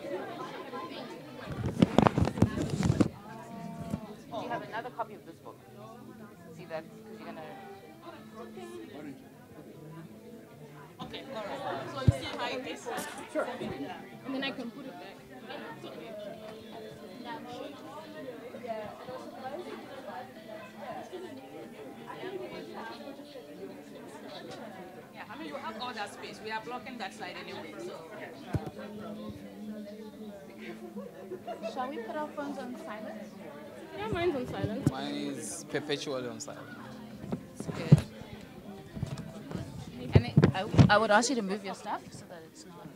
Do you have another copy of this book? See that? Because you're gonna. Okay, all right. So you see how it is? Sure. And then I can put it back. Yeah, I mean, you have all that space. We are blocking that side anyway, so. Shall we put our phones on silent? Yeah, mine's on silent. Mine is perpetually on silent. It's good. And I would ask you to move your stuff so that it's not.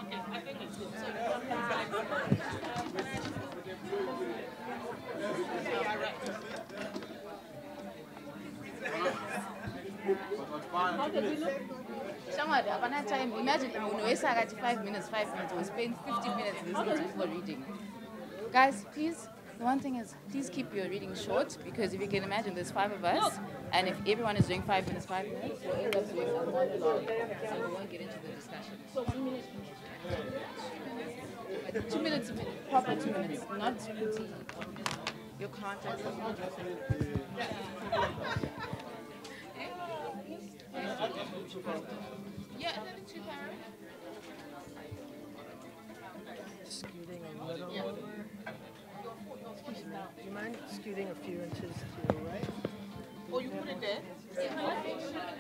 Okay, I think it's good. So you are right. How did we look? Somewhat, upon time, imagine when we got 5 minutes, we spend 15 minutes listening to people reading. Guys, please, the one thing is, please keep your reading short, because if you can imagine, there's 5 of us, and if everyone is doing 5 minutes, we'll end up doing a monologue, so we won't get into the discussion. So 1 minute. But 2 minutes, proper 2 minutes, not putting your context. Yeah, and then it's 2 power. Scooting a little. Do you mind scooting a few inches to the right? Oh, you put it there? Yeah.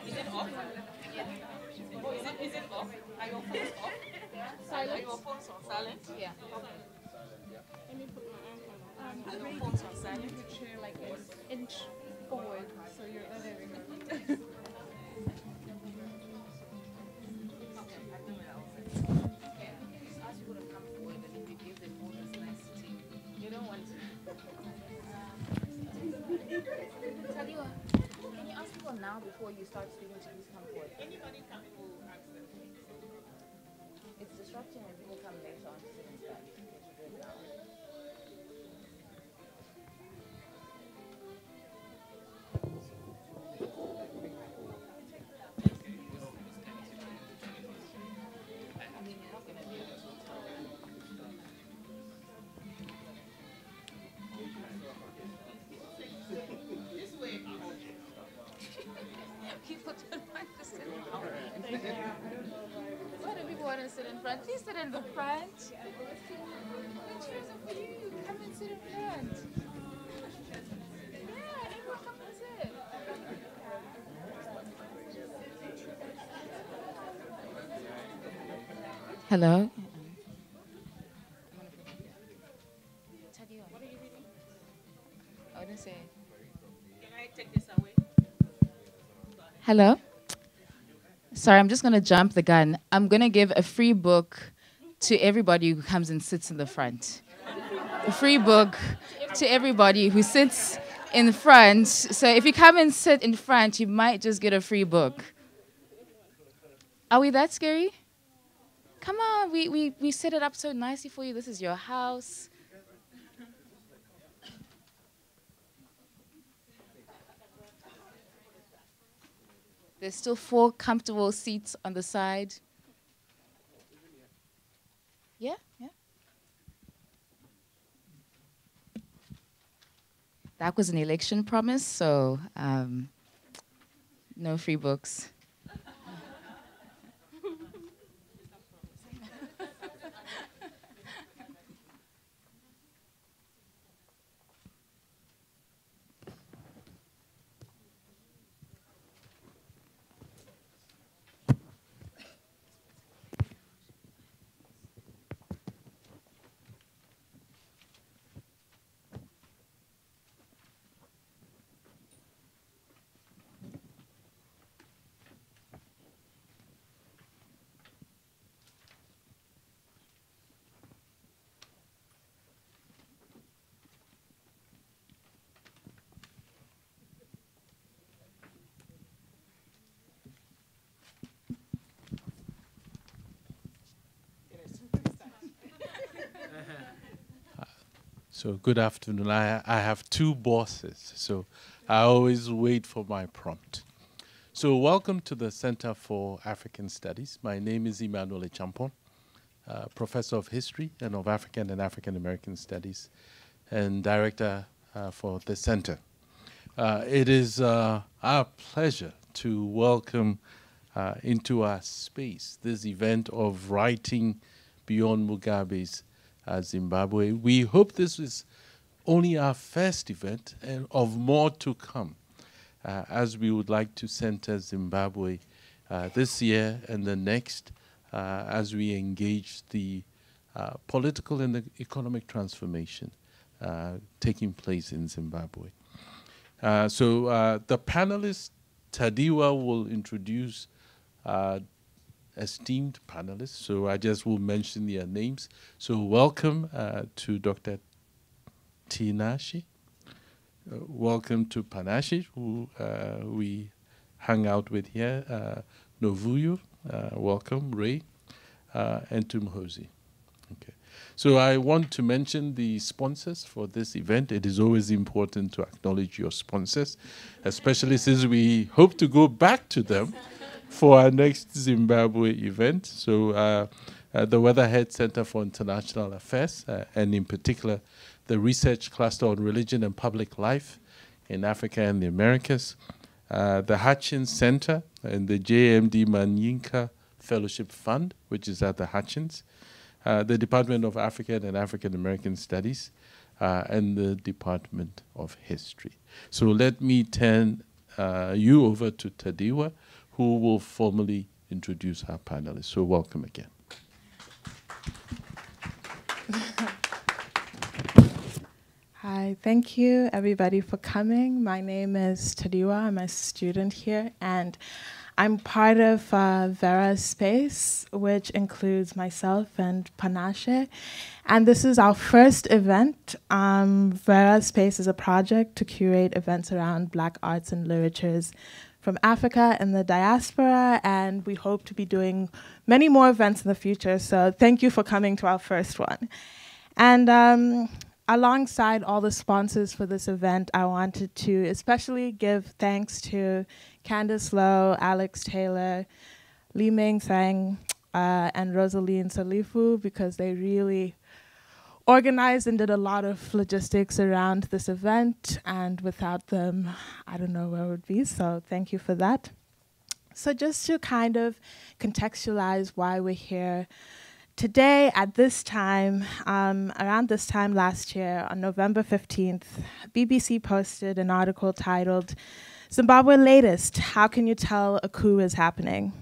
Is it off? Yeah. Oh, is it off? Are your phones off? Silent? Are your phones on silent? Yeah. Let me put my arm on. Are your phones on silent? Your chair like an inch forward, so you're there we go. Can you ask people now before you start speaking to please come forward? Anybody coming will ask them. It's disrupting when people come later on to sit and stuff. You should do it now. I mean, you're not going to be able to tell. People don't want to sit in front. Why do people want to sit in front? Please sit in the front. The chairs are for you. Come and sit in front. Yeah, everyone come and sit. Hello? What are you reading? I wouldn't say. Can I take this away? Hello? Sorry, I'm just going to jump the gun. I'm going to give a free book to everybody who comes and sits in the front. A free book to everybody who sits in the front. So if you come and sit in front, you might just get a free book. Are we that scary? Come on, we set it up so nicely for you. This is your house. There's still 4 comfortable seats on the side. Yeah, yeah. That was an election promise, so no free books. So good afternoon. I have 2 bosses, so I always wait for my prompt. So welcome to the Center for African Studies. My name is Emmanuel Champon, Professor of History and of African and African American Studies and Director for the Center. It is our pleasure to welcome into our space this event of Writing Beyond Mugabe's Zimbabwe. We hope this is only our first event and of more to come, as we would like to center Zimbabwe this year and the next as we engage the political and the economic transformation taking place in Zimbabwe. So the panelists, Tadiwa will introduce esteemed panelists, so I just will mention their names. So welcome to Dr. Tinashe. Welcome to Panashe, who we hang out with here. Novuyo, welcome. Ray, and to Mhoze. Okay. So I want to mention the sponsors for this event. It is always important to acknowledge your sponsors, especially since we hope to go back to them for our next Zimbabwe event. So the Weatherhead Center for International Affairs, and in particular, the Research Cluster on Religion and Public Life in Africa and the Americas, the Hutchins Center and the JMD Manyinka Fellowship Fund, which is at the Hutchins, the Department of African and African American Studies, and the Department of History. So let me turn you over to Tadiwa, who will formally introduce our panelists. So welcome again. Hi, thank you everybody for coming. My name is Tadiwa. I'm a student here, and I'm part of Vera Space, which includes myself and Panashe. And this is our first event. Vera Space is a project to curate events around Black arts and literatures from Africa and the diaspora, and we hope to be doing many more events in the future. So thank you for coming to our first one. And alongside all the sponsors for this event, I wanted to especially give thanks to Candice Lowe, Alex Taylor, Li Ming Tsang, and Rosaline Salifu, because they really organized and did a lot of logistics around this event, and without them, I don't know where it would be, so thank you for that. So just to kind of contextualize why we're here, today, at this time, around this time last year, on November 15th, BBC posted an article titled, "Zimbabwe Latest, How Can You Tell a Coup is Happening?"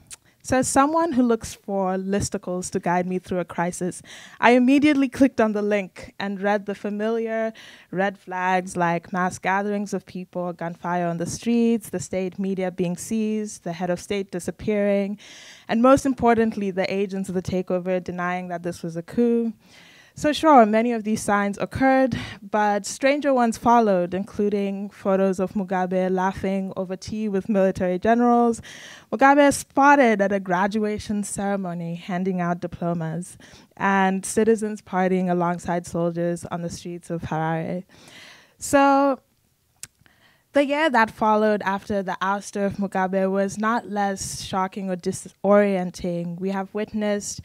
So as someone who looks for listicles to guide me through a crisis, I immediately clicked on the link and read the familiar red flags like mass gatherings of people, gunfire on the streets, the state media being seized, the head of state disappearing, and most importantly, the agents of the takeover denying that this was a coup. So sure, many of these signs occurred, but stranger ones followed, including photos of Mugabe laughing over tea with military generals, Mugabe spotted at a graduation ceremony handing out diplomas, and citizens partying alongside soldiers on the streets of Harare. So the year that followed after the ouster of Mugabe was not less shocking or disorienting. We have witnessed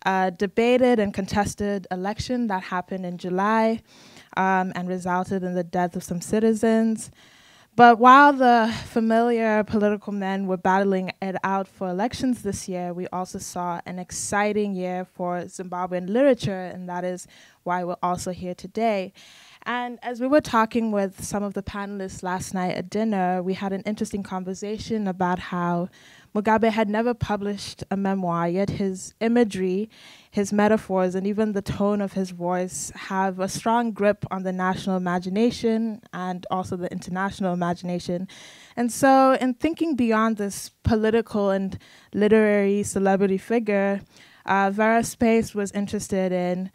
a debated and contested election that happened in July and resulted in the death of some citizens. But while the familiar political men were battling it out for elections this year, we also saw an exciting year for Zimbabwean literature, and that is why we're also here today. And as we were talking with some of the panelists last night at dinner, we had an interesting conversation about how Mugabe had never published a memoir, yet his imagery, his metaphors, and even the tone of his voice have a strong grip on the national imagination and also the international imagination. And so in thinking beyond this political and literary celebrity figure, Vera Space was interested in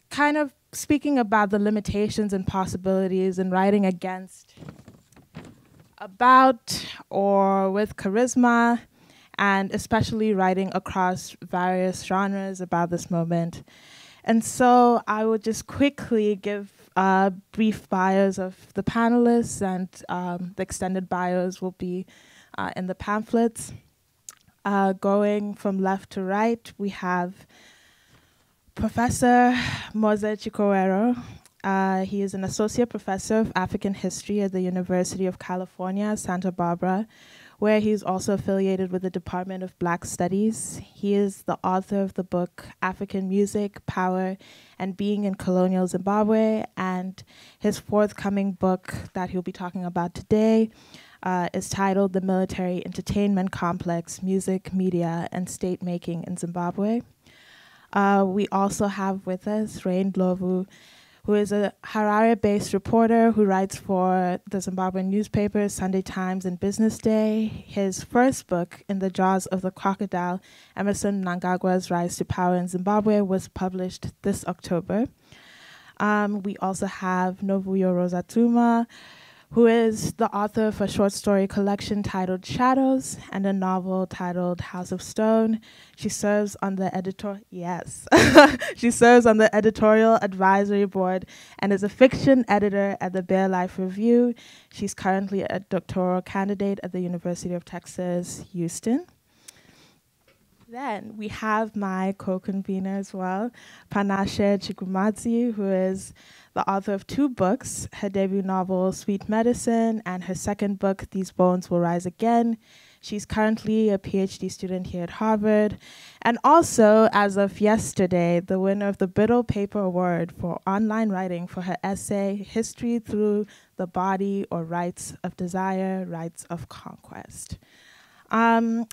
kind of speaking about the limitations and possibilities in writing against, about, or with charisma, and especially writing across various genres about this moment. And so I will just quickly give brief bios of the panelists, and the extended bios will be in the pamphlets. Going from left to right, we have Professor Mhoze Chikowero. He is an associate professor of African history at the University of California, Santa Barbara, where he's also affiliated with the Department of Black Studies. He is the author of the book African Music, Power, and Being in Colonial Zimbabwe, and his forthcoming book that he'll be talking about today is titled The Military Entertainment Complex, Music, Media, and State Making in Zimbabwe. We also have with us Ndlovu, who is a Harare-based reporter who writes for the Zimbabwean newspapers, Sunday Times and Business Day. His first book, In the Jaws of the Crocodile, Emmerson Mnangagwa's Rise to Power in Zimbabwe, was published this October. We also have Novuyo Rosa Tshuma, who is the author of a short story collection titled Shadows and a novel titled House of Stone. She serves on the she serves on the editorial advisory board and is a fiction editor at the Bare Life Review. She's currently a doctoral candidate at the University of Texas, Houston. Then we have my co-convener as well, Panashe Chigumadzi, who is the author of 2 books, her debut novel, Sweet Medicine, and her second book, These Bones Will Rise Again. She's currently a PhD student here at Harvard, and also, as of yesterday, the winner of the Biddle Paper Award for online writing for her essay, History Through the Body or Rights of Desire, Rights of Conquest.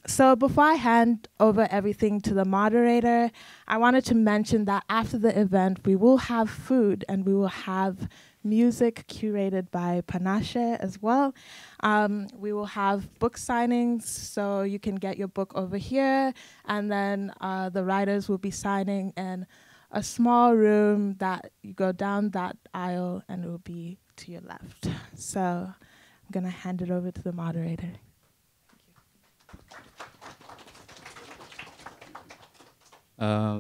So before I hand over everything to the moderator, I wanted to mention that after the event, we will have food and we will have music curated by Panashe as well. We will have book signings, so you can get your book over here, and then the writers will be signing in a small room that you go down that aisle and it will be to your left. So I'm gonna hand it over to the moderator.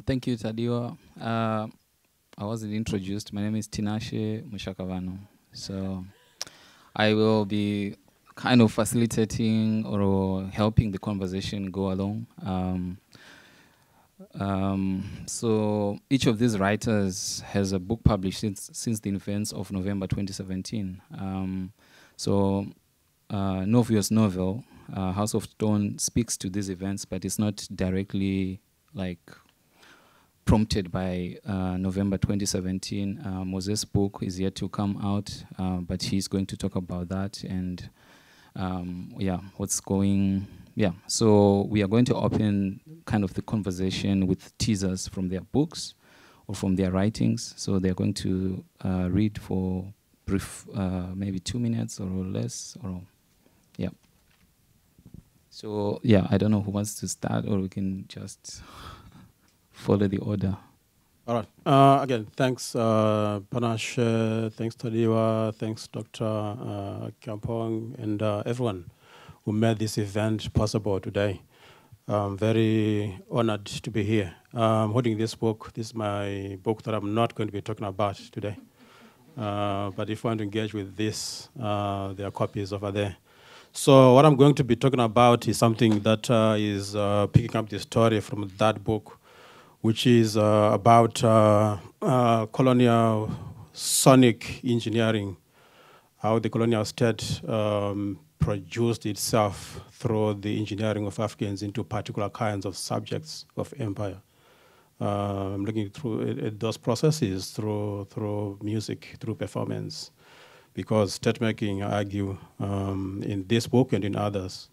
Thank you, Tadiwa. I wasn't introduced. My name is Tinashe Mushakavanhu. So I will be kind of facilitating or helping the conversation go along. So each of these writers has a book published since the events of November 2017. Novuyo's novel, House of Stone, speaks to these events, but it's not directly prompted by November 2017. Mhoze's book is yet to come out, but he's going to talk about that and what's going. So we are going to open kind of the conversation with teasers from their books or from their writings. So they're going to read for brief, maybe 2 minutes or less, So I don't know who wants to start, or we can just follow the order. All right. Again, thanks, Panashe, thanks, Tadiwa, thanks, Dr. Kampong, and everyone who made this event possible today. I'm very honored to be here. I'm holding this book. This is my book that I'm not going to be talking about today. But if you want to engage with this, there are copies over there. So what I'm going to be talking about is something that is picking up the story from that book, which is about colonial sonic engineering, how the colonial state produced itself through the engineering of Africans into particular kinds of subjects of empire. I'm looking through at those processes through music, through performance, because state making, I argue, in this book and in others,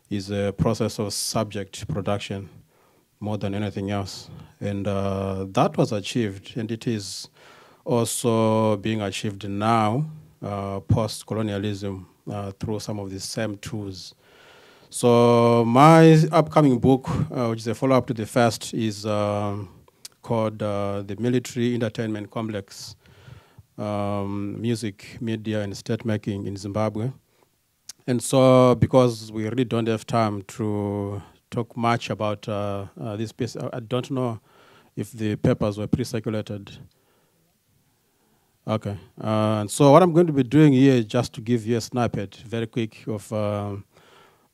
is a process of subject production more than anything else. And that was achieved, and it is also being achieved now, post-colonialism, through some of the same tools. So my upcoming book, which is a follow-up to the first, is called The Military Entertainment Complex, Music, Media, and State Making in Zimbabwe. And so because we really don't have time to talk much about this piece, I don't know if the papers were pre-circulated. Okay. And so what I'm going to be doing here is just to give you a snippet, very quick, of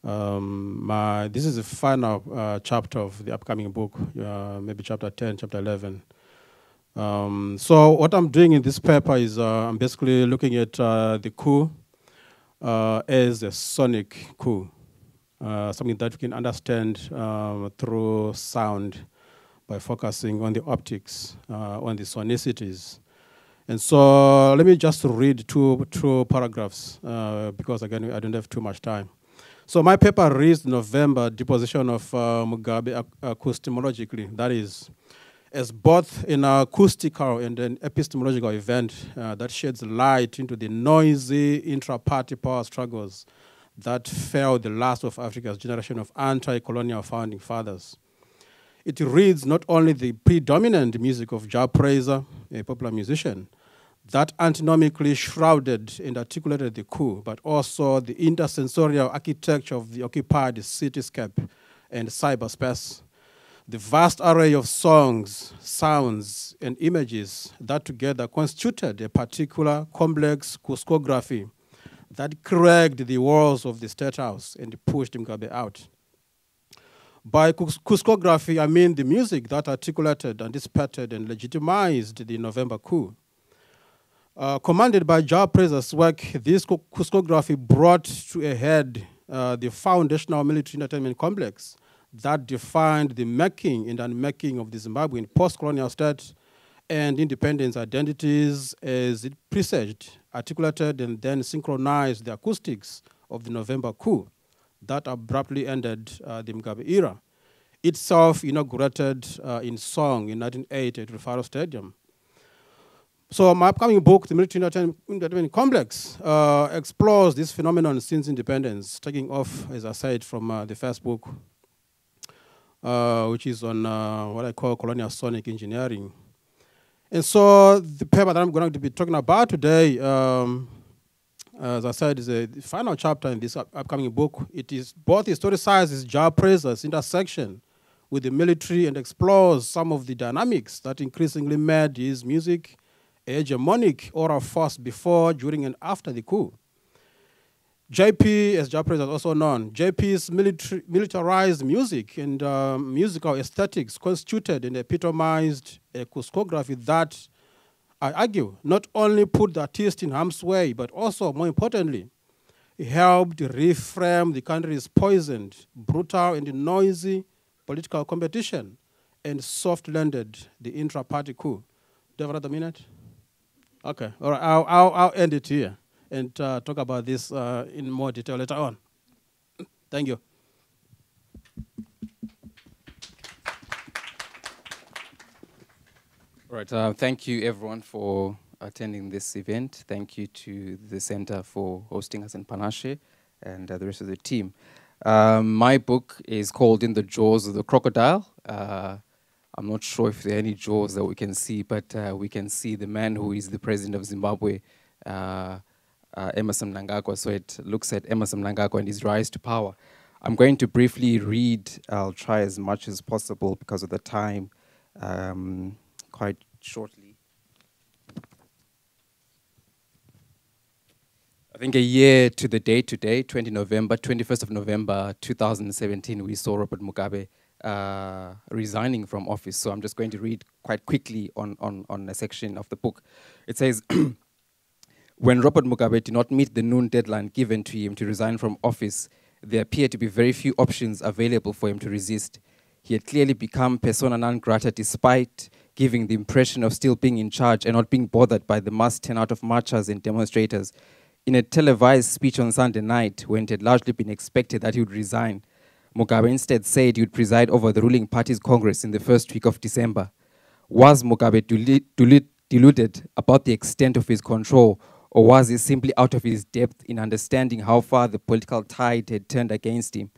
This is the final chapter of the upcoming book, maybe chapter 10, chapter 11. So what I'm doing in this paper is I'm basically looking at the coup as a sonic coup, something that we can understand through sound by focusing on the optics, on the sonicities. And so let me just read two paragraphs because, again, I don't have too much time. So my paper reads November deposition of Mugabe acoustemologically, that is, as both an acoustical and an epistemological event that sheds light into the noisy intra-party power struggles that felled the last of Africa's generation of anti-colonial founding fathers. It reads not only the predominant music of Jah Praiser, a popular musician, that antinomically shrouded and articulated the coup, but also the intersensorial architecture of the occupied cityscape and cyberspace. The vast array of songs, sounds, and images that together constituted a particular complex cuscography that cracked the walls of the State House and pushed Mugabe out. By cuscography, I mean the music that articulated, anticipated, and legitimized the November coup. Commanded by Jah Praiser's work, this cuscography brought to a head the foundational military entertainment complex that defined the making and unmaking of the Zimbabwean post-colonial state and independence identities as it presaged, articulated, and then synchronized the acoustics of the November coup that abruptly ended the Mugabe era, itself inaugurated in song in 1980 at Rufaro Stadium. So my upcoming book, The Military Entertainment Complex, explores this phenomenon since independence, taking off, as I said, from the first book, which is on what I call colonial sonic engineering. And so the paper that I'm going to be talking about today, as I said, is the final chapter in this upcoming book. It is both historicizes Jah Praiser's intersection with the military and explores some of the dynamics that increasingly made his music a hegemonic oral force before, during, and after the coup. JP, as Jah Praiser is also known, JP's militarized music and musical aesthetics constituted and epitomized a cuscography that, I argue, not only put the artist in harm's way, but also, more importantly, helped reframe the country's poisoned, brutal, and noisy political competition and soft-landed the intra-party coup. Do you have another minute? Okay, all right, I'll end it here and talk about this in more detail later on. Thank you. All right, thank you everyone for attending this event. Thank you to the Center for hosting us in Panashe and the rest of the team. My book is called In the Jaws of the Crocodile. I'm not sure if there are any jaws that we can see, but we can see the man who is the president of Zimbabwe, Emmerson Mnangagwa. So it looks at Emmerson Mnangagwa and his rise to power. I'm going to briefly read. I'll try as much as possible because of the time, quite shortly. I think a year to the day today, 21st of November 2017, we saw Robert Mugabe resigning from office. So I'm just going to read quite quickly on a section of the book. It says, when Robert Mugabe did not meet the noon deadline given to him to resign from office, there appeared to be very few options available for him to resist. He had clearly become persona non grata despite giving the impression of still being in charge and not being bothered by the mass turnout of marchers and demonstrators. In a televised speech on Sunday night, when it had largely been expected that he would resign, Mugabe instead said he would preside over the ruling party's Congress in the first week of December. Was Mugabe deluded about the extent of his control, or was he simply out of his depth in understanding how far the political tide had turned against him?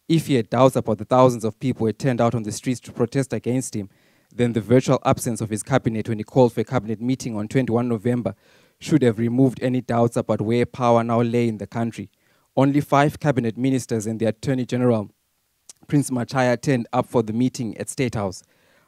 If he had doubts about the thousands of people who had turned out on the streets to protest against him, then the virtual absence of his cabinet when he called for a cabinet meeting on 21 November should have removed any doubts about where power now lay in the country. Only 5 cabinet ministers and the Attorney General, Prince Machaya, turned up for the meeting at State House.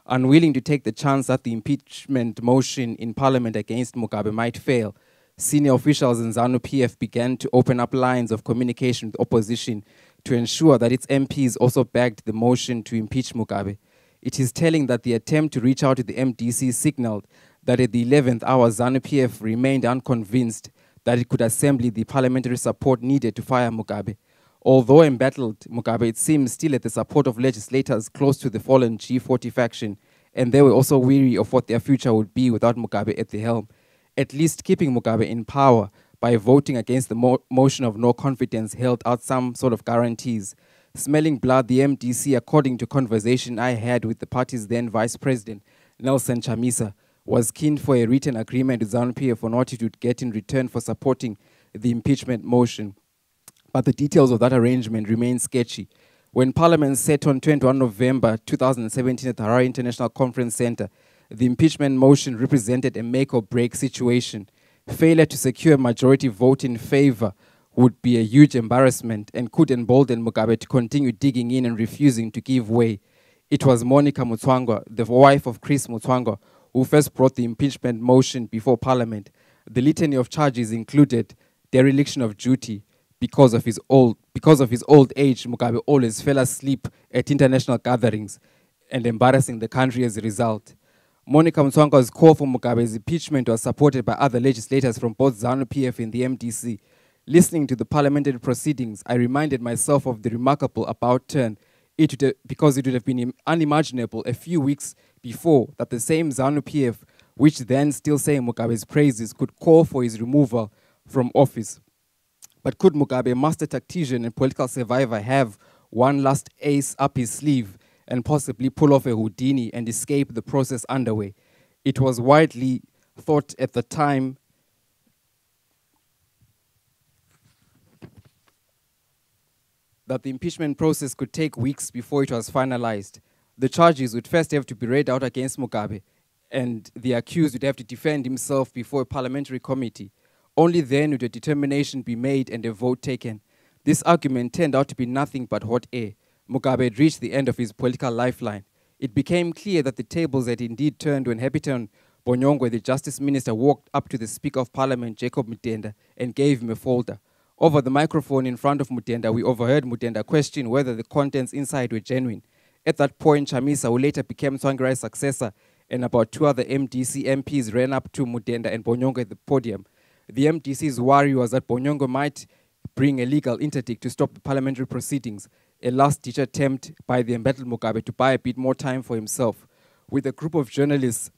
Unwilling to take the chance that the impeachment motion in Parliament against Mugabe might fail, senior officials in ZANU-PF began to open up lines of communication with opposition to ensure that its MPs also backed the motion to impeach Mugabe. It is telling that the attempt to reach out to the MDC signaled that at the 11th hour, ZANU-PF remained unconvinced that it could assemble the parliamentary support needed to fire Mugabe. Although embattled Mugabe, it seems still had the support of legislators close to the fallen G40 faction, and they were also weary of what their future would be without Mugabe at the helm. At least keeping Mugabe in power by voting against the motion of no confidence held out some sort of guarantees. Smelling blood, the MDC, according to conversation I had with the party's then vice president, Nelson Chamisa, was keen for a written agreement with ZANU-PF on what it would get in return for supporting the impeachment motion. But the details of that arrangement remain sketchy. When Parliament sat on 21 November 2017 at the Harare International Conference Center, the impeachment motion represented a make-or-break situation. Failure to secure a majority vote in favor would be a huge embarrassment and could embolden Mugabe to continue digging in and refusing to give way. It was Monica Mutswangwa, the wife of Chris Mutswangwa, who first brought the impeachment motion before Parliament. The litany of charges included dereliction of duty. Because of his old age, Mugabe always fell asleep at international gatherings and embarrassing the country as a result. Monica Mutswangwa's call for Mugabe's impeachment was supported by other legislators from both ZANU-PF and the MDC. Listening to the parliamentary proceedings, I reminded myself of the remarkable about turn, because it would have been unimaginable a few weeks before that the same ZANU-PF, which then still saying Mugabe's praises, could call for his removal from office. But could Mugabe, a master tactician and political survivor, have one last ace up his sleeve and possibly pull off a Houdini and escape the process underway? It was widely thought at the time that the impeachment process could take weeks before it was finalized. The charges would first have to be read out against Mugabe, and the accused would have to defend himself before a parliamentary committee. Only then would a determination be made and a vote taken. This argument turned out to be nothing but hot air. Mugabe had reached the end of his political lifeline. It became clear that the tables had indeed turned when Habiton Bonyongwe, the Justice Minister, walked up to the Speaker of Parliament, Jacob Mutenda, and gave him a folder. Over the microphone in front of Mutenda, we overheard Mutenda question whether the contents inside were genuine. At that point, Chamisa, who later became Tsvangirai's successor, and about 2 other MDC MPs ran up to Mutenda and Bonyongwe at the podium. The MDC's worry was that Bonyongwe might bring a legal interdict to stop the parliamentary proceedings, a last-ditch attempt by the embattled Mugabe to buy a bit more time for himself. With a group of journalists,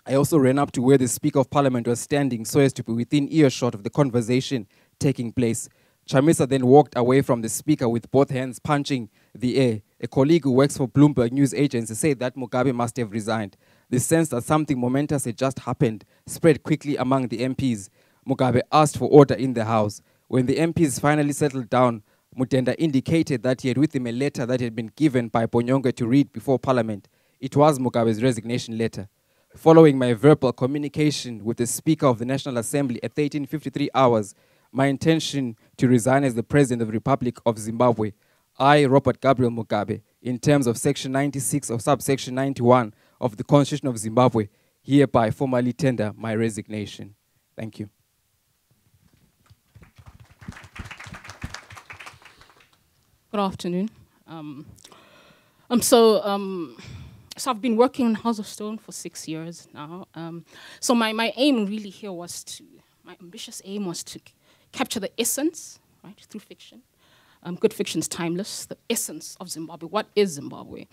I also ran up to where the Speaker of Parliament was standing so as to be within earshot of the conversation taking place. Chamisa then walked away from the Speaker with both hands punching the air. A colleague who works for Bloomberg News Agency said that Mugabe must have resigned. The sense that something momentous had just happened spread quickly among the MPs. Mugabe asked for order in the House. When the MPs finally settled down, Mutenda indicated that he had with him a letter that had been given by Bonyongwe to read before Parliament. It was Mugabe's resignation letter. Following my verbal communication with the Speaker of the National Assembly at 13:53 hours, my intention to resign as the President of the Republic of Zimbabwe, I, Robert Gabriel Mugabe, in terms of Section 96 of subsection 91 of the Constitution of Zimbabwe, hereby formally tender my resignation. Thank you. Good afternoon. So I've been working on House of Stone for 6 years now. So my aim really here was my ambitious aim was to capture the essence, right, through fiction. Good fiction is timeless, the essence of Zimbabwe. What is Zimbabwe?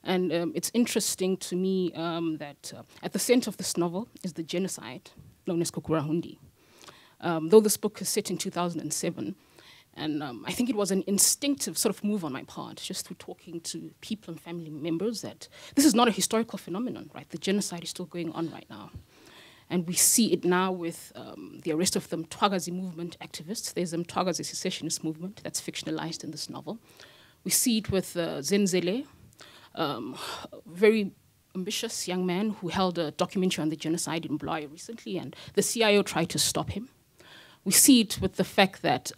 And it's interesting to me that at the center of this novel is the genocide known as Kukurahundi. Though this book is set in 2007, and I think it was an instinctive sort of move on my part, just through talking to people and family members, that this is not a historical phenomenon, right? The genocide is still going on right now. And we see it now with the arrest of the Mtwagazi movement activists. There's a Mtwagazi secessionist movement that's fictionalized in this novel. We see it with Zenzele, a very ambitious young man who held a documentary on the genocide in Blair recently, and the CIO tried to stop him. We see it with the fact that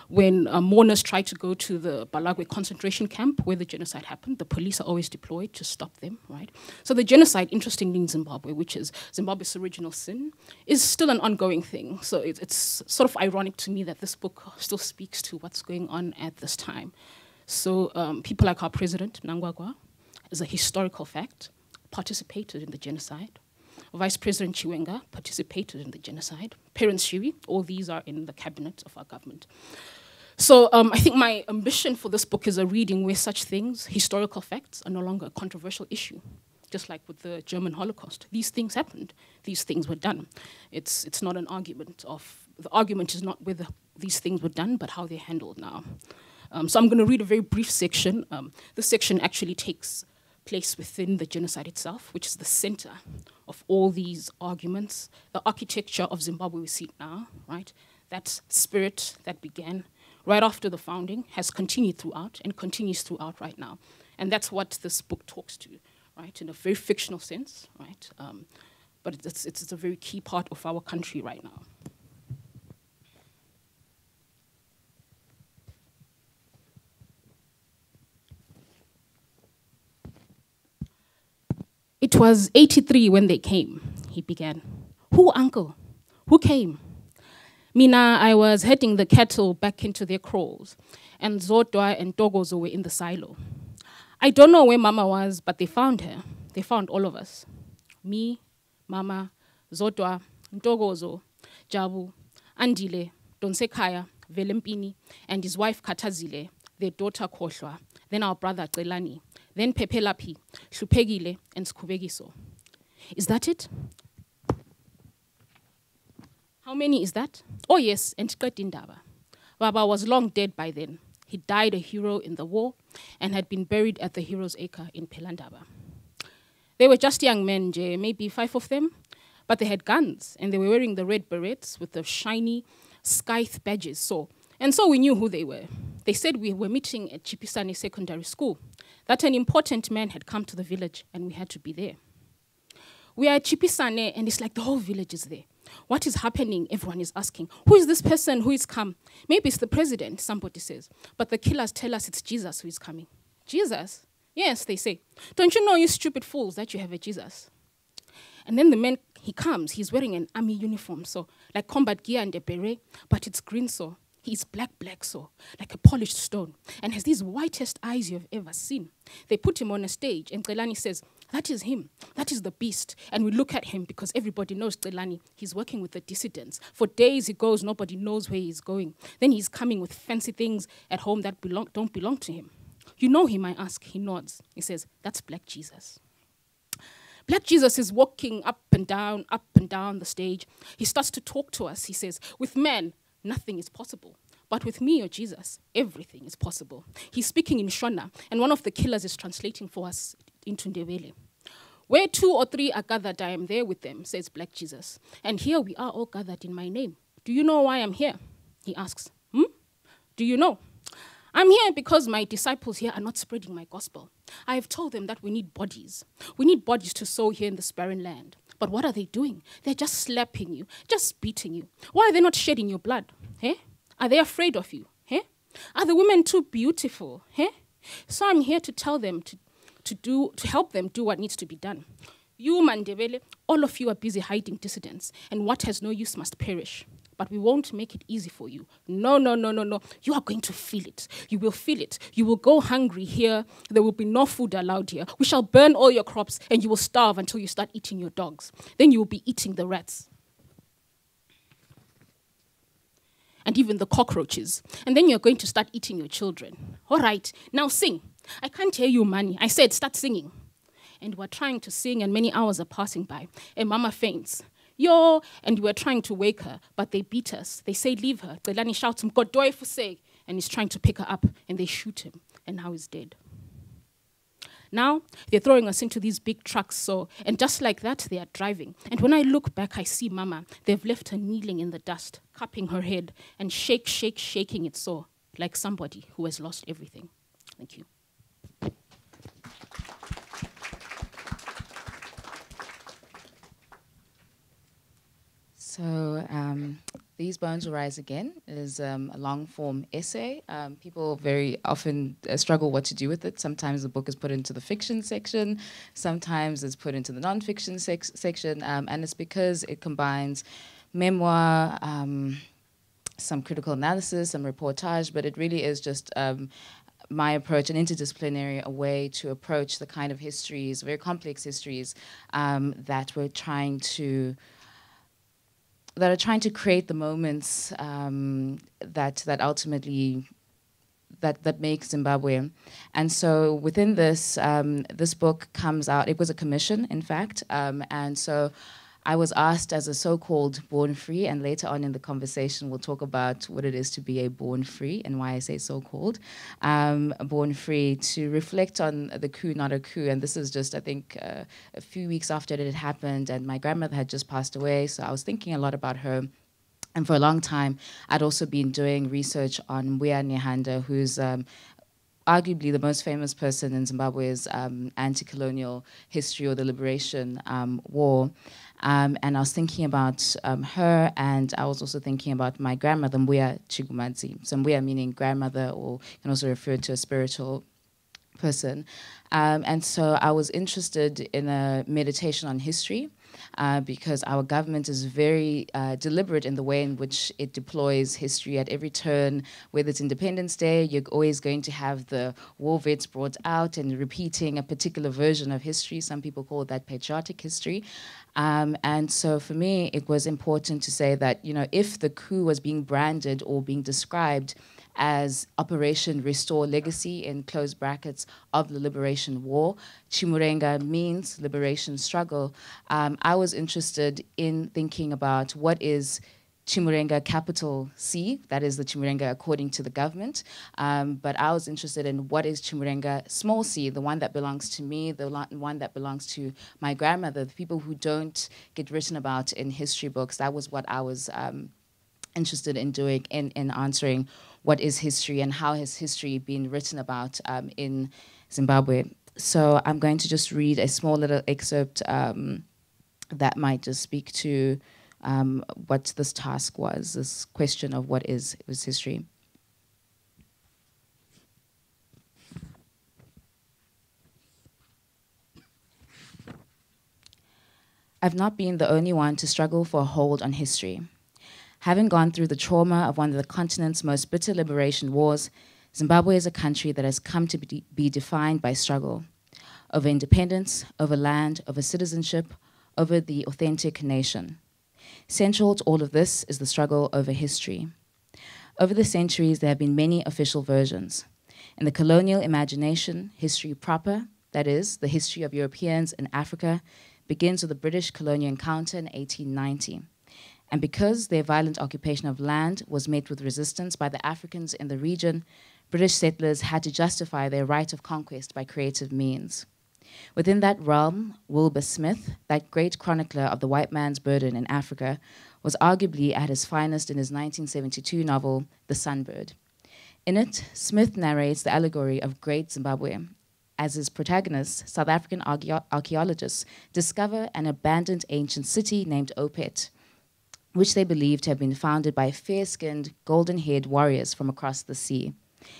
when mourners try to go to the Balagwe concentration camp where the genocide happened, the police are always deployed to stop them, right? So the genocide, interestingly in Zimbabwe, which is Zimbabwe's original sin, is still an ongoing thing. So it's sort of ironic to me that this book still speaks to what's going on at this time. So people like our president, Mnangagwa, as a historical fact, participated in the genocide. Vice President Chiwenga participated in the genocide. Parents Shiri, all these are in the cabinet of our government. So I think my ambition for this book is a reading where such things, historical facts, are no longer a controversial issue. Just like with the German Holocaust. These things happened. These things were done. It's not an argument of, the argument is not whether these things were done, but how they're handled now. So I'm going to read a very brief section. This section actually takes place within the genocide itself, which is the center of all these arguments. The architecture of Zimbabwe we see now, right? That spirit that began right after the founding has continued throughout and continues throughout right now. And that's what this book talks to, right? In a very fictional sense, right? But it's a very key part of our country right now. It was 83 when they came, he began. Who, uncle? Who came? Mina, I was heading the cattle back into their kraals, and Zodwa and Togozo were in the silo. I don't know where Mama was, but they found her. They found all of us. Me, Mama, Zodwa, Togozo, Jabu, Andile, Donsekaya, Velempini, and his wife Katazile, their daughter Khohlwa, then our brother Tselani, then Pepelapi, Hlupegile, and Skubegiso. Is that it? How many is that? Oh yes, and Qetindaba. Baba was long dead by then. He died a hero in the war and had been buried at the Heroes' Acre in Pelandaba. They were just young men, maybe 5 of them, but they had guns and they were wearing the red berets with the shiny scythe badges. So we knew who they were. They said we were meeting at Chipisane Secondary School, that an important man had come to the village and we had to be there. We are at Chipisane and it's like the whole village is there. What is happening? Everyone is asking. Who is this person who is come? Maybe it's the president, somebody says. But the killers tell us it's Jesus who is coming. Jesus? Yes, they say. Don't you know, you stupid fools, that you have a Jesus? And then the man, he comes. He's wearing an army uniform, so like combat gear and a beret, but it's green, so. He's black, so, like a polished stone, and has these whitest eyes you have ever seen. They put him on a stage, and Tselani says, that is him, that is the beast. And we look at him because everybody knows Tselani. He's working with the dissidents. For days he goes, nobody knows where he's going. Then he's coming with fancy things at home that don't belong to him. You know him, I ask. He nods. He says, that's Black Jesus. Black Jesus is walking up and down the stage. He starts to talk to us. He says, with men, nothing is possible. But with me or Jesus, everything is possible. He's speaking in Shona, and one of the killers is translating for us into Ndebele. Where 2 or 3 are gathered, I am there with them, says Black Jesus. And here we are all gathered in my name. Do you know why I'm here? He asks. Do you know? I'm here because my disciples here are not spreading my gospel. I have told them that we need bodies. We need bodies to sow here in this barren land. But what are they doing? They're just slapping you, just beating you. Why are they not shedding your blood? Eh? Are they afraid of you? Eh? Are the women too beautiful? Eh? So I'm here to tell them, to help them do what needs to be done. You, Mandebele, all of you are busy hiding dissidents, and what has no use must perish. But we won't make it easy for you. No. You are going to feel it. You will feel it. You will go hungry here. There will be no food allowed here. We shall burn all your crops, and you will starve until you start eating your dogs. Then you will be eating the rats. And even the cockroaches. And then you're going to start eating your children. All right, now sing. I can't hear you, Manny. I said start singing. And we're trying to sing, and many hours are passing by. And Mama faints. Yo, and we're trying to wake her, but they beat us. They say, leave her. Tselani shouts, Mgodoy for sake. And he's trying to pick her up, and they shoot him, and now he's dead. Now, they're throwing us into these big trucks, and just like that, they are driving. And when I look back, I see Mama. They've left her kneeling in the dust, cupping her head, and shaking it so, like somebody who has lost everything. Thank you. So These Bones Will Rise Again. It is a long-form essay. People very often struggle what to do with it. Sometimes the book is put into the fiction section, sometimes it's put into the non-fiction section, and it's because it combines memoir, some critical analysis, some reportage, but it really is just my approach, an interdisciplinary way to approach the kind of histories, very complex histories, that are trying to create the moments that ultimately that make Zimbabwe. And so within this, this book comes out. It was a commission, in fact, and so I was asked as a so-called born free, and later on in the conversation we'll talk about what it is to be a born free and why I say so-called, born free, to reflect on the coup, not a coup. And this is just, I think, a few weeks after it had happened, and my grandmother had just passed away, so I was thinking a lot about her. And for a long time, I'd also been doing research on Mbuya Nyahanda, who's arguably the most famous person in Zimbabwe's anti-colonial history, or the liberation war. And I was thinking about her, and I was also thinking about my grandmother, Mbuya Chigumadzi. So Mbuya meaning grandmother, or you can also refer to a spiritual person. And so I was interested in a meditation on history, because our government is very deliberate in the way in which it deploys history at every turn. Whether it's Independence Day, you're always going to have the war vets brought out and repeating a particular version of history. Some people call that patriotic history. And so for me, it was important to say that, you know, if the coup was being branded or being described as Operation Restore Legacy, in close brackets, of the Liberation War, Chimurenga means liberation struggle, I was interested in thinking about what is Chimurenga capital C, that is the Chimurenga according to the government, but I was interested in what is Chimurenga small c, the one that belongs to me, the one that belongs to my grandmother, the people who don't get written about in history books. That was what I was interested in doing, in answering what is history and how has history been written about in Zimbabwe. So I'm going to just read a small little excerpt that might just speak to what this task was, this question of what is history. I've not been the only one to struggle for a hold on history. Having gone through the trauma of one of the continent's most bitter liberation wars, Zimbabwe is a country that has come to be defined by struggle over independence, over land, over citizenship, over the authentic nation. Central to all of this is the struggle over history. Over the centuries, there have been many official versions. In the colonial imagination, history proper, that is, the history of Europeans in Africa, begins with the British colonial encounter in 1890. And because their violent occupation of land was met with resistance by the Africans in the region, British settlers had to justify their right of conquest by creative means. Within that realm, Wilbur Smith, that great chronicler of the white man's burden in Africa, was arguably at his finest in his 1972 novel, The Sunbird. In it, Smith narrates the allegory of Great Zimbabwe. As his protagonists, South African archaeologists discover an abandoned ancient city named Opet, which they believe to have been founded by fair-skinned, golden-haired warriors from across the sea,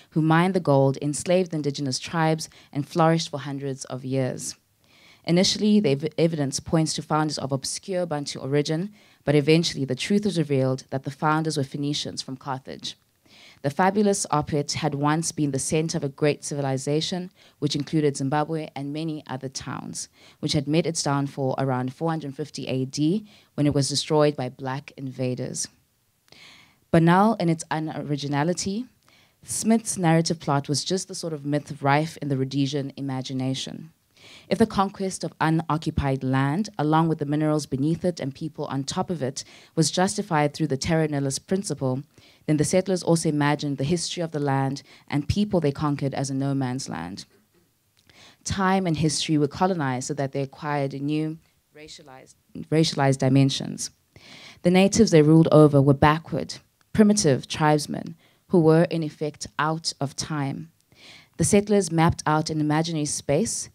who mined the gold, enslaved the indigenous tribes, and flourished for hundreds of years. Initially, the evidence points to founders of obscure Bantu origin, but eventually the truth is revealed that the founders were Phoenicians from Carthage. The fabulous Opet had once been the center of a great civilization, which included Zimbabwe and many other towns, which had met its downfall around 450 AD when it was destroyed by black invaders. Banal in its unoriginality, Smith's narrative plot was just the sort of myth rife in the Rhodesian imagination. If the conquest of unoccupied land, along with the minerals beneath it and people on top of it, was justified through the terra nullius principle, then the settlers also imagined the history of the land and people they conquered as a no man's land. Time and history were colonized so that they acquired new racialized dimensions. The natives they ruled over were backward, primitive tribesmen who were, in effect, out of time. The settlers mapped out an imaginary space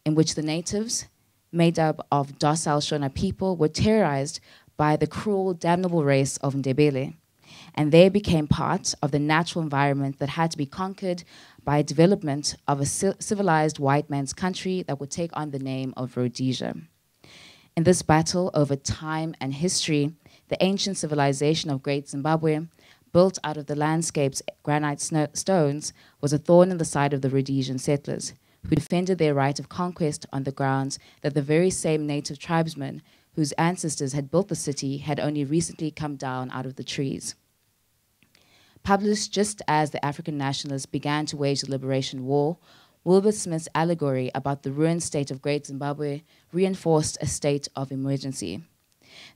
in which the natives, made up of docile Shona people, were terrorized by the cruel, damnable race of Ndebele, and they became part of the natural environment that had to be conquered by development of a civilized white man's country that would take on the name of Rhodesia. In this battle over time and history, the ancient civilization of Great Zimbabwe, built out of the landscape's granite stones, was a thorn in the side of the Rhodesian settlers, who defended their right of conquest on the grounds that the very same native tribesmen whose ancestors had built the city had only recently come down out of the trees. Published just as the African nationalists began to wage the liberation war, Wilbur Smith's allegory about the ruined state of Great Zimbabwe reinforced a state of emergency.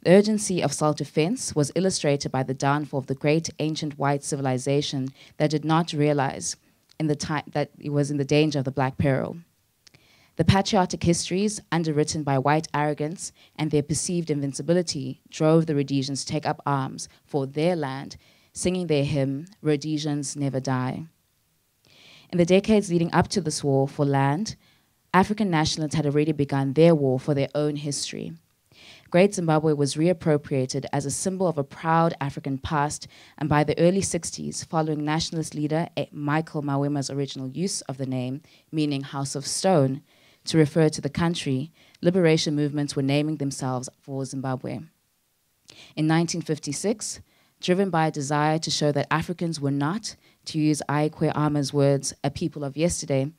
The urgency of self-defense was illustrated by the downfall of the great ancient white civilization that did not realize in the time that it was in the danger of the Black Peril. The patriotic histories, underwritten by white arrogance and their perceived invincibility, drove the Rhodesians to take up arms for their land, singing their hymn, "Rhodesians Never Die." In the decades leading up to this war for land, African nationalists had already begun their war for their own history. Great Zimbabwe was reappropriated as a symbol of a proud African past, and by the early 60s, following nationalist leader Michael Mawema's original use of the name, meaning House of Stone, to refer to the country, liberation movements were naming themselves for Zimbabwe. In 1956, driven by a desire to show that Africans were not, to use Aikwe Ama's words, a people of yesterday,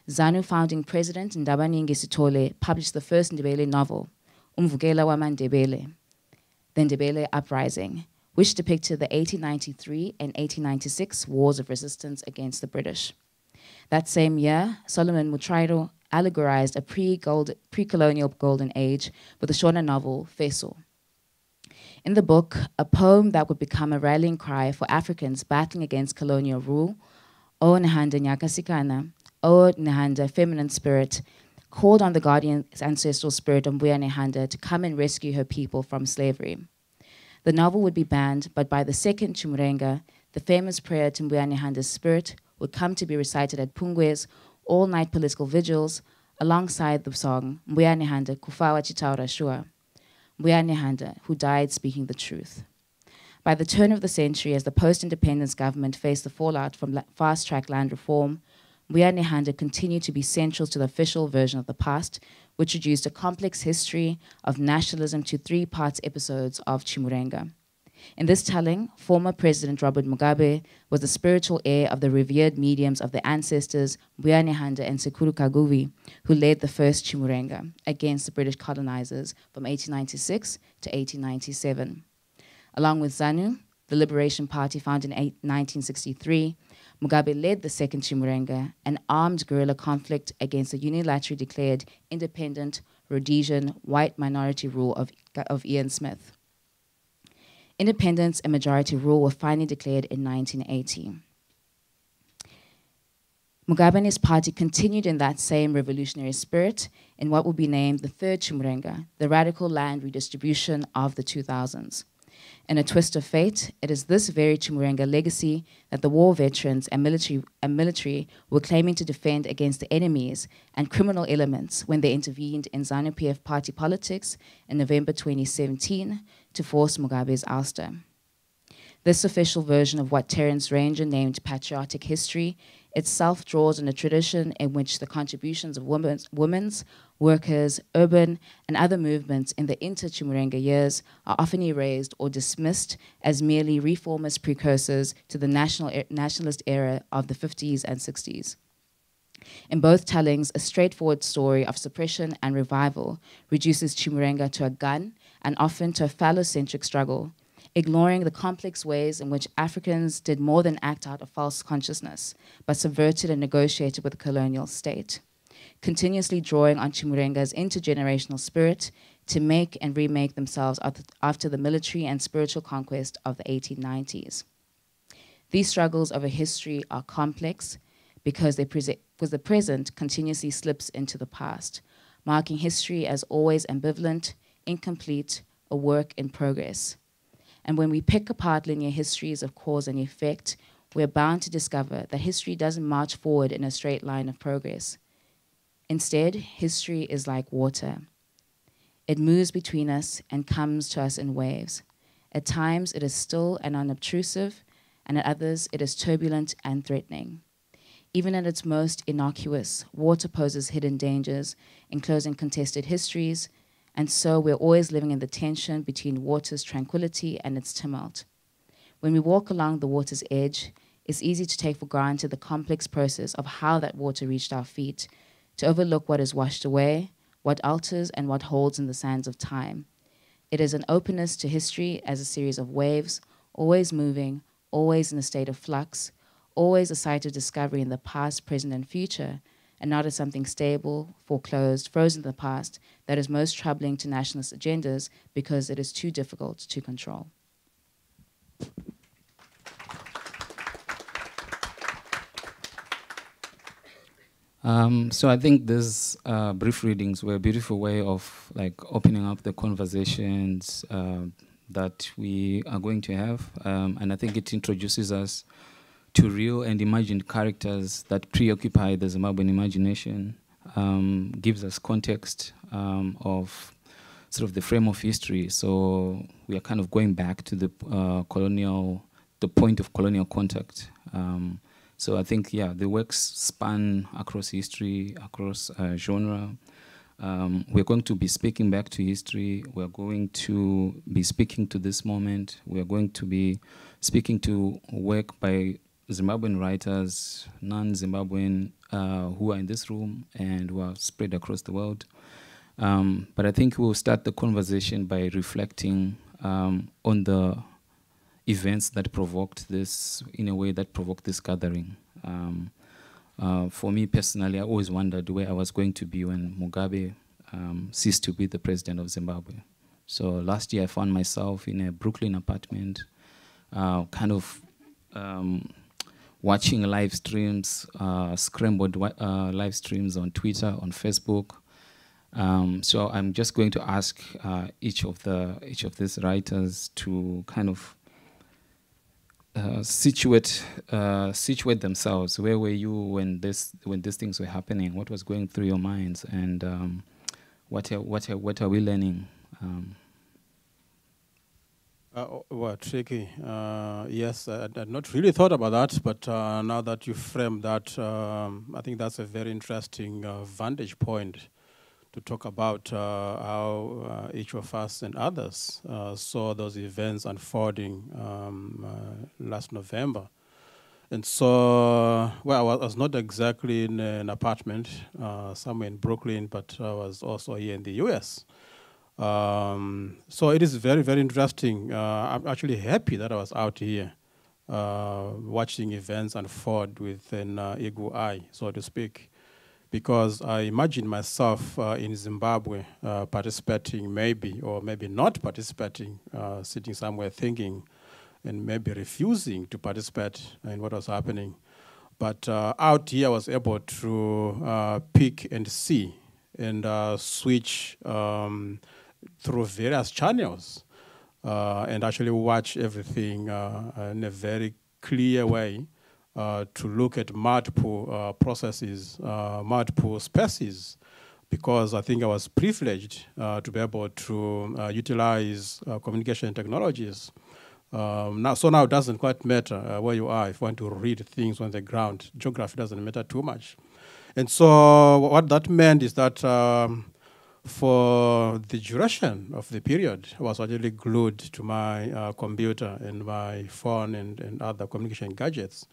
ZANU founding president Ndabaningi Sithole published the first Ndebele novel, Umvukela wamaNdebele, the Ndebele Uprising, which depicted the 1893 and 1896 wars of resistance against the British. That same year, Solomon Mutrairo allegorized a pre-colonial golden age with the Shona novel, Feso. In the book, a poem that would become a rallying cry for Africans battling against colonial rule, O Nehanda Nyakasikana, O Nehanda feminine spirit, called on the guardian ancestral spirit of Mbuya Nehanda to come and rescue her people from slavery. The novel would be banned, but by the second Chimurenga, the famous prayer to Mbuya Nehanda's spirit would come to be recited at Pungwe's all-night political vigils alongside the song Mbuya Nehanda Kufawa Chitaura Shua, Mbuya Nehanda, who died speaking the truth. By the turn of the century, as the post-independence government faced the fallout from fast-track land reform, Mbuya Nehanda continued to be central to the official version of the past, which reduced a complex history of nationalism to 3-part episodes of Chimurenga. In this telling, former President Robert Mugabe was the spiritual heir of the revered mediums of the ancestors Mbuya Nehanda and Sekuru Kaguvi, who led the first Chimurenga against the British colonizers from 1896 to 1897. Along with ZANU, the Liberation Party founded in 1963, Mugabe led the second Chimurenga, an armed guerrilla conflict against the unilaterally declared independent Rhodesian white minority rule of Ian Smith. Independence and majority rule were finally declared in 1980. Mugabe and his party continued in that same revolutionary spirit in what would be named the third Chimurenga, the radical land redistribution of the 2000s. In a twist of fate, it is this very Chimurenga legacy that the war veterans and military were claiming to defend against the enemies and criminal elements when they intervened in ZANU-PF party politics in November 2017 to force Mugabe's ouster. This official version of what Terence Ranger named patriotic history itself draws on a tradition in which the contributions of women's, workers, urban, and other movements in the inter-Chimurenga years are often erased or dismissed as merely reformist precursors to the nationalist era of the 50s and 60s. In both tellings, a straightforward story of suppression and revival reduces Chimurenga to a gun and often to a phallocentric struggle, ignoring the complex ways in which Africans did more than act out a false consciousness, but subverted and negotiated with the colonial state, continuously drawing on Chimurenga's intergenerational spirit to make and remake themselves after the military and spiritual conquest of the 1890s. These struggles of a history are complex because the present continuously slips into the past, marking history as always ambivalent, incomplete, a work in progress. And when we pick apart linear histories of cause and effect, we're bound to discover that history doesn't march forward in a straight line of progress. Instead, history is like water. It moves between us and comes to us in waves. At times, it is still and unobtrusive, and at others, it is turbulent and threatening. Even at its most innocuous, water poses hidden dangers, enclosing contested histories, and so we're always living in the tension between water's tranquility and its tumult. When we walk along the water's edge, it's easy to take for granted the complex process of how that water reached our feet, to overlook what is washed away, what alters, and what holds in the sands of time. It is an openness to history as a series of waves, always moving, always in a state of flux, always a site of discovery in the past, present, and future, and not as something stable, foreclosed, frozen in the past, that is most troubling to nationalist agendas because it is too difficult to control. So I think these brief readings were a beautiful way of like opening up the conversations that we are going to have. And I think it introduces us to real and imagined characters that preoccupy the Zimbabwean imagination, gives us context of sort of the frame of history. So we are kind of going back to the the point of colonial contact. So I think, yeah, the works span across history, across genre. We're going to be speaking back to history. We're going to be speaking to this moment. We're going to be speaking to work by Zimbabwean writers, non-Zimbabwean, who are in this room and who are spread across the world. But I think we'll start the conversation by reflecting on the events that provoked this, in a way that provoked this gathering. For me personally, I always wondered where I was going to be when Mugabe ceased to be the president of Zimbabwe. So last year I found myself in a Brooklyn apartment, kind of watching live streams, scrambled live streams on Twitter, on Facebook. So I'm just going to ask each of these writers to kind of situate themselves. Where were you when these things were happening? What was going through your minds, and what are we learning? Well, tricky. Yes, I'd not really thought about that, but now that you framed that, I think that's a very interesting vantage point to talk about how each of us and others saw those events unfolding last November. And so, well, I was not exactly in an apartment somewhere in Brooklyn, but I was also here in the US. So it is very, very interesting. I'm actually happy that I was out here watching events unfold with an eagle eye, so to speak, because I imagine myself in Zimbabwe participating maybe, or maybe not participating, sitting somewhere thinking and maybe refusing to participate in what was happening. But out here I was able to pick and see and switch through various channels and actually watch everything in a very clear way to look at multiple processes, multiple spaces, because I think I was privileged to be able to utilize communication technologies. Now it doesn't quite matter where you are if you want to read things on the ground. Geography doesn't matter too much. And so what that meant is that for the duration of the period, I was actually glued to my computer and my phone and other communication gadgets.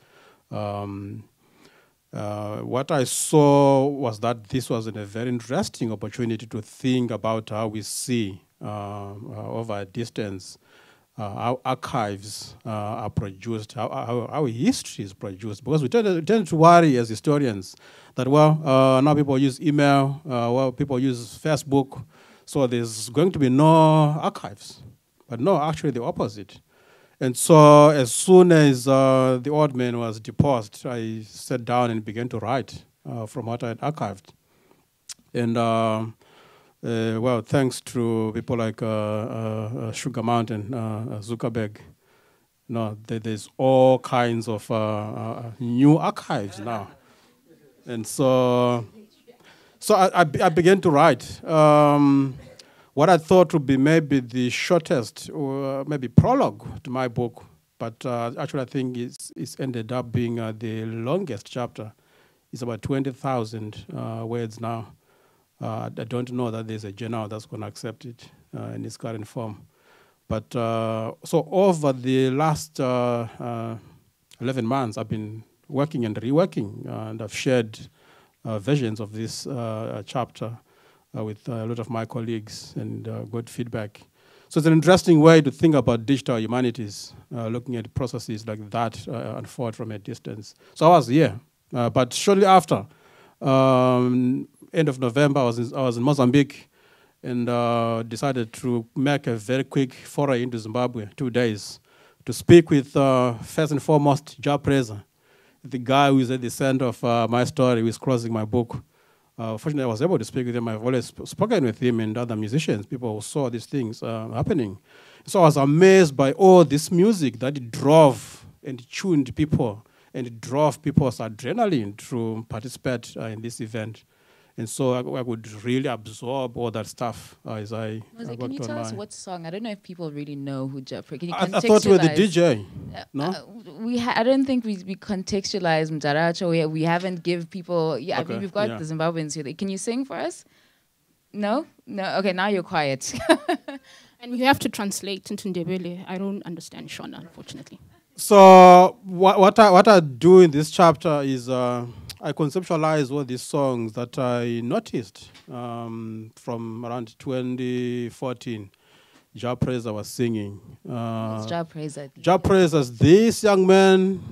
What I saw was that this was a very interesting opportunity to think about how we see over a distance how archives are produced, how history is produced. Because we tend to worry as historians that, well, now people use email, well, people use Facebook, so there's going to be no archives. But no, actually the opposite. And so as soon as the old man was deposed, I sat down and began to write from what I had archived. And well, thanks to people like Sugar Mountain, Zuckerberg, there's all kinds of new archives now. And so I began to write. what I thought would be maybe the shortest or maybe prologue to my book, but actually I think it's ended up being the longest chapter. It's about 20,000 words now. I don't know that there's a journal that's going to accept it in its current form. But so over the last 11 months, I've been working and reworking, and I've shared versions of this chapter with a lot of my colleagues and good feedback. So it's an interesting way to think about digital humanities, looking at processes like that unfold from a distance. So I was here, but shortly after, end of November, I was in Mozambique and decided to make a very quick foray into Zimbabwe, 2 days, to speak with, first and foremost, Preza, the guy who is at the center of my story, who is closing my book. Fortunately, I was able to speak with him. I've always spoken with him and other musicians, people who saw these things happening. So I was amazed by all this music that drove and tuned people and drove people's adrenaline to participate in this event. And so I could really absorb all that stuff as I Mhoze, worked can you tell on us what song? I don't know if people really know who Japre. Can you I thought you were the DJ. No? I don't think we contextualize Moderator. We haven't give people. Yeah, I mean, we've got the Zimbabweans here. Can you sing for us? No. Okay, now you're quiet. And you have to translate into Ndebele. I don't understand Shona, unfortunately. So what I do in this chapter is I conceptualize all these songs that I noticed from around 2014. Preza was singing. Preza? Preza's this young man,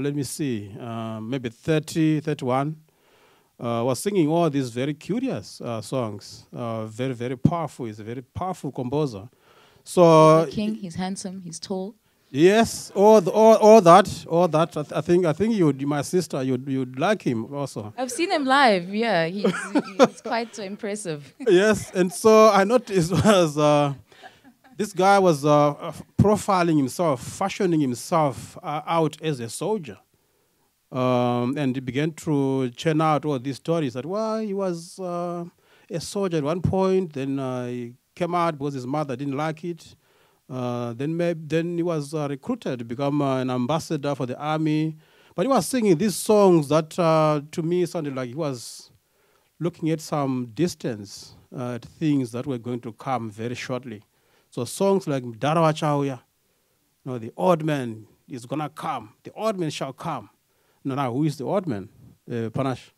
let me see, maybe 30, 31, was singing all these very curious songs, very, very powerful. He's a very powerful composer. So he's a king, he's handsome, he's tall. Yes, all that. I think you'd, my sister, you'd like him also. I've seen him live. Yeah, he's quite impressive. Yes, and so I noticed was this guy was profiling himself, fashioning himself out as a soldier, and he began to churn out all these stories that he was a soldier at one point, then he came out because his mother didn't like it. Then he was recruited to become an ambassador for the army. But he was singing these songs that, to me, sounded like he was looking at some distance at things that were going to come very shortly. So songs like Mdara Wachauya, the odd man is going to come. The odd man shall come. Now, who is the odd man? Panashe.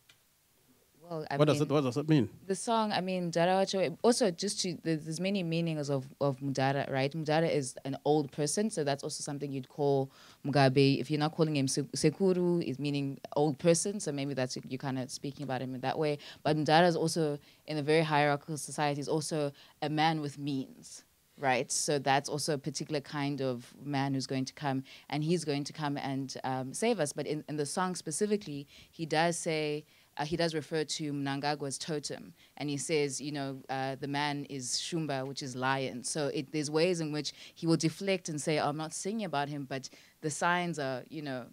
Well, what does it mean? The song, I mean, Mdara, also there's many meanings of Mdara, right? Mdara is an old person, so that's also something you'd call Mugabe. If you're not calling him Sekuru, is meaning old person, so maybe that's you're kind of speaking about him in that way. But Mdara is also, in a very hierarchical society, is also a man with means, right? So that's also a particular kind of man who's going to come, and he's going to come and save us. But in the song specifically, he does say, he does refer to Mnangagwa's totem, and he says, the man is Shumba, which is lion. So there's ways in which he will deflect and say, I'm not singing about him, but the signs are,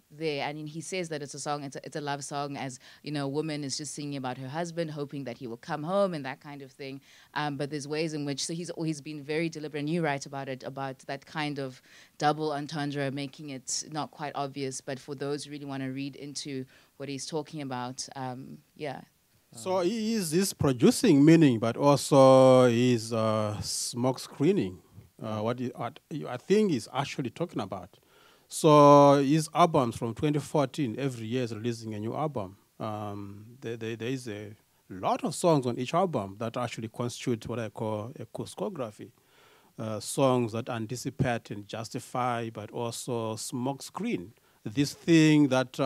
there. And he says that it's a song, it's a love song, as, a woman is just singing about her husband, hoping that he will come home and that kind of thing. But there's ways in which, so he's been very deliberate, and you write about it, about that kind of double entendre, making it not quite obvious, but for those who really want to read into what he's talking about, So he is producing meaning, but also he's smoke screening, what I think he's actually talking about. So his albums from 2014, every year is releasing a new album. There is a lot of songs on each album that actually constitute what I call a discography. Songs that anticipate and justify, but also smoke screen. This thing that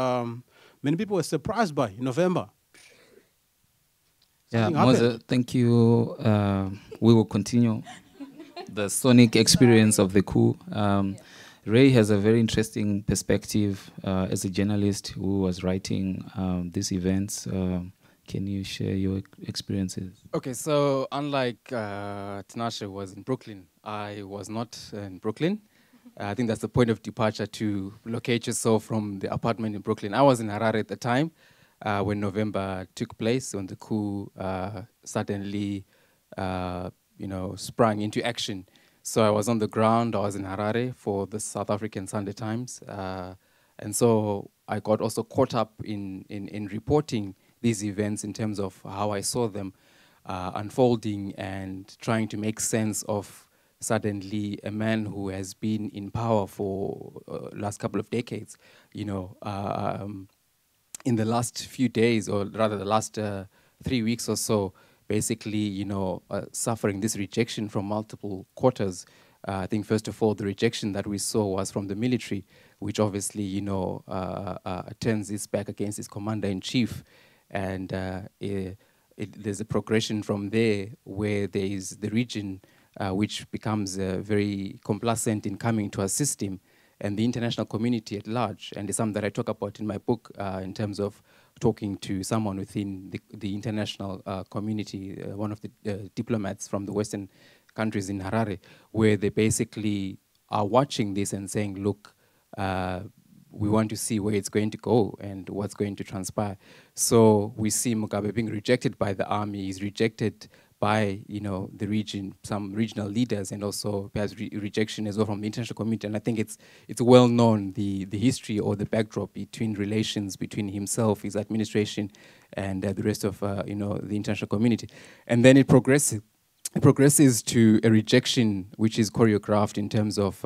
many people were surprised by in November. Yeah, Mhoze, thank you. We will continue the sonic experience of the coup. Ray has a very interesting perspective as a journalist who was writing these events. Can you share your experiences? Okay, so unlike Tinashe was in Brooklyn, I was not in Brooklyn. I think that's the point of departure, to locate yourself from the apartment in Brooklyn. I was in Harare at the time when November took place, when the coup suddenly sprung into action. So I was on the ground. I was in Harare for the South African Sunday Times, and so I got also caught up in reporting these events in terms of how I saw them unfolding and trying to make sense of suddenly a man who has been in power for last couple of decades, in the last few days, or rather the last 3 weeks or so, basically, suffering this rejection from multiple quarters. I think, first of all, the rejection that we saw was from the military, which obviously, turns its back against its commander-in-chief. And there's a progression from there where there is the region which becomes very complacent in coming to assist him, and the international community at large. And it's something that I talk about in my book in terms of talking to someone within the international community, one of the diplomats from the Western countries in Harare, where they basically are watching this and saying, look, we want to see where it's going to go and what's going to transpire. So we see Mugabe being rejected by the army. He's rejected by the region, some regional leaders, and also perhaps rejection as well from the international community. And I think it's well known, the history or the backdrop between relations between himself, his administration, and the rest of the international community. And then it progresses to a rejection which is choreographed in terms of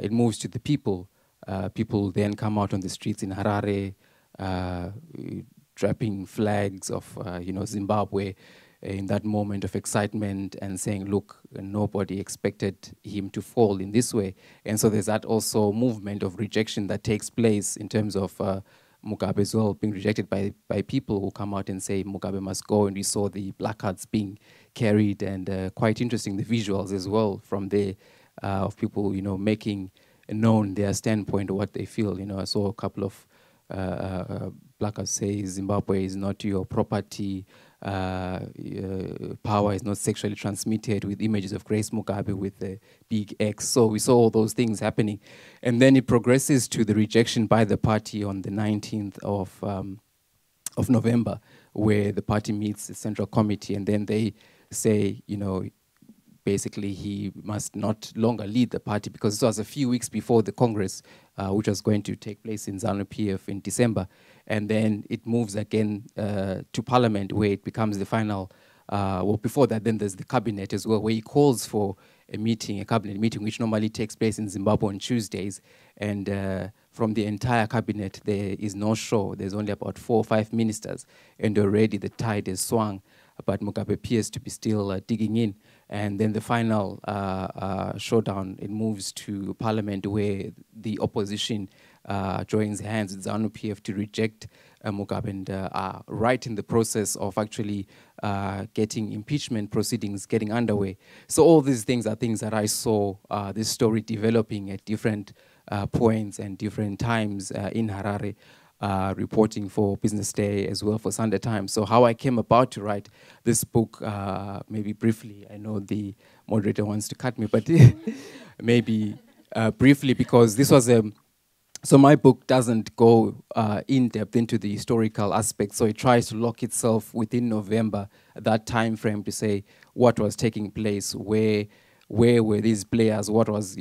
it moves to the people. People then come out on the streets in Harare, dropping flags of Zimbabwe in that moment of excitement and saying, look, nobody expected him to fall in this way. And so there's that also movement of rejection that takes place in terms of Mugabe as well being rejected by people who come out and say Mugabe must go. And we saw the placards being carried, and quite interesting, the visuals as well from there of people, making known their standpoint or what they feel. I saw a couple of placards say Zimbabwe is not your property, power is not sexually transmitted, with images of Grace Mugabe with the big X. So we saw all those things happening. And then it progresses to the rejection by the party on the 19th of November, where the party meets the Central Committee, and then they say, basically he must not longer lead the party, because it was a few weeks before the Congress, which was going to take place in ZANU-PF in December. And then it moves again to Parliament, where it becomes the final, before that, then there's the cabinet as well, where he calls for a cabinet meeting, which normally takes place in Zimbabwe on Tuesdays. And from the entire cabinet, there is no show. There's only about 4 or 5 ministers, and already the tide has swung. But Mugabe appears to be still digging in. And then the final showdown, it moves to Parliament, where the opposition joins hands with ZANU-PF to reject Mugabe, and are right in the process of actually getting impeachment proceedings getting underway. So all these things are things that I saw this story developing at different points and different times in Harare. Reporting for Business Day as well for Sunday Times. So how I came about to write this book, maybe briefly, I know the moderator wants to cut me, but maybe briefly, because this was so my book doesn't go in depth into the historical aspect, so it tries to lock itself within November, that time frame, to say what was taking place, where were these players, what was,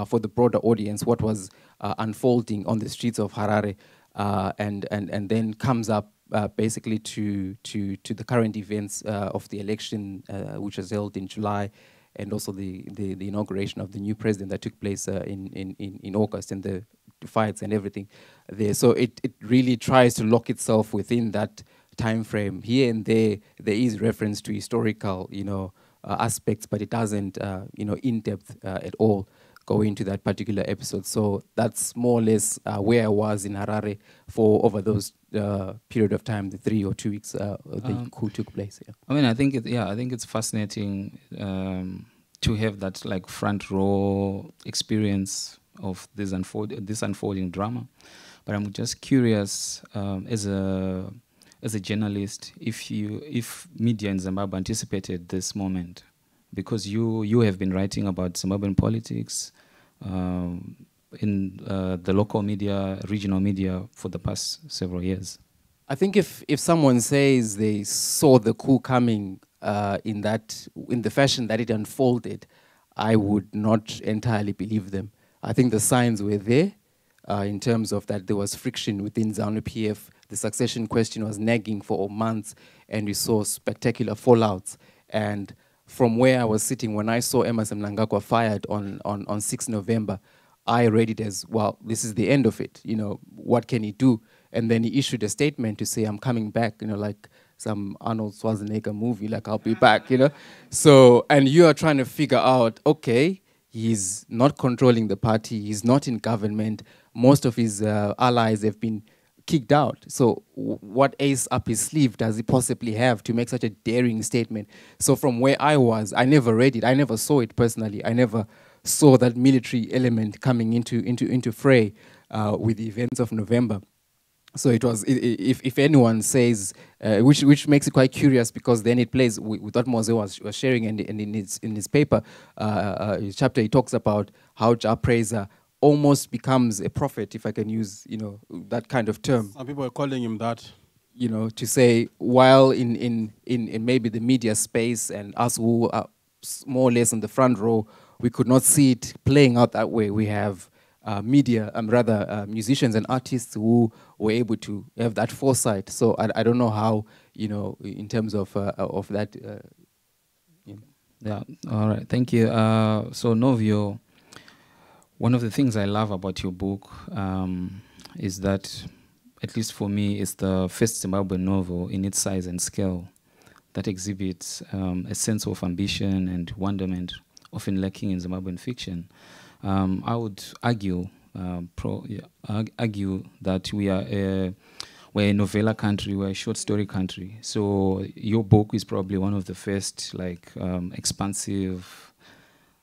for the broader audience, what was unfolding on the streets of Harare. And then comes up basically to the current events of the election, which was held in July, and also the inauguration of the new president that took place in August, and the fights and everything there. So it really tries to lock itself within that time frame. Here and there is reference to historical aspects, but it doesn't in depth at all go into that particular episode. So that's more or less where I was in Harare for over those period of time, the 3 or 2 weeks the coup took place. Yeah. I mean, I think it's fascinating to have that like front row experience of this unfolding drama. But I'm just curious, as a journalist, if media in Zimbabwe anticipated this moment, because you have been writing about Zimbabwean politics in the local media, regional media for the past several years. I think if someone says they saw the coup coming, in the fashion that it unfolded, I would not entirely believe them. I think the signs were there in terms of that there was friction within ZANU-PF. The succession question was nagging for months, and we saw spectacular fallouts. And from where I was sitting, when I saw Emmerson Mnangagwa fired on 6 November, I read it as, well, this is the end of it. You know, what can he do? And then he issued a statement to say, I'm coming back, you know, like some Arnold Schwarzenegger movie, like I'll be back, you know? So, and you are trying to figure out, okay, he's not controlling the party, he's not in government, most of his allies have been kicked out. So what ace up his sleeve does he possibly have to make such a daring statement? So from where I was, I never read it, I never saw it personally, I never saw that military element coming into fray with the events of November. So it was, if anyone says, which makes it quite curious, because then it plays with what Mhoze was sharing, and in his paper, his chapter, he talks about how Ja Praiser almost becomes a prophet, if I can use, you know, that kind of term. Some people are calling him that. You know, to say, while in maybe the media space and us who are more or less on the front row, we could not see it playing out that way. We have musicians and artists who were able to have that foresight. So I don't know how, you know, in terms of that. You know. Yeah, all right, thank you. So Novuyo, one of the things I love about your book is that, at least for me, it's the first Zimbabwean novel in its size and scale that exhibits a sense of ambition and wonderment often lacking in Zimbabwean fiction. I would argue, argue that we're a novella country, we're a short story country. So your book is probably one of the first, like, expansive,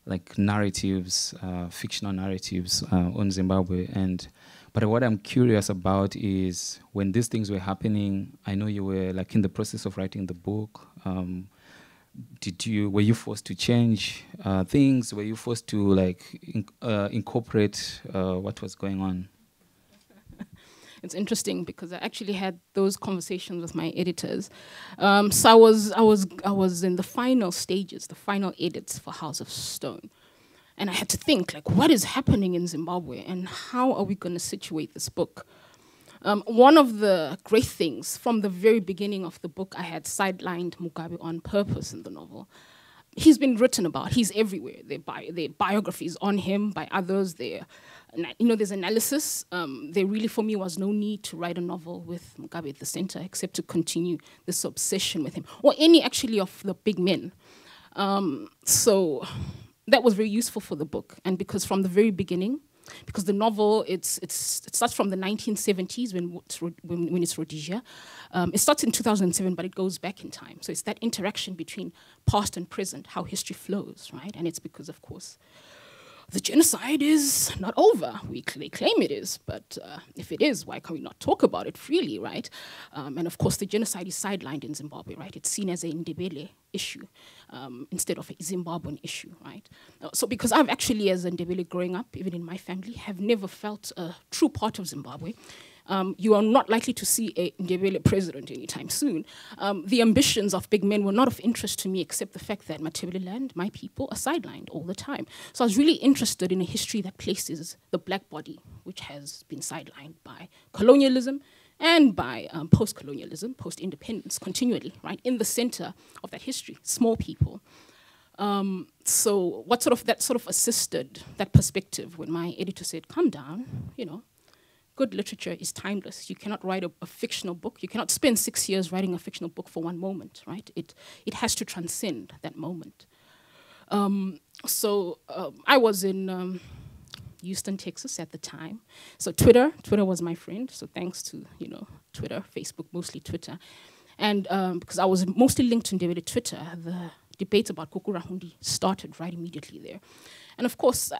like, narratives, fictional narratives on Zimbabwe. But what I'm curious about is, when these things were happening, I know you were, like, in the process of writing the book. Were you forced to change things? Were you forced to, like, incorporate what was going on? It's interesting because I actually had those conversations with my editors. So I was in the final stages, the final edits for House of Stone. And I had to think, like, what is happening in Zimbabwe and how are we going to situate this book? One of the great things from the very beginning of the book, I had sidelined Mugabe on purpose in the novel. He's been written about. He's everywhere. There are biographies on him by others. There's analysis. There really, for me, was no need to write a novel with Mugabe at the center, except to continue this obsession with him, or any actually of the big men. So that was very useful for the book, and because from the very beginning, because the novel, it starts from the 1970s when it's Rhodesia. It starts in 2007, but it goes back in time. So it's that interaction between past and present, how history flows, right? And it's because, of course, the genocide is not over. They claim it is, but if it is, why can we not talk about it freely, right? And of course, the genocide is sidelined in Zimbabwe, right? It's seen as a Ndebele issue instead of a Zimbabwean issue, right? So because I've actually, as a Ndebele growing up, even in my family, have never felt a true part of Zimbabwe. You are not likely to see a Ndebele president anytime soon. The ambitions of big men were not of interest to me, except the fact that Matabeleland, my people, are sidelined all the time. So I was really interested in a history that places the black body, which has been sidelined by colonialism and by post-colonialism, post-independence, continually, right, in the center of that history, small people. So that sort of assisted that perspective when my editor said, "Calm down, you know, good literature is timeless. You cannot write a fictional book. You cannot spend 6 years writing a fictional book for one moment, right? It has to transcend that moment." I was in Houston, Texas at the time. So Twitter was my friend. So thanks to, you know, Twitter, Facebook, mostly Twitter. And because I was mostly linked to Ndebele Twitter, the debate about Kokurahundi started right immediately there. And of course,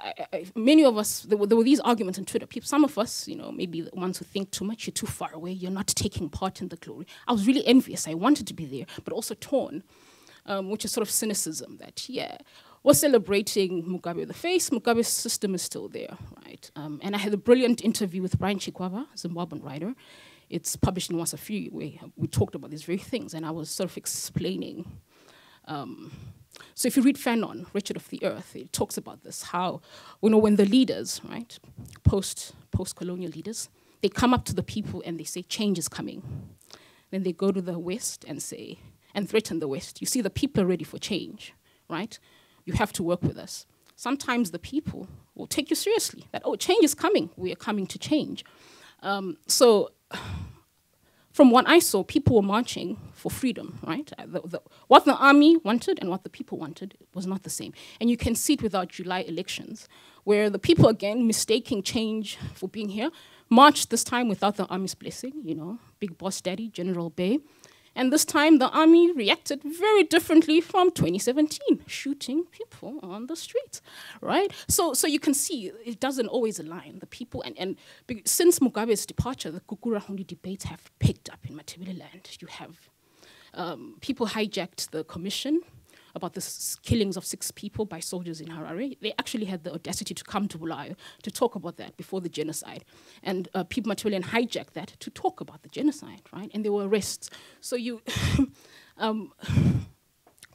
many of us, there were these arguments on Twitter. Some of us, you know, maybe the ones who think too much, you're too far away, you're not taking part in the glory. I was really envious. I wanted to be there, but also torn, which is sort of cynicism that, yeah, we're celebrating Mugabe with the face, Mugabe's system is still there, right? And I had a brilliant interview with Brian Chikowero, Zimbabwean writer. It's published in Wasafiri, where we talked about these very things, and I was sort of explaining So if you read Fanon, Wretched of the Earth, it talks about this, how, you know, when the leaders, right, post-colonial leaders, they come up to the people and they say, change is coming. Then they go to the West and say, and threaten the West. You see, the people are ready for change, right? You have to work with us. Sometimes the people will take you seriously, that, oh, change is coming. We are coming to change. So from what I saw, people were marching for freedom, right? What the army wanted and what the people wanted was not the same. And you can see it with our July elections, where the people, again, mistaking change for being here, marched this time without the army's blessing, you know, Big Boss Daddy, General Bay. And this time, the army reacted very differently from 2017, shooting people on the streets, right? So you can see it doesn't always align. The people, and since Mugabe's departure, the Kukurahundi debates have picked up in Matabeleland. You have people hijacked the commission about the killings of 6 people by soldiers in Harare. They actually had the audacity to come to Bulawayo to talk about that before the genocide. And people Matabeleland hijacked that to talk about the genocide, right? And there were arrests. So you,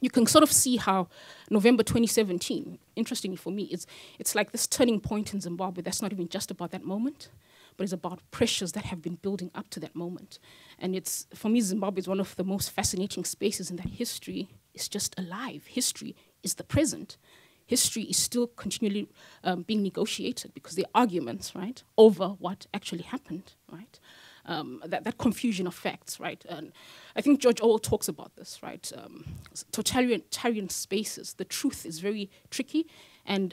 you can sort of see how November 2017, interestingly for me, it's like this turning point in Zimbabwe that's not even just about that moment, but it's about pressures that have been building up to that moment. And it's, for me, Zimbabwe is one of the most fascinating spaces in that history is just alive. History is the present. History is still continually being negotiated because there are arguments, right, over what actually happened, right? That confusion of facts, right? And I think George Orwell talks about this, right? Totalitarian spaces, the truth is very tricky, and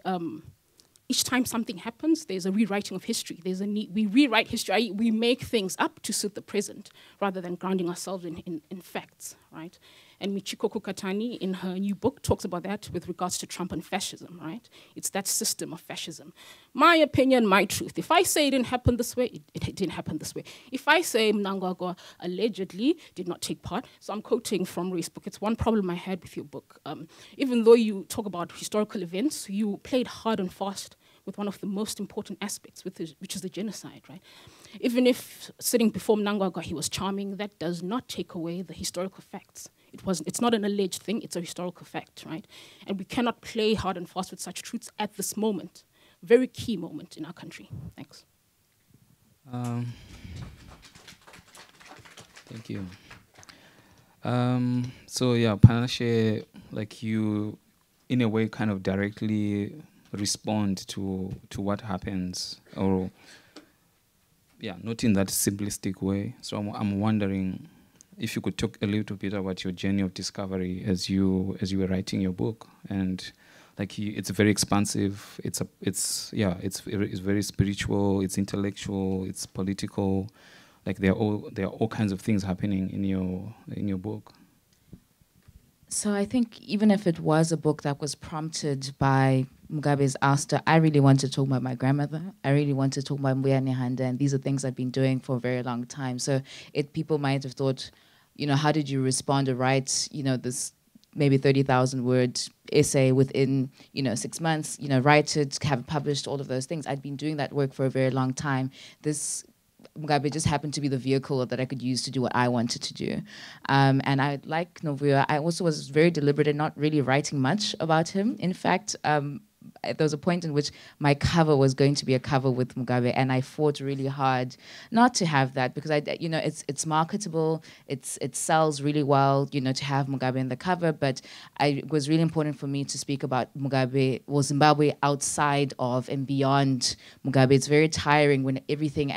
each time something happens, there's a rewriting of history. There's a need, we rewrite history, we make things up to suit the present rather than grounding ourselves in facts, right? And Michiko Kukatani, in her new book, talks about that with regards to Trump and fascism, right? It's that system of fascism. My opinion, my truth. If I say it didn't happen this way, it didn't happen this way. If I say Mnangagwa allegedly did not take part, so I'm quoting from Ray's book, it's one problem I had with your book. Even though you talk about historical events, you played hard and fast with one of the most important aspects, which is the genocide, right? Even if sitting before Mnangagwa he was charming, that does not take away the historical facts. It's not an alleged thing, it's a historical fact, right? And we cannot play hard and fast with such truths at this moment, very key moment in our country. Thanks. Thank you. So yeah, Panashe, like you, in a way, kind of directly respond to what happens, or yeah, not in that simplistic way. So I'm wondering if you could talk a little bit about your journey of discovery as you were writing your book, and like it's very expansive. It's very spiritual. It's intellectual. It's political. Like there are all kinds of things happening in your book. So I think even if it was a book that was prompted by Mugabe's ouster, I really wanted to talk about my grandmother. I really wanted to talk about Mbuya Nehanda, and these are things I've been doing for a very long time. So people might have thought, you know, how did you respond or write, you know, this maybe 30,000 word essay within, 6 months, write it, have it published, all of those things. I'd been doing that work for a very long time. This Mugabe just happened to be the vehicle that I could use to do what I wanted to do. And I, like Novuyo, I also was very deliberate in not really writing much about him. In fact, there was a point in which my cover was going to be a cover with Mugabe, and I fought really hard not to have that because it's marketable, it sells really well, to have Mugabe in the cover. But it was really important for me to speak about Mugabe, or Zimbabwe, outside of and beyond Mugabe. It's very tiring when everything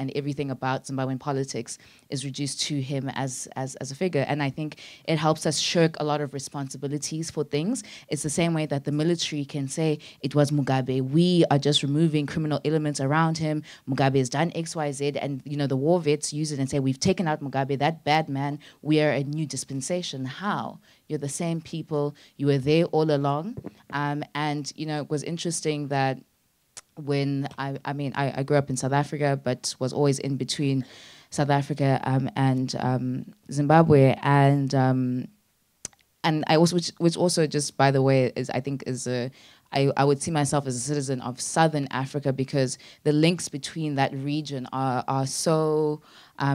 about Zimbabwean politics is reduced to him as a figure, and I think it helps us shirk a lot of responsibilities for things. It's the same way that the military can say it was Mugabe. We are just removing criminal elements around him. Mugabe has done X, Y, Z, and the war vets use it and say we've taken out Mugabe, that bad man. We are a new dispensation. How? You're the same people. You were there all along, and it was interesting that when I grew up in South Africa, but was always in between South Africa and Zimbabwe, and I also, which also just by the way is I would see myself as a citizen of Southern Africa because the links between that region are so,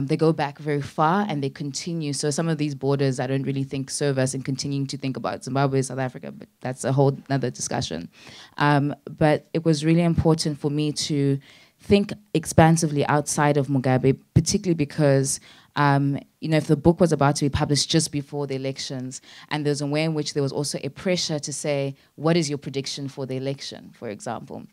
they go back very far and they continue. So some of these borders I don't really think serve us in continuing to think about Zimbabwe, South Africa, but that's a whole other discussion. But it was really important for me to think expansively outside of Mugabe, particularly because if the book was about to be published just before the elections, and there's a way in which there was also a pressure to say, what is your prediction for the election, for example?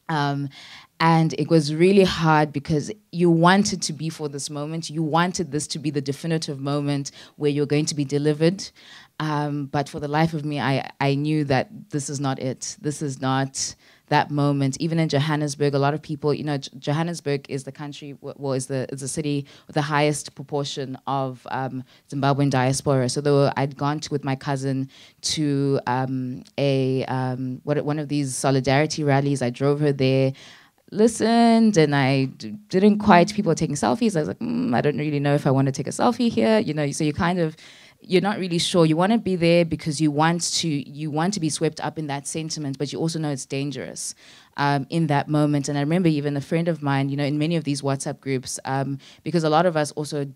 And it was really hard because you wanted to be for this moment. You wanted this to be the definitive moment where you're going to be delivered. But for the life of me, I knew that this is not it. This is not that moment. Even in Johannesburg, a lot of people, Johannesburg is the country, is the city with the highest proportion of Zimbabwean diaspora. So I'd gone with my cousin to one of these solidarity rallies. I drove her there, listened, and I didn't quite, people were taking selfies. I was like, I don't really know if I want to take a selfie here. So you kind of, you're not really sure. You want to be there because you want to be swept up in that sentiment, but you also know it's dangerous in that moment. And I remember even a friend of mine, in many of these WhatsApp groups, because a lot of us also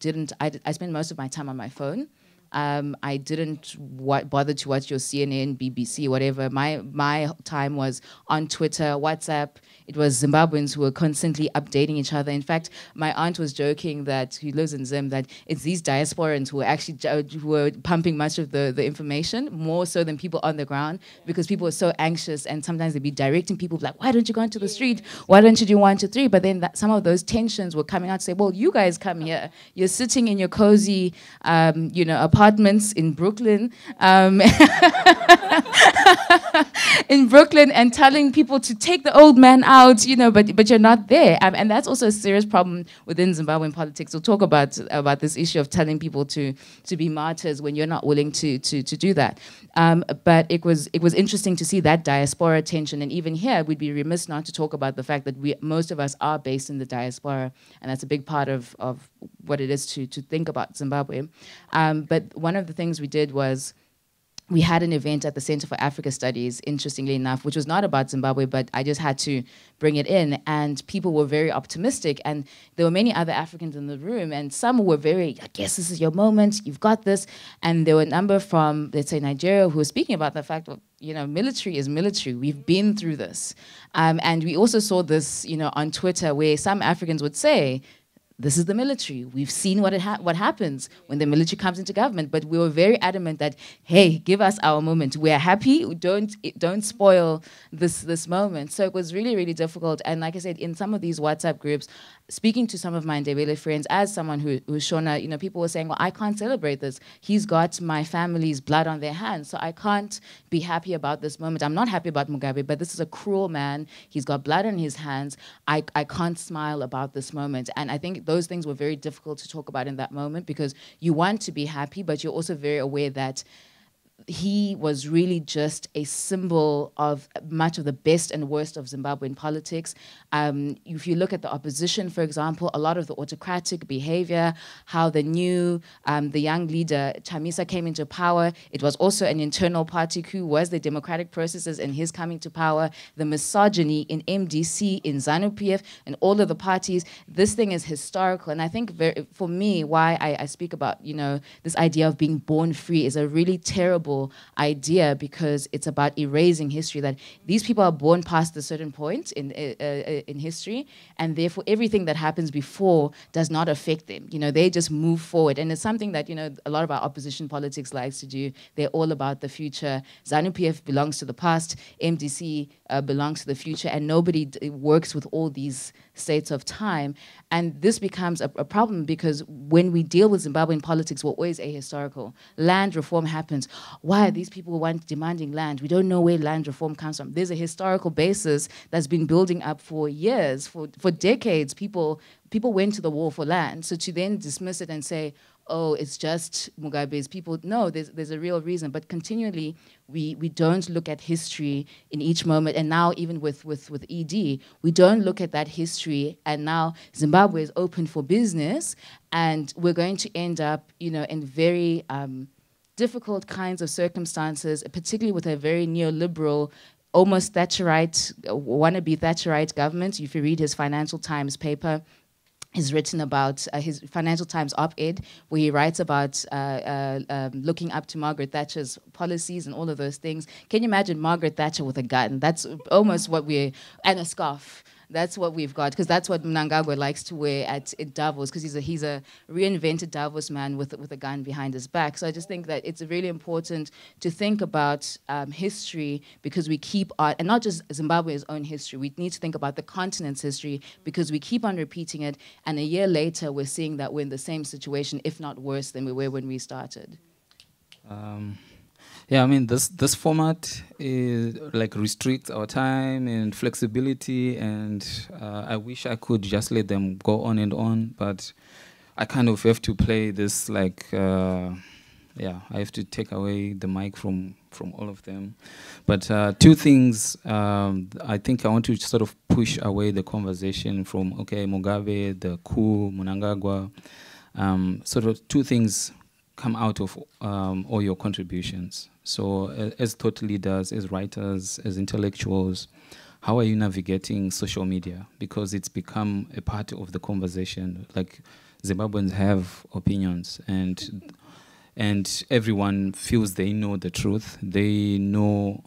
I spend most of my time on my phone. I didn't bother to watch your CNN, BBC, whatever. My time was on Twitter, WhatsApp. It was Zimbabweans who were constantly updating each other. In fact, my aunt was joking who lives in Zim, that it's these diasporans who are actually who were pumping much of the information, more so than people on the ground, because people were so anxious, and sometimes they'd be directing people like, why don't you go into the street? Why don't you do 1, 2, 3? But then some of those tensions were coming out to say, well, you guys come here. You're sitting in your cozy, apartments in Brooklyn, in Brooklyn, and telling people to take the old man out, but you're not there. And that's also a serious problem within Zimbabwean politics. We'll talk about this issue of telling people to be martyrs when you're not willing to do that. But it was interesting to see that diaspora tension. And even here, we'd be remiss not to talk about the fact that most of us are based in the diaspora, and that's a big part of what it is to think about Zimbabwe. But one of the things we did was we had an event at the Center for Africa Studies, interestingly enough, which was not about Zimbabwe, but I just had to bring it in. And people were very optimistic. And there were many other Africans in the room. And some were very, I guess this is your moment. You've got this. And there were a number from, let's say, Nigeria who were speaking about the fact of, military is military. We've been through this. And we also saw this, on Twitter, where some Africans would say, this is the military. We've seen what happens when the military comes into government. But we were very adamant that, hey, give us our moment. We're happy. Don't spoil this moment. So it was really, really difficult. And like I said, in some of these WhatsApp groups, speaking to some of my Ndebele friends, as someone who's Shona, people were saying, well, I can't celebrate this. He's got my family's blood on their hands, so I can't be happy about this moment. I'm not happy about Mugabe, but this is a cruel man. He's got blood on his hands. I can't smile about this moment. And I think those things were very difficult to talk about in that moment, because you want to be happy, but you're also very aware that he was really just a symbol of much of the best and worst of Zimbabwean politics. If you look at the opposition, for example, a lot of the autocratic behavior, how the young leader, Chamisa, came into power, it was also an internal party coup. Was the democratic processes in his coming to power, the misogyny in MDC, in ZANU-PF, and all of the parties. This thing is historical. And I think for me, why I speak about, this idea of being born free is a really terrible idea, because it's about erasing history, that these people are born past a certain point in history, and therefore everything that happens before does not affect them. They just move forward. And it's something that, a lot of our opposition politics likes to do. They're all about the future. ZANU-PF belongs to the past, MDC belongs to the future, and nobody works with all these states of time. And this becomes a problem, because when we deal with Zimbabwean politics, we're always ahistorical. Land reform happens. Why are these people demanding land? We don't know where land reform comes from. There's a historical basis that's been building up for years, for decades. People went to the war for land. So to then dismiss it and say, oh, it's just Mugabe's people. No, there's a real reason. But continually, we don't look at history in each moment. And now even with ED, we don't look at that history. And now Zimbabwe is open for business. And we're going to end up, in very difficult kinds of circumstances, particularly with a very neoliberal almost Thatcherite, wannabe Thatcherite government. If you read his Financial Times paper, he's written about his Financial Times op-ed, where he writes about looking up to Margaret Thatcher's policies and all of those things. Can you imagine Margaret Thatcher with a gun? That's almost what and a scarf. That's what we've got, because that's what Mnangagwa likes to wear at Davos, because he's a reinvented Davos man with a gun behind his back. So I just think that it's really important to think about history, because we keep on, and not just Zimbabwe's own history, we need to think about the continent's history, because we keep on repeating it, and a year later we're seeing that we're in the same situation, if not worse than we were when we started. Yeah, I mean, this format is like restricts our time and flexibility, and I wish I could just let them go on and on, but I kind of have to play this like, yeah, I have to take away the mic from all of them. But two things, I think I want to sort of push away the conversation from, okay, Mugabe, the coup, Mnangagwa, sort of two things come out of all your contributions. So as thought leaders, as writers, as intellectuals, how are you navigating social media? Because it's become a part of the conversation. Like, Zimbabweans have opinions, and everyone feels they know the truth. They know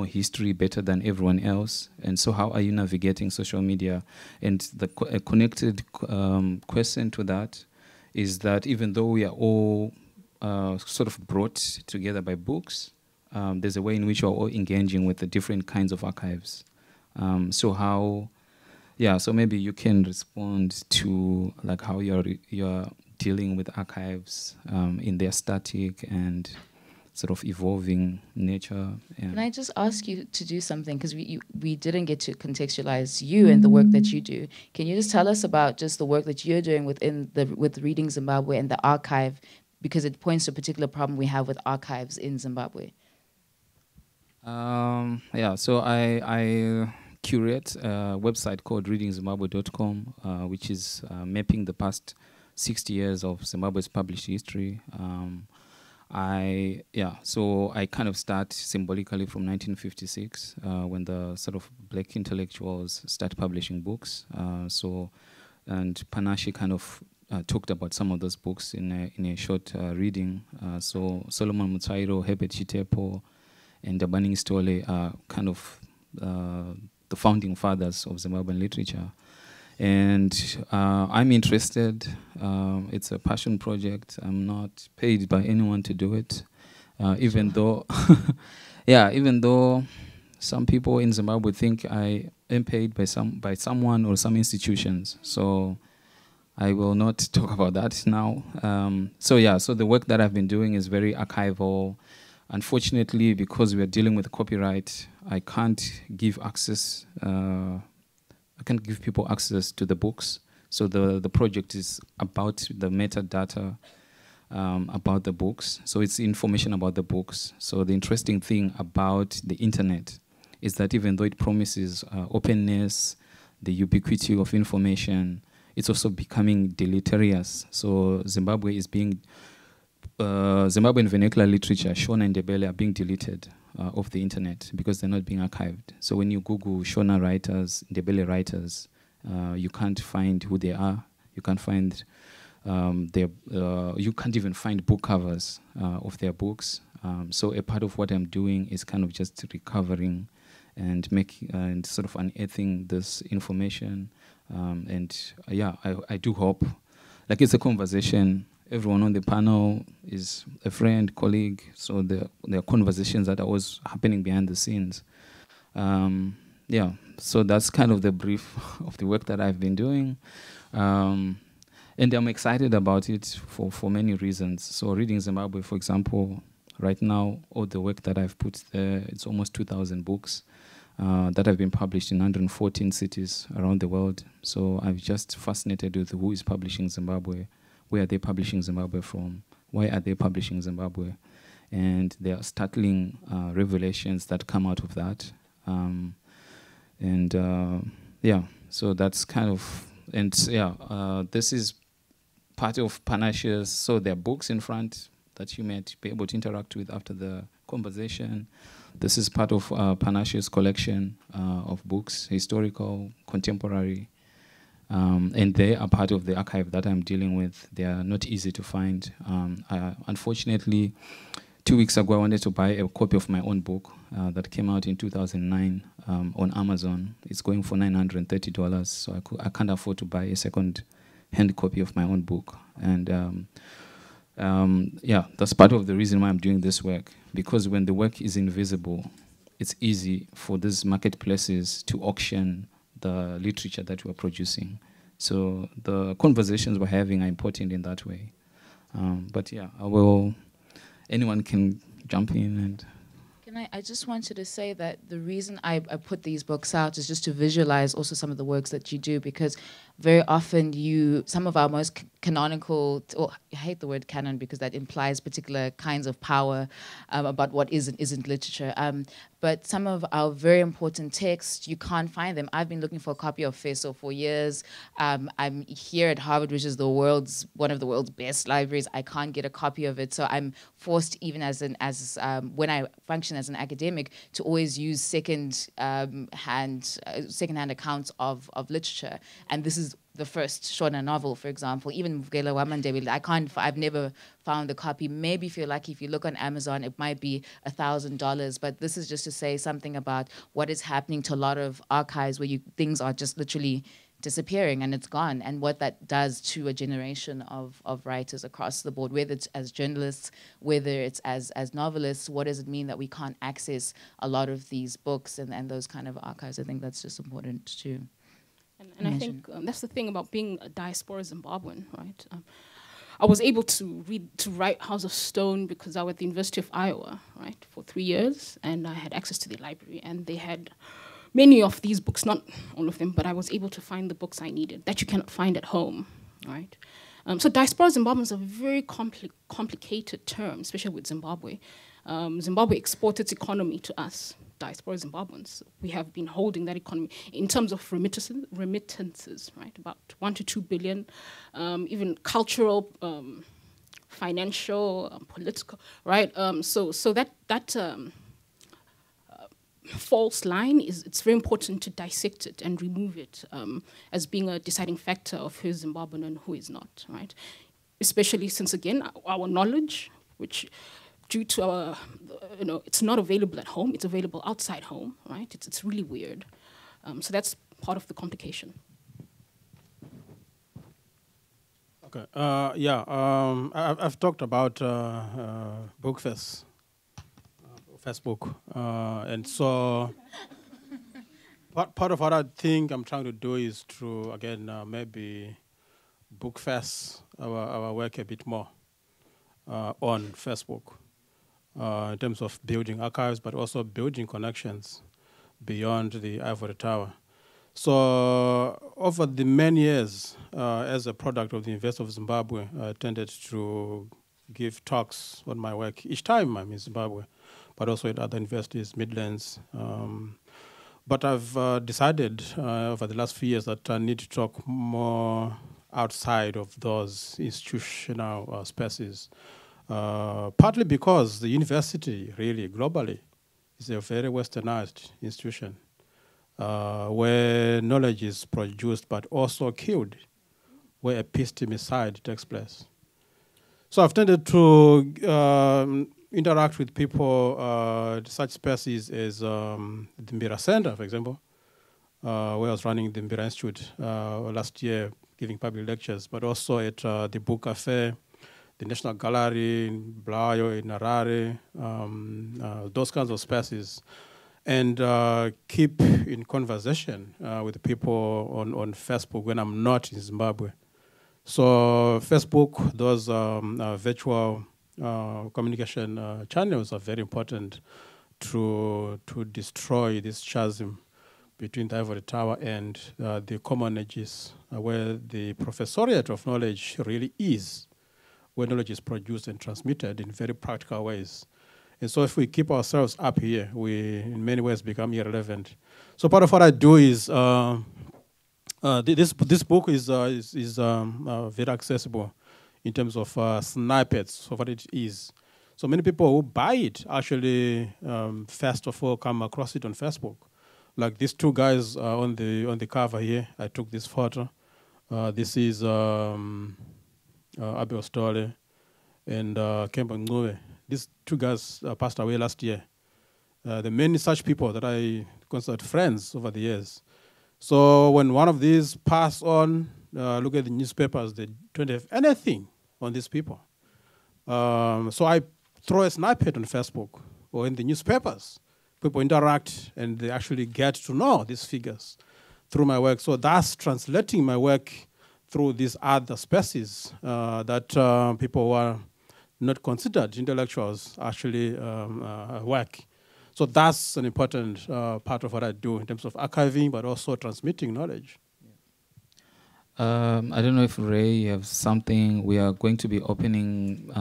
history better than everyone else. And so how are you navigating social media? And the connected question to that is that even though we are all sort of brought together by books, there's a way in which we're all engaging with the different kinds of archives. So maybe you can respond to like how you're dealing with archives in their static and sort of evolving nature. Yeah. Can I just ask you to do something, because we didn't get to contextualize you and the work that you do. Can you just tell us about just the work that you're doing with Reading Zimbabwe and the archive, because it points to a particular problem we have with archives in Zimbabwe? Yeah, so I curate a website called readingzimbabwe.com, which is mapping the past 60 years of Zimbabwe's published history. So I kind of start symbolically from 1956, when the sort of black intellectuals start publishing books. And Panashe kind of talked about some of those books in a short reading. So Solomon Mutsairo, Herbert Chitepo, and Dabaning Stole are kind of the founding fathers of Zimbabwean literature. And I'm interested. It's a passion project. I'm not paid by anyone to do it, even though, even though some people in Zimbabwe think I am paid by someone or some institutions. So I will not talk about that now. So the work that I've been doing is very archival. Unfortunately, because we are dealing with copyright, I can't give access. I can't give people access to the books. So the project is about the metadata about the books. So it's information about the books. So the interesting thing about the internet is that even though it promises openness, the ubiquity of information, it's also becoming deleterious. So Zimbabwe is being, Zimbabwean vernacular literature, Shona and Ndebele, are being deleted off the internet because they're not being archived. So when you Google Shona writers, Ndebele writers, you can't find who they are. You can't find you can't even find book covers of their books. So a part of what I'm doing is kind of just recovering and and sort of unearthing this information. I do hope, like, it's a conversation. Everyone on the panel is a friend, colleague, so there are conversations that are always happening behind the scenes. So that's kind of the brief of the work that I've been doing. And I'm excited about it for many reasons. So Reading Zimbabwe, for example, right now, all the work that I've put there, it's almost 2,000 books that have been published in 114 cities around the world. So I'm just fascinated with who is publishing Zimbabwe. Where are they publishing Zimbabwe from? Why are they publishing Zimbabwe? And there are startling revelations that come out of that. So that's kind of, this is part of Panashe's, so there are books in front that you might be able to interact with after the conversation. This is part of Panashe's collection of books, historical, contemporary, and they are part of the archive that I'm dealing with. They are not easy to find. Unfortunately, 2 weeks ago, I wanted to buy a copy of my own book that came out in 2009 on Amazon. It's going for $930, so I can't afford to buy a second-hand copy of my own book. And yeah, that's part of the reason why I'm doing this work, because when the work is invisible, it's easy for these marketplaces to auction the literature that we're producing. So the conversations we're having are important in that way. But yeah, anyone can jump in and... I just wanted to say that the reason I put these books out is just to visualize also some of the works that you do, because very often some of our most canonical, or I hate the word canon because that implies particular kinds of power about what is and isn't literature. But some of our very important texts, you can't find them. I've been looking for a copy of Feso for years. I'm here at Harvard, which is one of the world's best libraries. I can't get a copy of it, so I'm forced, even when I function as an academic, to always use second-hand accounts of literature. And this is the first Shona novel, for example. Even Mvugela Wamandebile, I've never found a copy. Maybe if you're lucky, if you look on Amazon, it might be $1,000. But this is just to say something about what is happening to a lot of archives where things are just literally disappearing and it's gone, and what that does to a generation of writers across the board, whether it's as journalists, whether it's as novelists. What does it mean that we can't access a lot of these books and those kind of archives? I think that's just important too. And I think that's the thing about being a diaspora Zimbabwean, right? I was able to write House of Stone because I was at the University of Iowa, right, for 3 years, and I had access to the library, and they had many of these books, not all of them, but I was able to find the books I needed that you cannot find at home, right? So diaspora Zimbabwean is a very complicated term, especially with Zimbabwe. Zimbabwe exports its economy to us, diaspora Zimbabweans. We have been holding that economy in terms of remittances, right? About 1 to 2 billion, even cultural, financial, political, right? So that false line it's very important to dissect it and remove it as being a deciding factor of who is Zimbabwean and who is not, right? Especially since, again, our knowledge, which due to our, it's not available at home, it's available outside home, right? It's really weird. So that's part of the complication. Okay, I've talked about Bookfest, Facebook, and so part of what I think I'm trying to do is to, again, maybe Bookfest our work a bit more on Facebook. In terms of building archives, but also building connections beyond the ivory tower. So over the many years, as a product of the University of Zimbabwe, I tended to give talks on my work each time I'm in Zimbabwe, but also at other universities, Midlands. But I've decided over the last few years that I need to talk more outside of those institutional spaces. Partly because the university, really, globally, is a very westernized institution where knowledge is produced but also killed, where epistemicide takes place. So I've tended to interact with people, such spaces as the Mbira Center, for example, where I was running the Mbira Institute last year, giving public lectures, but also at the Book Cafe, the National Gallery in Blayo, in Harare, those kinds of spaces, and keep in conversation with people on Facebook when I'm not in Zimbabwe. So Facebook, those virtual communication channels are very important to destroy this chasm between the ivory tower and the common ages, where the professoriate of knowledge really is, where knowledge is produced and transmitted in very practical ways. And so if we keep ourselves up here, we in many ways become irrelevant. So part of what I do is, this book is very accessible in terms of snippets of what it is. So many people who buy it actually first of all come across it on Facebook. Like these two guys on the cover here. I took this photo. This is Abel Story and Kemba Ngove. These two guys passed away last year. There are many such people that I considered friends over the years. So when one of these pass on, look at the newspapers, they don't have anything on these people. So I throw a snippet on Facebook or in the newspapers. People interact and they actually get to know these figures through my work. So that's translating my work through these other spaces that people who are not considered intellectuals actually work. So that's an important part of what I do in terms of archiving, but also transmitting knowledge. I don't know if Ray, you have something. We are going to be opening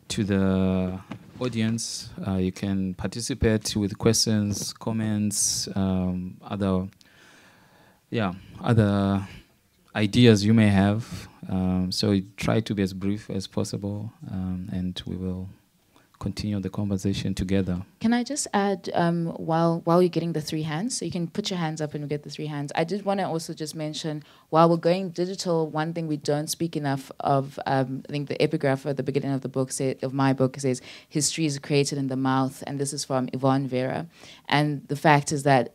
to the audience. You can participate with questions, comments, other ideas you may have. So try to be as brief as possible, and we will continue the conversation together. Can I just add, while you're getting the three hands, so you can put your hands up and we get the three hands. I did want to also just mention, while we're going digital, one thing we don't speak enough of, I think the epigraph at the beginning of the book, of my book, says, history is created in the mouth, and this is from Yvonne Vera. And the fact is that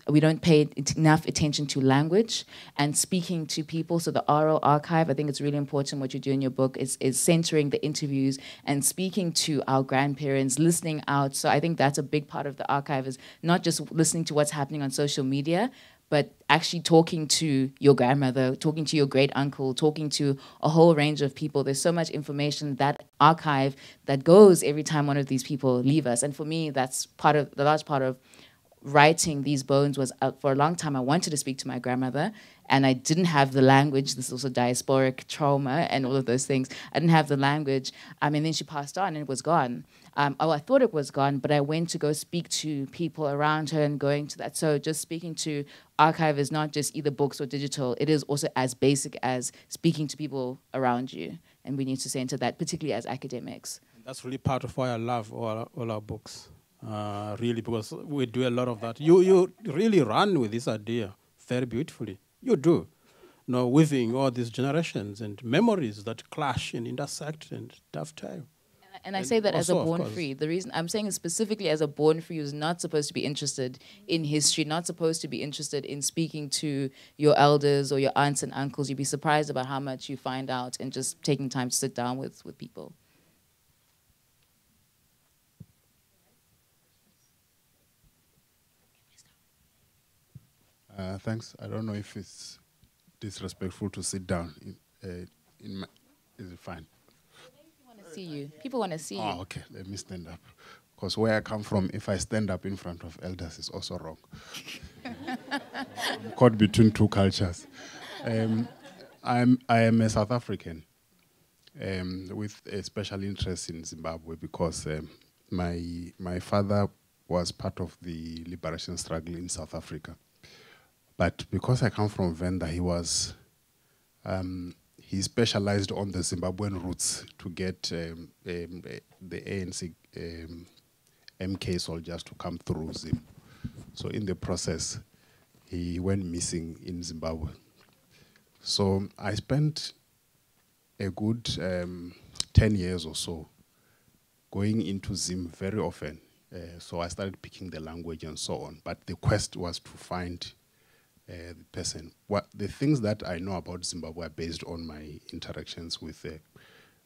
we don't pay enough attention to language and speaking to people. So the oral archive, I think it's really important what you do in your book is centering the interviews and speaking to our grandparents, listening out. So I think that's a big part of the archive, is not just listening to what's happening on social media, but actually talking to your grandmother, talking to your great uncle, talking to a whole range of people. There's so much information, that archive, that goes every time one of these people leave us. And for me, that's the large part of writing these bones was, for a long time I wanted to speak to my grandmother, and I didn't have the language. This is also diasporic trauma and all of those things. I didn't have the language, and then she passed on and it was gone. I thought it was gone, but I went to go speak to people around her and going to that. So just speaking to archive is not just either books or digital. It is also as basic as speaking to people around you, and we need to center that, particularly as academics. That's really part of why I love all our books. Really, because we do a lot of that. You really run with this idea very beautifully. You do. You know, weaving all these generations and memories that clash and intersect and dovetail. And I say that as a born free. The reason I'm saying it specifically as a born free who's not supposed to be interested in history, not supposed to be interested in speaking to your elders or your aunts and uncles. You'd be surprised about how much you find out in just taking time to sit down with people. Thanks. I don't know if it's disrespectful to sit down. Is it fine? People want to see you. People want to see you. Oh, okay. Let me stand up. Because where I come from, if I stand up in front of elders, it's also wrong. I'm caught between two cultures. I am a South African with a special interest in Zimbabwe because my father was part of the liberation struggle in South Africa. But because I come from Venda, he specialized on the Zimbabwean roots to get the ANC MK soldiers to come through Zim. So in the process, he went missing in Zimbabwe. So I spent a good 10 years or so going into Zim very often. So I started picking the language and so on. But the quest was to find the person. The things that I know about Zimbabwe are based on my interactions with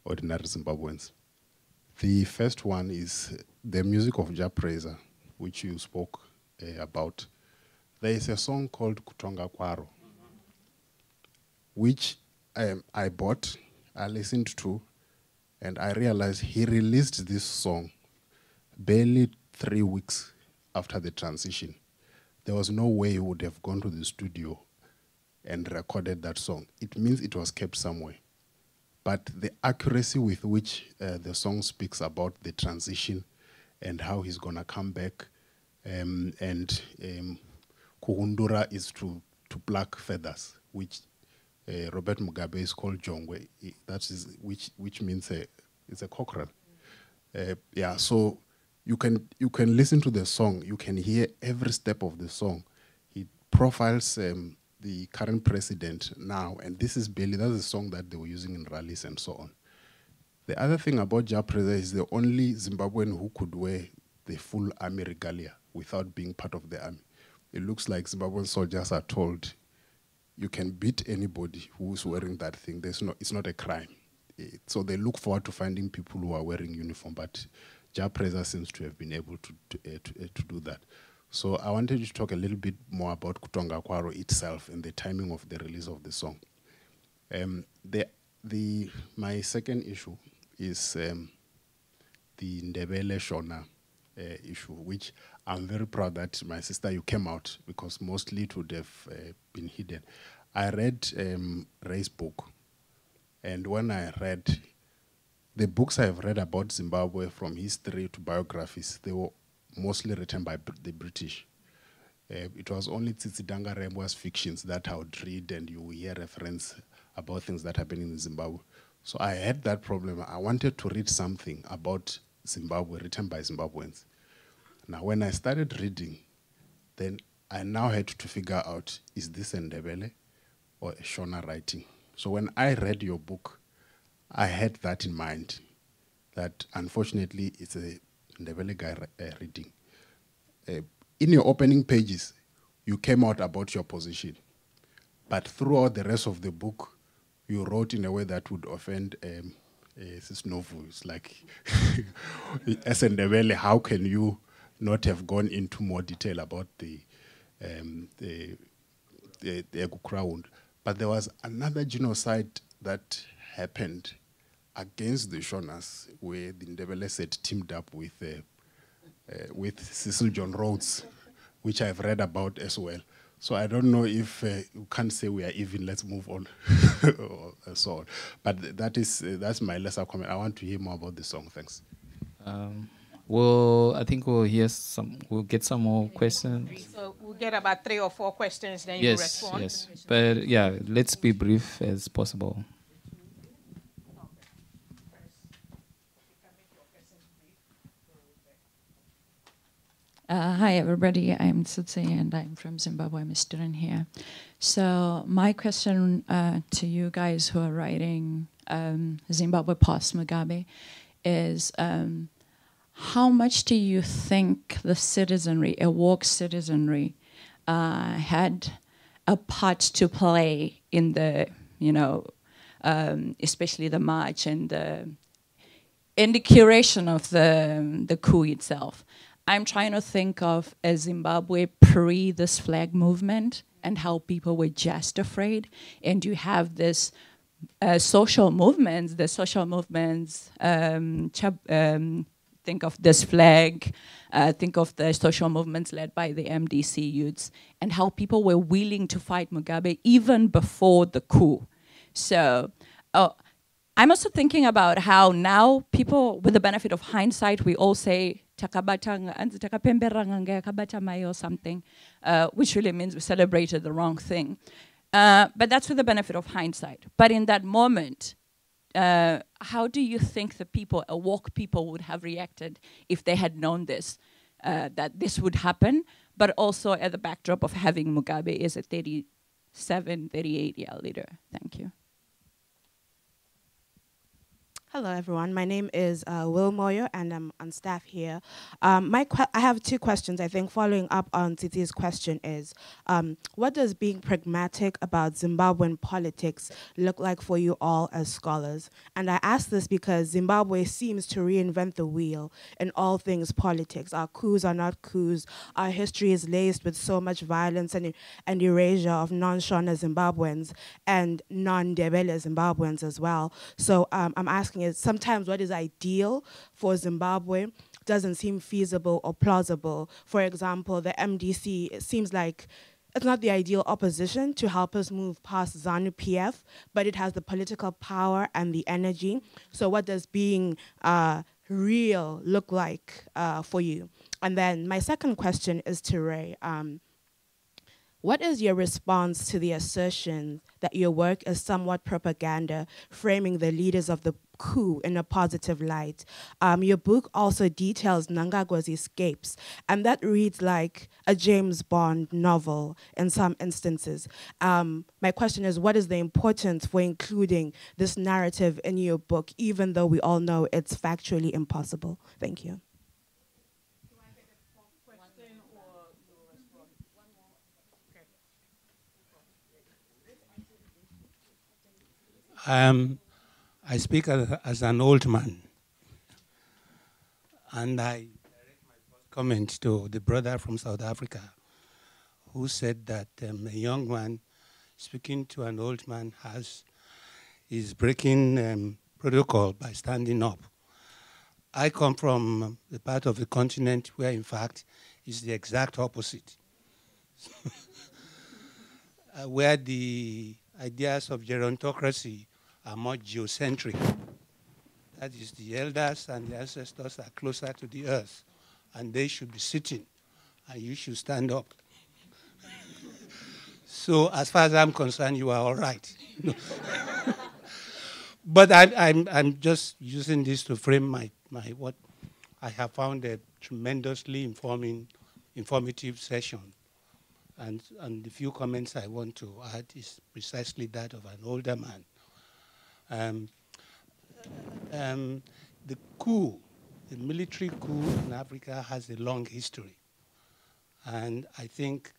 ordinary Zimbabweans. The first one is the music of Japreza, which you spoke about. There is a song called Kutonga Kwaro, which I bought, I listened to, and I realized he released this song barely 3 weeks after the transition. There was no way he would have gone to the studio and recorded that song. It means it was kept somewhere. But the accuracy with which the song speaks about the transition and how he's going to come back, and Kuhundura is to pluck feathers, which Robert Mugabe is called Jongwe, which means it's a cockerel. Yeah, so you can listen to the song. You can hear every step of the song. He profiles the current president now, and this is barely, that's a song that they were using in rallies and so on. The other thing about Japreza is the only Zimbabwean who could wear the full army regalia without being part of the army. It looks like Zimbabwean soldiers are told, you can beat anybody who's wearing that thing. It's not a crime. So they look forward to finding people who are wearing uniform, but Japreza seems to have been able to do that. So I wanted you to talk a little bit more about Kutongakwaru itself and the timing of the release of the song. My second issue is the Ndebele Shona issue, which I'm very proud that my sister, you came out, because mostly it would have been hidden. I read Ray's book, and when I read the books I've read about Zimbabwe, from history to biographies, they were mostly written by the British. It was only Tsitsidanga Rembo's fictions that I would read, and you hear reference about things that happen in Zimbabwe. So I had that problem. I wanted to read something about Zimbabwe written by Zimbabweans. Now, when I started reading, then I now had to figure out, is this a Ndebele or a Shona writing? So when I read your book, I had that in mind, that unfortunately it's a Ndebele guy reading. In your opening pages, you came out about your position. But throughout the rest of the book, you wrote in a way that would offend this Novuyo. It's like, as a Ndebele, how can you not have gone into more detail about the Egukra? But there was another genocide that happened against the Shonas, where the Ndebele had teamed up with Cecil John Rhodes, which I've read about as well. So I don't know if you can't say we are even, let's move on, or so on. But that's my lesser comment. I want to hear more about the song. Thanks. Well, I think we'll get some more questions. So we'll get about 3 or 4 questions, then you respond. Yes, but yeah, let's be brief as possible. Hi, everybody. I'm Tsutsi, and I'm from Zimbabwe. I'm a student here. So my question to you guys who are writing Zimbabwe post Mugabe is, how much do you think the citizenry, a woke citizenry, had a part to play in the, especially the march and the curation of the coup itself? I'm trying to think of a Zimbabwe pre this flag movement and how people were just afraid. And you have this social movements, think of this flag, think of the social movements led by the MDC youths, and how people were willing to fight Mugabe even before the coup. So I'm also thinking about how now people, with the benefit of hindsight, we all say, or something, which really means we celebrated the wrong thing. But that's with the benefit of hindsight. But in that moment, how do you think the people, woke people, would have reacted if they had known this, that this would happen, but also at the backdrop of having Mugabe as a 37, 38-year leader? Thank you. Hello, everyone. My name is Will Moyo, and I'm on staff here. I have 2 questions, I think, following up on Titi's question is, what does being pragmatic about Zimbabwean politics look like for you all as scholars? And I ask this because Zimbabwe seems to reinvent the wheel in all things politics. Our coups are not coups. Our history is laced with so much violence and erasure of non-Shona Zimbabweans and non-Ndebele Zimbabweans as well. So I'm asking is, sometimes what is ideal for Zimbabwe doesn't seem feasible or plausible. For example, the MDC, it seems like it's not the ideal opposition to help us move past ZANU-PF, but it has the political power and the energy. So what does being real look like for you? And then my second question is to Ray. What is your response to the assertion that your work is somewhat propaganda, framing the leaders of the coup in a positive light. Your book also details Mnangagwa's escapes, and that reads like a James Bond novel in some instances. My question is, what is the importance for including this narrative in your book, even though we all know it's factually impossible? Thank you. I speak as an old man, and I direct my first comment to the brother from South Africa who said that a young man speaking to an old man is breaking protocol by standing up. I come from the part of the continent where, in fact, it's the exact opposite, where the ideas of gerontocracy are more geocentric. That is, the elders and the ancestors are closer to the earth, and they should be sitting, and you should stand up. So as far as I'm concerned, you are all right. But I'm just using this to frame my what I have found a tremendously informative session. And the few comments I want to add is precisely that of an older man. The coup, the military coup in Africa has a long history. And I think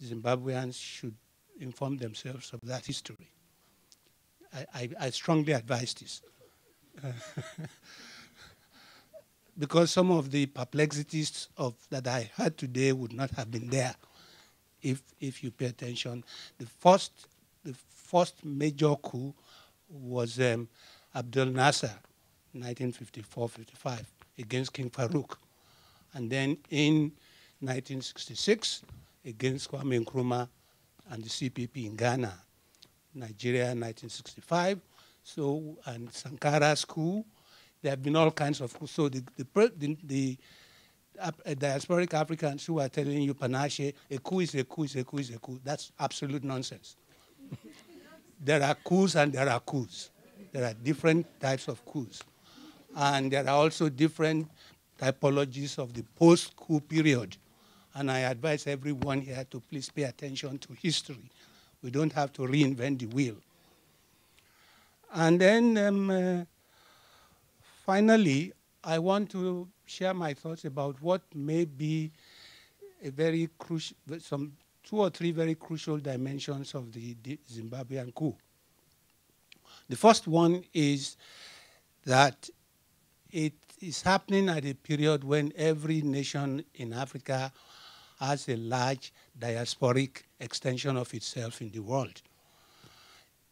Zimbabweans should inform themselves of that history. I strongly advise this. Because some of the perplexities that I heard today would not have been there if you pay attention. The first major coup was Abdel Nasser, 1954-55, against King Farouk. And then in 1966, against Kwame Nkrumah and the CPP in Ghana. Nigeria, 1965. So, and Sankara's coup. There have been all kinds of coups. So the diasporic Africans who are telling you, Panashe, a coup is a coup is a coup is a coup, that's absolute nonsense. There are coups and there are coups. There are different types of coups. And there are also different typologies of the post-coup period. And I advise everyone here to please pay attention to history. We don't have to reinvent the wheel. And then finally, I want to share my thoughts about what may be a very crucial, some 2 or 3 very crucial dimensions of the Zimbabwean coup. The first one is that it is happening at a period when every nation in Africa has a large diasporic extension of itself in the world.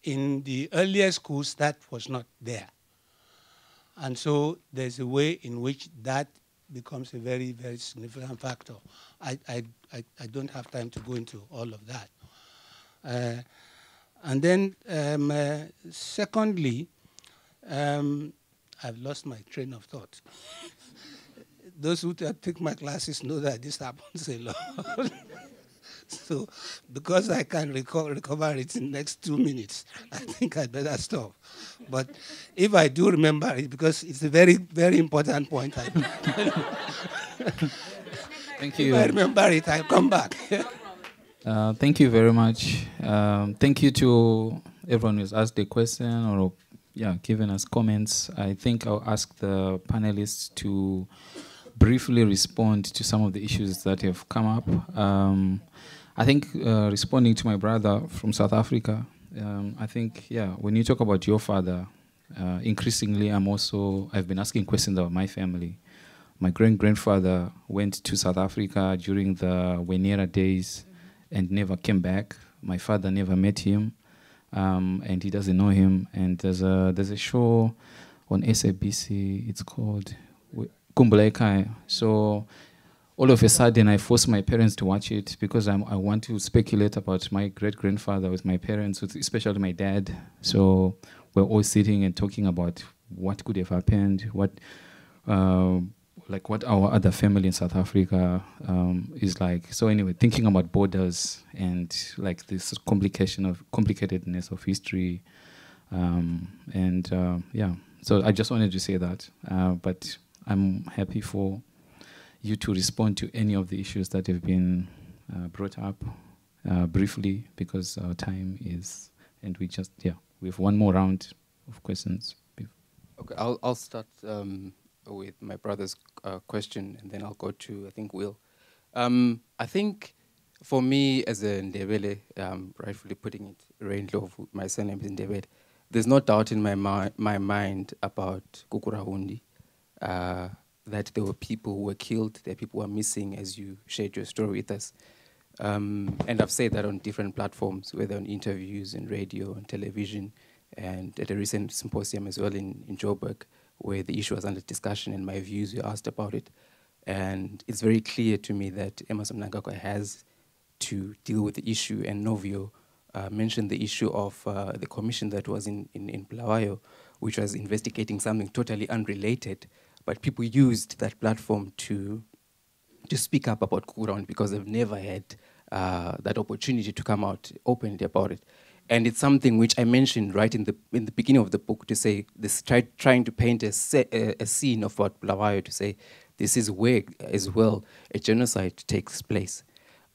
In the earliest coups, that was not there. And so there's a way in which that becomes a very, very significant factor. I don't have time to go into all of that. And then secondly, I've lost my train of thought. Those who take my classes know that this happens a lot. So because I can recover it in the next 2 minutes, I think I'd better stop. But if I do remember it, because it's a very, very important point. Thank you. If I remember it, I'll come back. Thank you very much. Thank you to everyone who's asked a question or given us comments. I think I'll ask the panelists to briefly respond to some of the issues that have come up. I think responding to my brother from South Africa, I think, when you talk about your father, increasingly I've been asking questions about my family. My great-grandfather went to South Africa during the Wenera days and never came back. My father never met him, and he doesn't know him. And there's a show on SABC, it's called Kumbuleka. So all of a sudden, I forced my parents to watch it because I want to speculate about my great-grandfather with my parents, especially my dad. So we're all sitting and talking about what could have happened, what our other family in South Africa is like. So anyway, thinking about borders and like this complicatedness of history, So I just wanted to say that, but I'm happy for you to respond to any of the issues that have been brought up briefly, because our time is, and we have one more round of questions. Okay, I'll start with my brother's question, and then I'll go to, I think, Will. I think for me as a Ndebele, rightfully putting it, Ndlovu, my surname is Ndebele, there's no doubt in my mind about Kukurahundi, that there were people who were killed, there are people who are missing, as you shared your story with us. And I've said that on different platforms, whether on interviews, in radio, on television, and at a recent symposium as well in Joburg, where the issue was under discussion and my views were asked about it. And it's very clear to me that Emmerson Mnangagwa has to deal with the issue, and Novuyo mentioned the issue of the commission that was in Bulawayo, which was investigating something totally unrelated, but people used that platform to speak up about Kukurahundi because they've never had that opportunity to come out openly about it. And it's something which I mentioned right in the beginning of the book, to say this, trying to paint a scene of what Bulawayo, to say this is where as well a genocide takes place.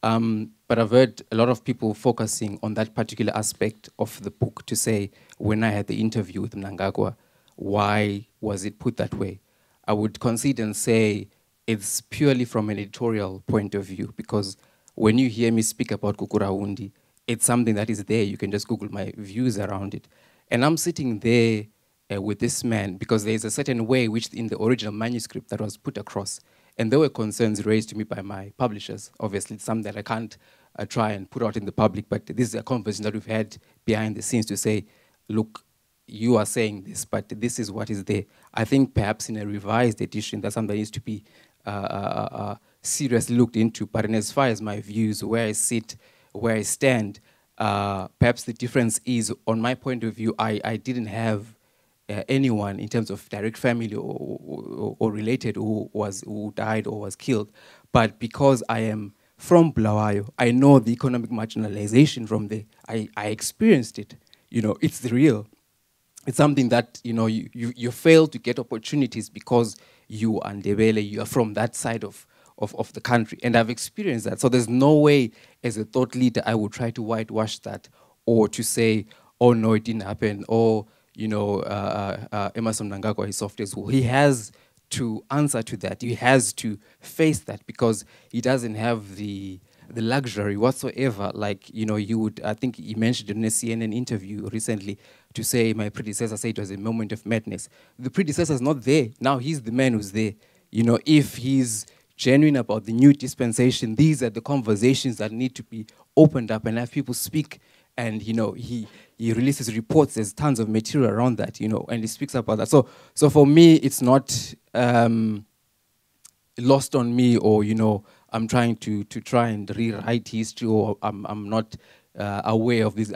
But I've heard a lot of people focusing on that particular aspect of the book, to say, when I had the interview with Mnangagwa, why was it put that way? I would concede and say it's purely from an editorial point of view, because when you hear me speak about Kukurahundi, it's something that is there. You can just Google my views around it. And I'm sitting there with this man because there's a certain way which in the original manuscript that was put across. And there were concerns raised to me by my publishers. Obviously, it's something that I can't try and put out in the public, but this is a conversation that we've had behind the scenes to say, look, you are saying this, but this is what is there. I think perhaps in a revised edition, that's something that needs to be seriously looked into. But in as far as my views, where I sit, where I stand, perhaps the difference is, on my point of view, I didn't have anyone in terms of direct family or related who died or was killed. But because I am from Bulawayo, I know the economic marginalization from there. I experienced it. You know, it's real. It's something that, you know, you fail to get opportunities because you are Ndebele, you are from that side of the country. And I've experienced that. So there's no way as a thought leader I would try to whitewash that, or to say, oh no, it didn't happen, or, you know, Emmerson Mnangagwa is soft as well. He has to answer to that. He has to face that, because he doesn't have the luxury whatsoever. Like, you know, you would, I think he mentioned in a CNN interview recently, to say my predecessor said it was a moment of madness. The predecessor's not there. Now he's the man who's there. You know, if he's genuine about the new dispensation, these are the conversations that need to be opened up and have people speak. And, you know, he releases reports, there's tons of material around that, you know, and he speaks about that. So for me, it's not lost on me, or, you know, I'm trying to try and rewrite history, or I'm not aware of this.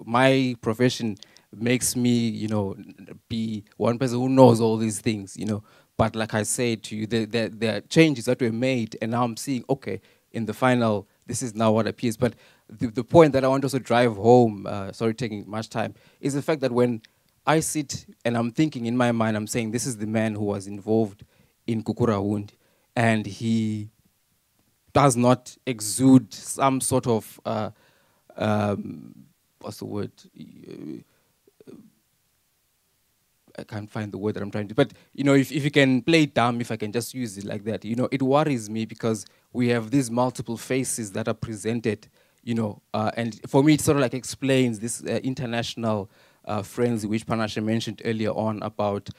My profession makes me, you know, be one person who knows all these things, you know. But like I said to you, there are changes that were made, and now I'm seeing, okay, in the final, this is now what appears. But the point that I want to also drive home, sorry taking much time, is the fact that when I sit and I'm thinking in my mind, I'm saying this is the man who was involved in Kukurahundi, and he does not exude some sort of, what's the word? I can't find the word that I'm trying to, but, you know, if you can play dumb, if I can just use it like that, you know, it worries me, because we have these multiple faces that are presented, you know, and for me it sort of like explains this international frenzy which Panashe mentioned earlier on about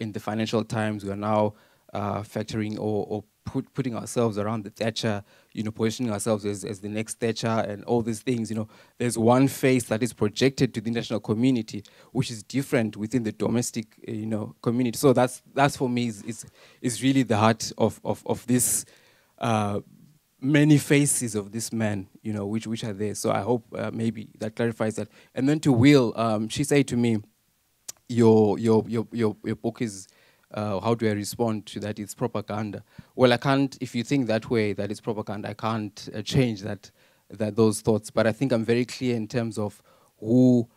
in the Financial Times, we are now factoring or putting ourselves around the Thatcher, you know, positioning ourselves as the next Thatcher and all these things, you know. There's one face that is projected to the international community, which is different within the domestic, you know, community. So that's for me is really the heart of this many faces of this man, you know, which are there. So I hope maybe that clarifies that. And then to Will, she said to me, your book is, how do I respond to that? It's propaganda. Well, I can't, if you think that way, that it's propaganda, I can't change those thoughts. But I think I'm very clear in terms of who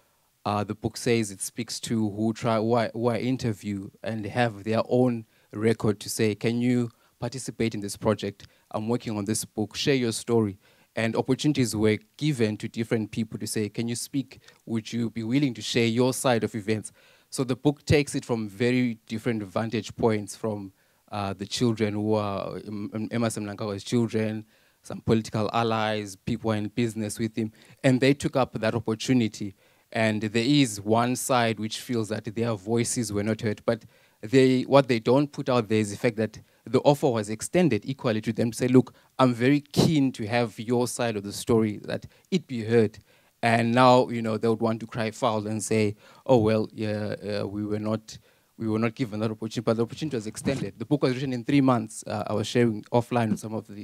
the book says it speaks to who I interview and have their own record to say, can you participate in this project? I'm working on this book, share your story. And opportunities were given to different people to say, can you speak? Would you be willing to share your side of events? So the book takes it from very different vantage points, from the children who are Emmerson Mnangagwa's children, some political allies, people who are in business with him, and they took up that opportunity. And there is one side which feels that their voices were not heard, but what they don't put out there is the fact that the offer was extended equally to them to say, look, I'm very keen to have your side of the story, that it be heard. And now, you know, they would want to cry foul and say, oh, well, yeah, we were not given that opportunity, but the opportunity was extended. The book was written in 3 months. I was sharing offline with some of the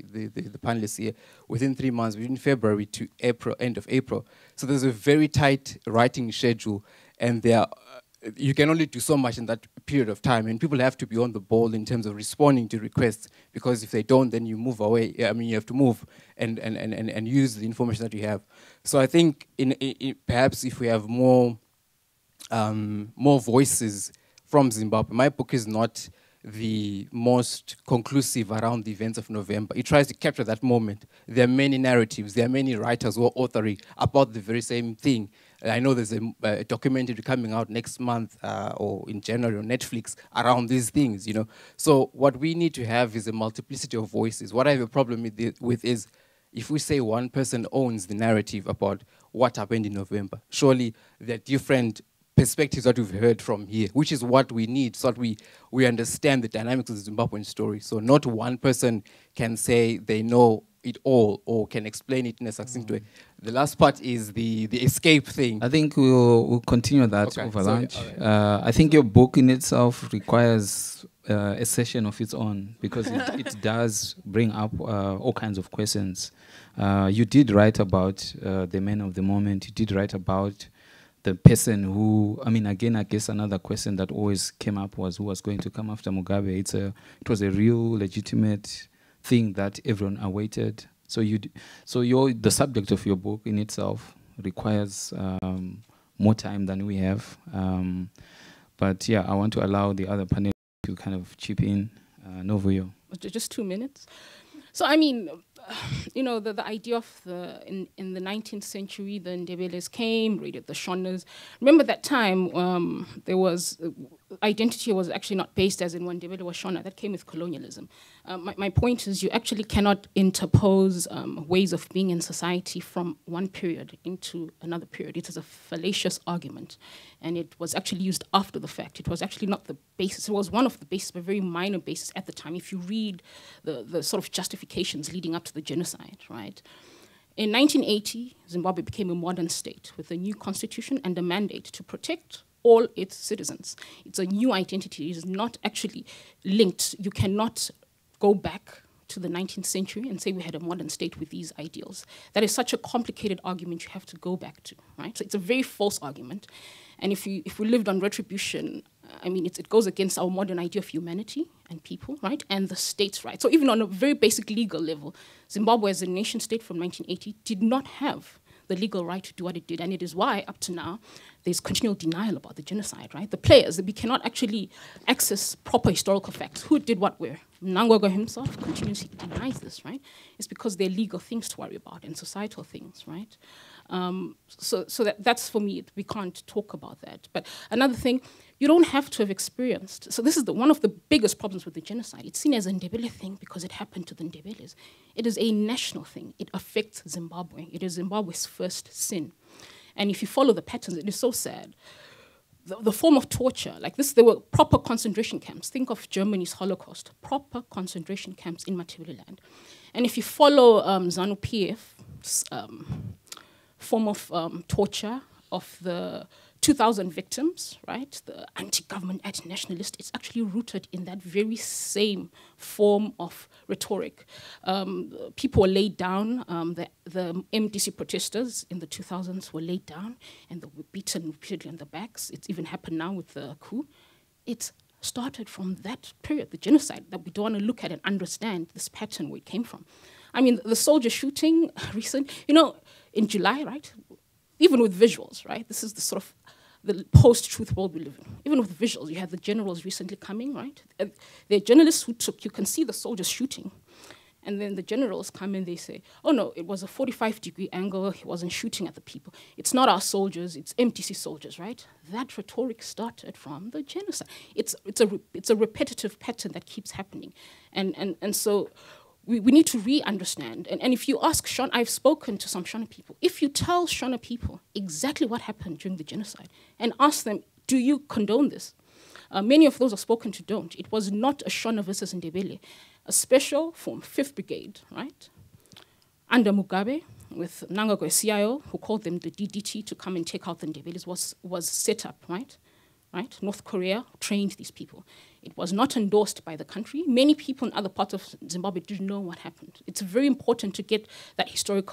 panelists here. Within 3 months, within February to April, end of April. So there's a very tight writing schedule, and you can only do so much in that period of time, and people have to be on the ball in terms of responding to requests, because if they don't, then you move away. I mean, you have to move and use the information that you have. So I think perhaps if we have more voices from Zimbabwe, my book is not the most conclusive around the events of November. It tries to capture that moment. There are many narratives, there are many writers who are authoring about the very same thing. I know there's a documentary coming out next month or in January on Netflix around these things, you know. So what we need to have is a multiplicity of voices. What I have a problem with is if we say one person owns the narrative about what happened in November, surely there are different perspectives that we've heard from here, which is what we need so that we understand the dynamics of the Zimbabwean story. So not one person can say they know it all or can explain it in a succinct way. The last part is the escape thing. I think we'll continue that over lunch. Right. I think your book in itself requires a session of its own, because it does bring up all kinds of questions. You did write about the men of the moment. You did write about the person who, I mean, again, I guess another question that always came up was who was going to come after Mugabe. It was a real legitimate thing that everyone awaited. So the subject of your book in itself requires more time than we have. But yeah, I want to allow the other panelists to kind of chip in. Novuyo. Just 2 minutes. So I mean, you know, the idea of in the 19th century, the Ndebeles came, raided the Shonas. Remember that time there was identity was actually not based as in when Ndebele was Shona. That came with colonialism. My point is you actually cannot interpose ways of being in society from one period into another period. It is a fallacious argument, and it was actually used after the fact. It was actually not the basis. It was one of the bases, but very minor basis at the time. If you read the sort of justifications leading up to the genocide, right? In 1980, Zimbabwe became a modern state with a new constitution and a mandate to protect all its citizens. It's a new identity. It is not actually linked. You cannot go back to the 19th century and say we had a modern state with these ideals. That is such a complicated argument you have to go back to, right? So it's a very false argument. And if we lived on retribution, I mean, it goes against our modern idea of humanity and people, right? And the state's rights. So even on a very basic legal level, Zimbabwe as a nation state from 1980 did not have the legal right to do what it did. And it is why, up to now, there's continual denial about the genocide, right? The players, we cannot actually access proper historical facts. Who did what where? Mnangagwa himself continuously denies this, right? It's because there are legal things to worry about and societal things, right? So that's for me, we can't talk about that. But another thing, you don't have to have experienced. So this is one of the biggest problems with the genocide. It's seen as a Ndebele thing because it happened to the Ndebeles. It is a national thing. It affects Zimbabwe. It is Zimbabwe's first sin. And if you follow the patterns, it is so sad. The form of torture, like this, there were proper concentration camps. Think of Germany's Holocaust, proper concentration camps in Matabeleland. And if you follow ZANU-PF's form of torture of the 2,000 victims, right? The anti-government, anti-nationalist, it's actually rooted in that very same form of rhetoric. People were laid down, the MDC protesters in the 2000s were laid down and they were beaten repeatedly on the backs. It's even happened now with the coup. It started from that period, the genocide, that we don't want to look at and understand this pattern where it came from. I mean, the soldier shooting recent, you know, in July, right? Even with visuals, right? This is the sort of the post-truth world we live in. Even with visuals, you had the generals recently coming, right? They're journalists who you can see the soldiers shooting. And then the generals come and they say, oh no, it was a 45-degree angle, he wasn't shooting at the people. It's not our soldiers, it's MTC soldiers, right? That rhetoric started from the genocide. It's a repetitive pattern that keeps happening. And so we need to re-understand. And if you ask Shona, I've spoken to some Shona people, if you tell Shona people exactly what happened during the genocide and ask them, do you condone this? Many of those I've spoken to don't. It was not a Shona versus Ndebele. A special from 5th Brigade, right? Under Mugabe, with Mnangagwa CIO, who called them the DDT to come and take out the Ndebeles, was set up, right? North Korea trained these people. It was not endorsed by the country. Many people in other parts of Zimbabwe didn't know what happened. It's very important to get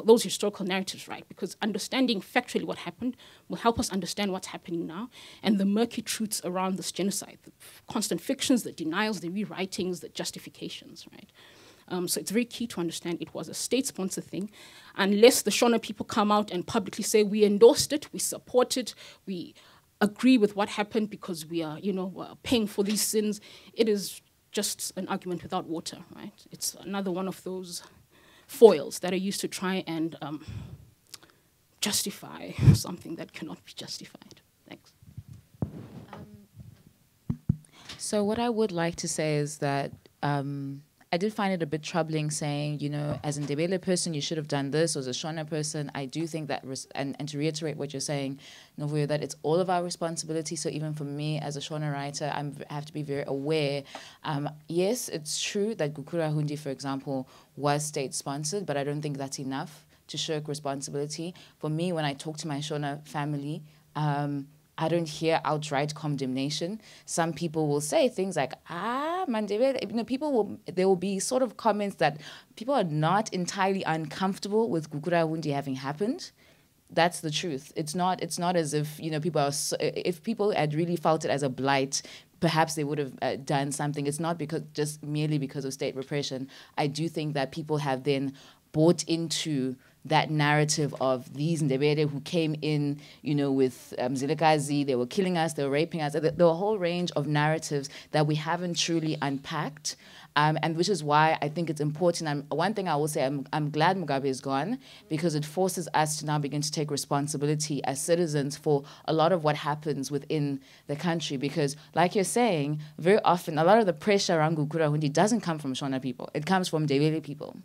those historical narratives right, because understanding factually what happened will help us understand what's happening now and the murky truths around this genocide, the constant fictions, the denials, the rewritings, the justifications, right? So it's very key to understand it was a state-sponsored thing. Unless the Shona people come out and publicly say, we endorsed it, we support it, we agree with what happened because we are, paying for these sins, it is just an argument without water, right? It's another one of those foils that are used to try and justify something that cannot be justified. Thanks. So what I would like to say is that I did find it a bit troubling saying, as a Ndebele person, you should have done this, or as a Shona person. I do think that, and to reiterate what you're saying, Novuyo, that it's all of our responsibility. So even for me as a Shona writer, I have to be very aware. Yes, it's true that Gukurahundi, for example, was state-sponsored, but I don't think that's enough to shirk responsibility. For me, when I talk to my Shona family, I don't hear outright condemnation. Some people will say things like, Mandebele, there will be sort of comments that people are not entirely uncomfortable with Gukurahundi having happened. That's the truth. It's not as if, people are, if people had really felt it as a blight, perhaps they would have done something. It's not just merely because of state repression. I do think that people have then bought into that narrative of these Ndebele who came in, with Zilikazi, they were killing us, they were raping us. There were a whole range of narratives that we haven't truly unpacked, and which is why I think it's important. One thing I will say, I'm glad Mugabe is gone, because it forces us to now begin to take responsibility as citizens for a lot of what happens within the country. Because, like you're saying, very often, a lot of the pressure around Gukurahundi doesn't come from Shona people. It comes from Ndebele people.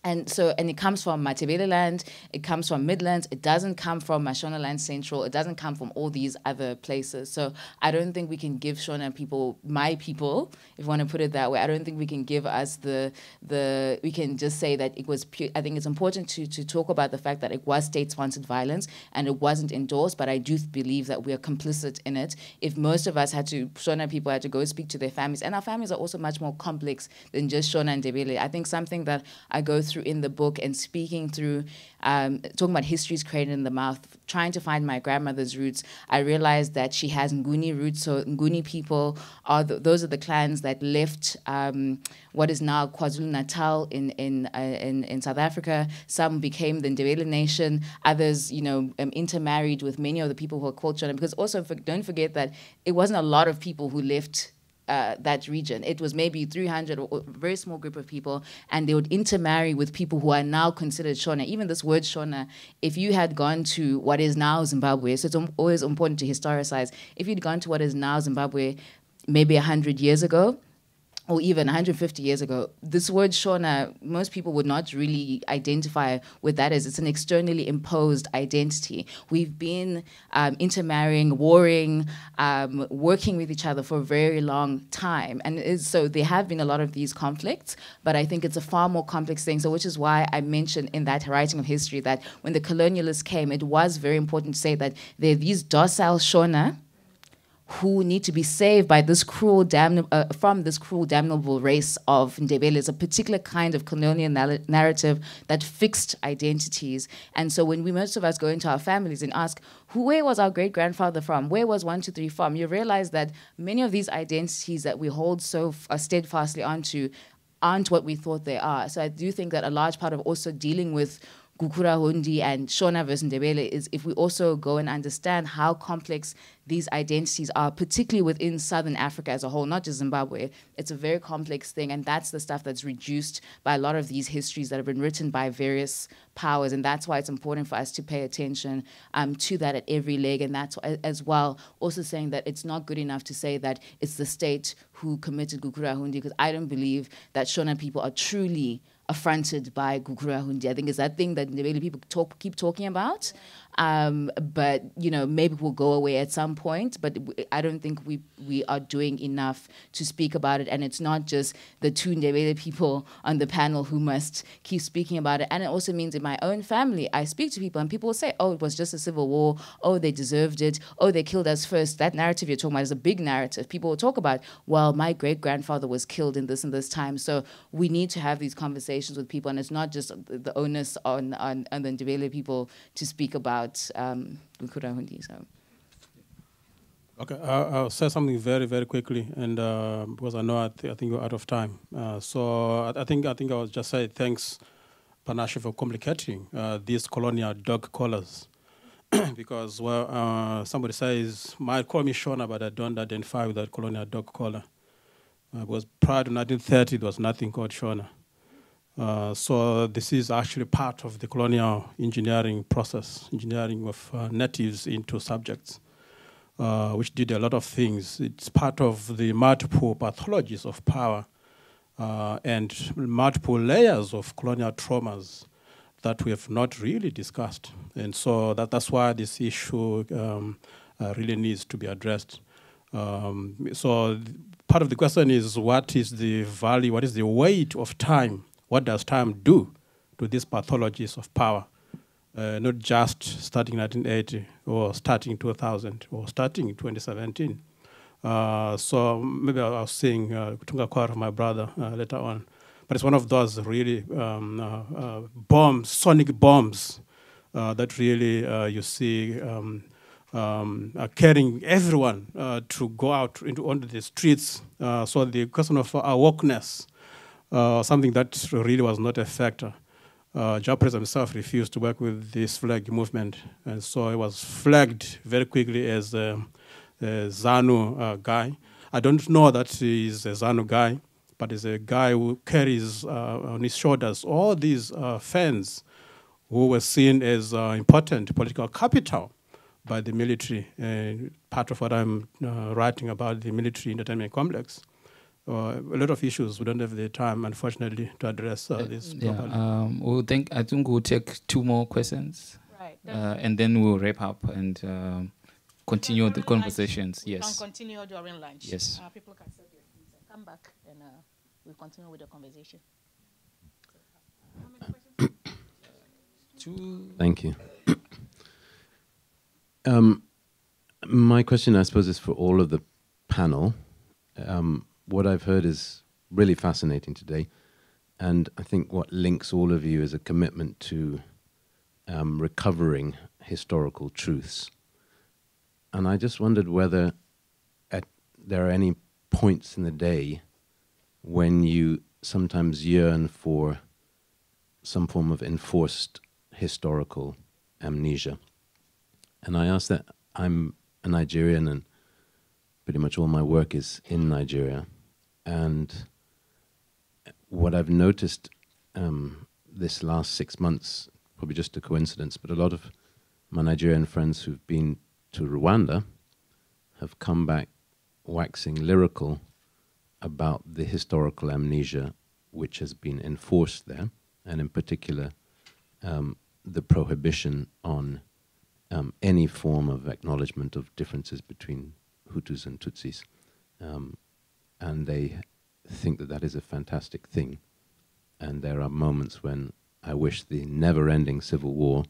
And it comes from Matebele land, it comes from Midlands, it doesn't come from Mashona Land Central, it doesn't come from all these other places. So I don't think we can give Shona people, my people, if you want to put it that way, I don't think we can give us we can just say that it was pure. I think it's important to talk about the fact that it was state-sponsored violence and it wasn't endorsed, but I do believe that we are complicit in it. If most of us Shona people had to go speak to their families, and our families are also much more complex than just Shona and Ndebele. I think something that I go through in the book and speaking through, talking about histories created in the mouth, trying to find my grandmother's roots, I realized that she has Nguni roots. So Nguni people those are the clans that left what is now KwaZulu-Natal in South Africa. Some became the Ndebele nation. Others, intermarried with many of the people who are called Shona. Because also, don't forget that it wasn't a lot of people who left that region. It was maybe 300 or a very small group of people, and they would intermarry with people who are now considered Shona. Even this word Shona, if you had gone to what is now Zimbabwe, so it's always important to historicize, if you'd gone to what is now Zimbabwe maybe 100 years ago, or even 150 years ago, this word Shona, most people would not really identify with that as. It's an externally imposed identity. We've been intermarrying, warring, working with each other for a very long time. And so there have been a lot of these conflicts, but I think it's a far more complex thing. So which is why I mentioned in that writing of history that when the colonialists came, it was very important to say that there are these docile Shona who need to be saved by this from this cruel, damnable race of Ndebele. It's a particular kind of colonial narrative that fixed identities. And so when most of us go into our families and ask, where was our great-grandfather from? Where was 1, 2, 3 from? You realize that many of these identities that we hold so steadfastly onto aren't what we thought they are. So I do think that a large part of also dealing with Gukurahundi and Shona versus Ndebele is if we also go and understand how complex these identities are, particularly within Southern Africa as a whole, not just Zimbabwe. It's a very complex thing, and that's the stuff that's reduced by a lot of these histories that have been written by various powers, and that's why it's important for us to pay attention to that at every leg, and that's as well also saying that it's not good enough to say that it's the state who committed Gukurahundi, because I don't believe that Shona people are truly affronted by Gukurahundi. I think it's that thing that Ndebele people keep talking about. But, you know, maybe we'll go away at some point, but I don't think we are doing enough to speak about it. And it's not just the two Ndebele people on the panel who must keep speaking about it. And it also means in my own family, I speak to people and people will say, oh, it was just a civil war. Oh, they deserved it. Oh, they killed us first. That narrative you're talking about is a big narrative. People will talk about, well, my great-grandfather was killed in this and this time. So we need to have these conversations with people. And it's not just the onus on the Ndebele people to speak about Gukurahundi. So. Okay, I'll say something very, very quickly, and because I know I think we're out of time. So I think I was just say thanks, Panashe, for complicating these colonial dog collars, because well, somebody says might call me Shona, but I don't identify with that colonial dog collar. Because prior to 1930, there was nothing called Shona. So this is actually part of the colonial engineering process, engineering of natives into subjects, which did a lot of things. It's part of the multiple pathologies of power and multiple layers of colonial traumas that we have not really discussed. And so that's why this issue really needs to be addressed. So part of the question is, what is the value, what is the weight of time? What does time do to these pathologies of power? Not just starting 1980 or starting 2000 or starting 2017. So maybe I'll sing Kutunga Kwara, my brother, later on. But it's one of those really bombs, sonic bombs, that really you see carrying everyone to go out onto the streets. So the question of awokeness, something that really was not a factor. Japan himself refused to work with this flag movement, and so he was flagged very quickly as a ZANU guy. I don't know that he's a ZANU guy, but he's a guy who carries on his shoulders all these fans who were seen as important political capital by the military. Part of what I'm writing about the military entertainment complex. A lot of issues. We don't have the time, unfortunately, to address this properly. I think we'll take two more questions, right? And then we'll wrap up and continue the conversations. We yes. can continue during lunch. Yes. People can set their feet and come back, and we'll continue with the conversation. Thank you. My question, I suppose, is for all of the panel. What I've heard is really fascinating today, and I think what links all of you is a commitment to recovering historical truths. And I just wondered whether there are any points in the day when you sometimes yearn for some form of enforced historical amnesia. And I ask that. I'm a Nigerian, and pretty much all my work is in Nigeria. And what I've noticed this last 6 months, probably just a coincidence, but a lot of my Nigerian friends who've been to Rwanda have come back waxing lyrical about the historical amnesia which has been enforced there, and in particular the prohibition on any form of acknowledgement of differences between Hutus and Tutsis. And they think that that is a fantastic thing. And there are moments when I wish the never-ending civil war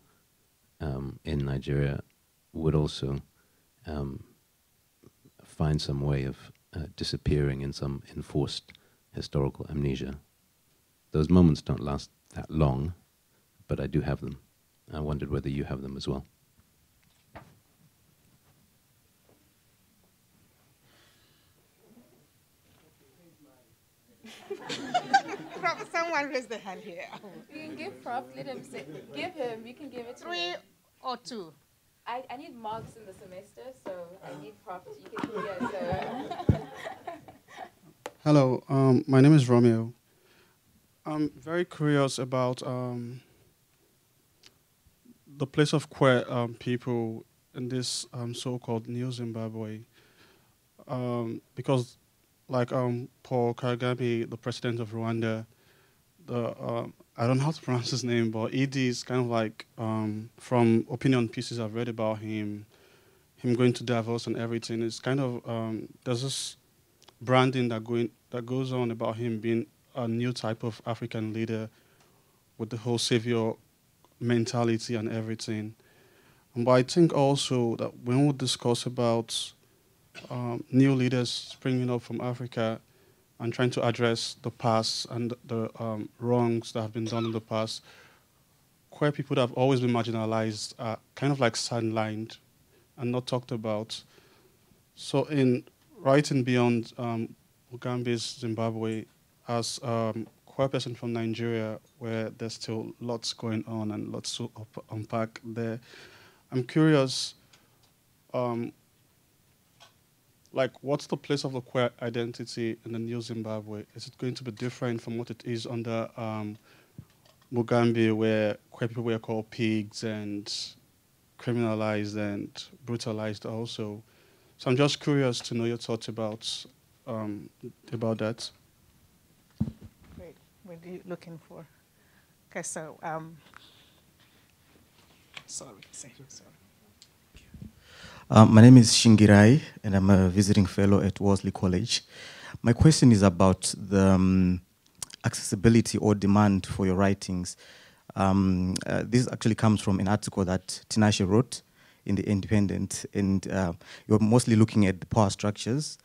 in Nigeria would also find some way of disappearing in some enforced historical amnesia. Those moments don't last that long, but I do have them. I wondered whether you have them as well. Someone raised the hand here. You can give props. Let him say. Give him. You can give it to 3 him. or 2. I need marks in the semester, so I need props. You can hear. Hello, my name is Romeo. I'm very curious about the place of queer people in this so-called New Zimbabwe. Because, like Paul Kagame, the president of Rwanda, I don't know how to pronounce his name, but ED is kind of like, from opinion pieces I've read about him going to Davos and everything, it's kind of, there's this branding that goes on about him being a new type of African leader with the whole savior mentality and everything. But I think also that when we discuss about new leaders springing up from Africa and trying to address the past and the wrongs that have been done in the past, queer people that have always been marginalized are kind of like sidelined and not talked about. So in writing beyond Mugabe's Zimbabwe, as a queer person from Nigeria, where there's still lots going on and lots to unpack there, I'm curious, like, what's the place of the queer identity in the new Zimbabwe? Is it going to be different from what it is under Mugabe, where queer people were called pigs and criminalized and brutalized also? So I'm just curious to know your thoughts about that. Great. What are you looking for? Okay, so, sorry. My name is Shingirai, and I'm a visiting fellow at Worsley College. My question is about the accessibility or demand for your writings. This actually comes from an article that Tinashe wrote in The Independent, and you're mostly looking at the power structures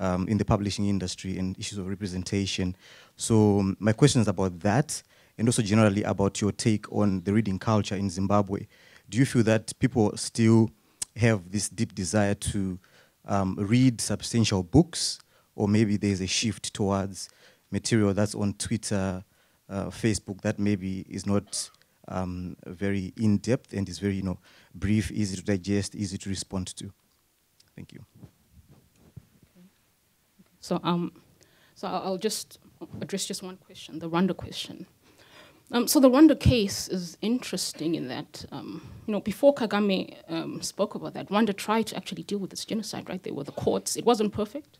in the publishing industry and issues of representation. So my question is about that, and also generally about your take on the reading culture in Zimbabwe. Do you feel that people still have this deep desire to read substantial books, or maybe there's a shift towards material that's on Twitter, Facebook, that maybe is not very in-depth and is very, brief, easy to digest, easy to respond to? Thank you. So I'll just address just one question, the Rwanda question. So the Rwanda case is interesting in that, before Kagame spoke about that, Rwanda tried to actually deal with this genocide, right? There were the courts. It wasn't perfect.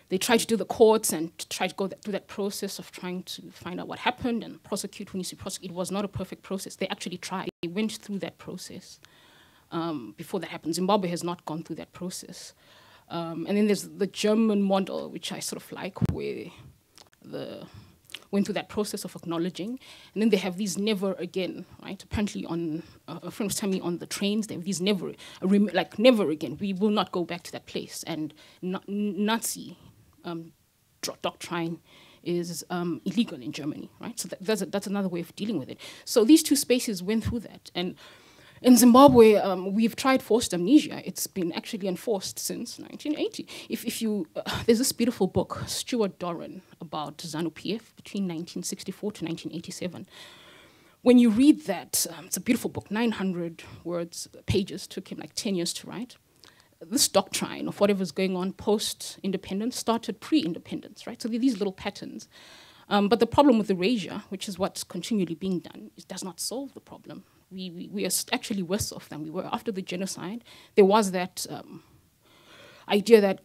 They tried to do the courts and tried to go through that process of trying to find out what happened and prosecute who needs to prosecute. It was not a perfect process. They actually tried. They went through that process before that happened. Zimbabwe has not gone through that process. And then there's the German model, which I sort of like, where went through that process of acknowledging, and then they have these never again, right? Apparently on, a friend was telling me on the trains, they have these never again, we will not go back to that place. And Nazi doctrine is illegal in Germany, right? So that's another way of dealing with it. So these two spaces went through that. And in Zimbabwe, we've tried forced amnesia. It's been actually enforced since 1980. If you, there's this beautiful book, Stuart Doran, about ZANU-PF between 1964 to 1987. When you read that, it's a beautiful book, 900 pages, took him like 10 years to write. This doctrine of whatever's going on post-independence started pre-independence, right? So there are these little patterns. But the problem with erasure, which is what's continually being done, it does not solve the problem. We are actually worse off than we were. After the genocide, there was that idea that,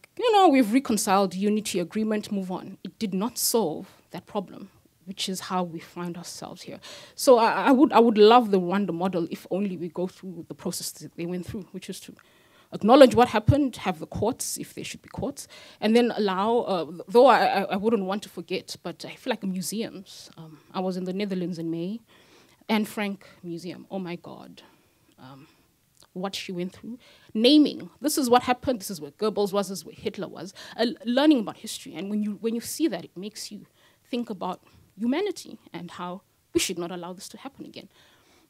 we've reconciled, unity, agreement, move on. It did not solve that problem, which is how we find ourselves here. So I would love the Rwanda model if only we go through the process that they went through, which is to acknowledge what happened, have the courts, if there should be courts, and then allow, though I wouldn't want to forget, but I feel like museums. I was in the Netherlands in May, Anne Frank Museum, oh my God, what she went through. Naming, this is what happened, this is where Goebbels was, this is where Hitler was. Learning about history, and when you see that, it makes you think about humanity and how we should not allow this to happen again.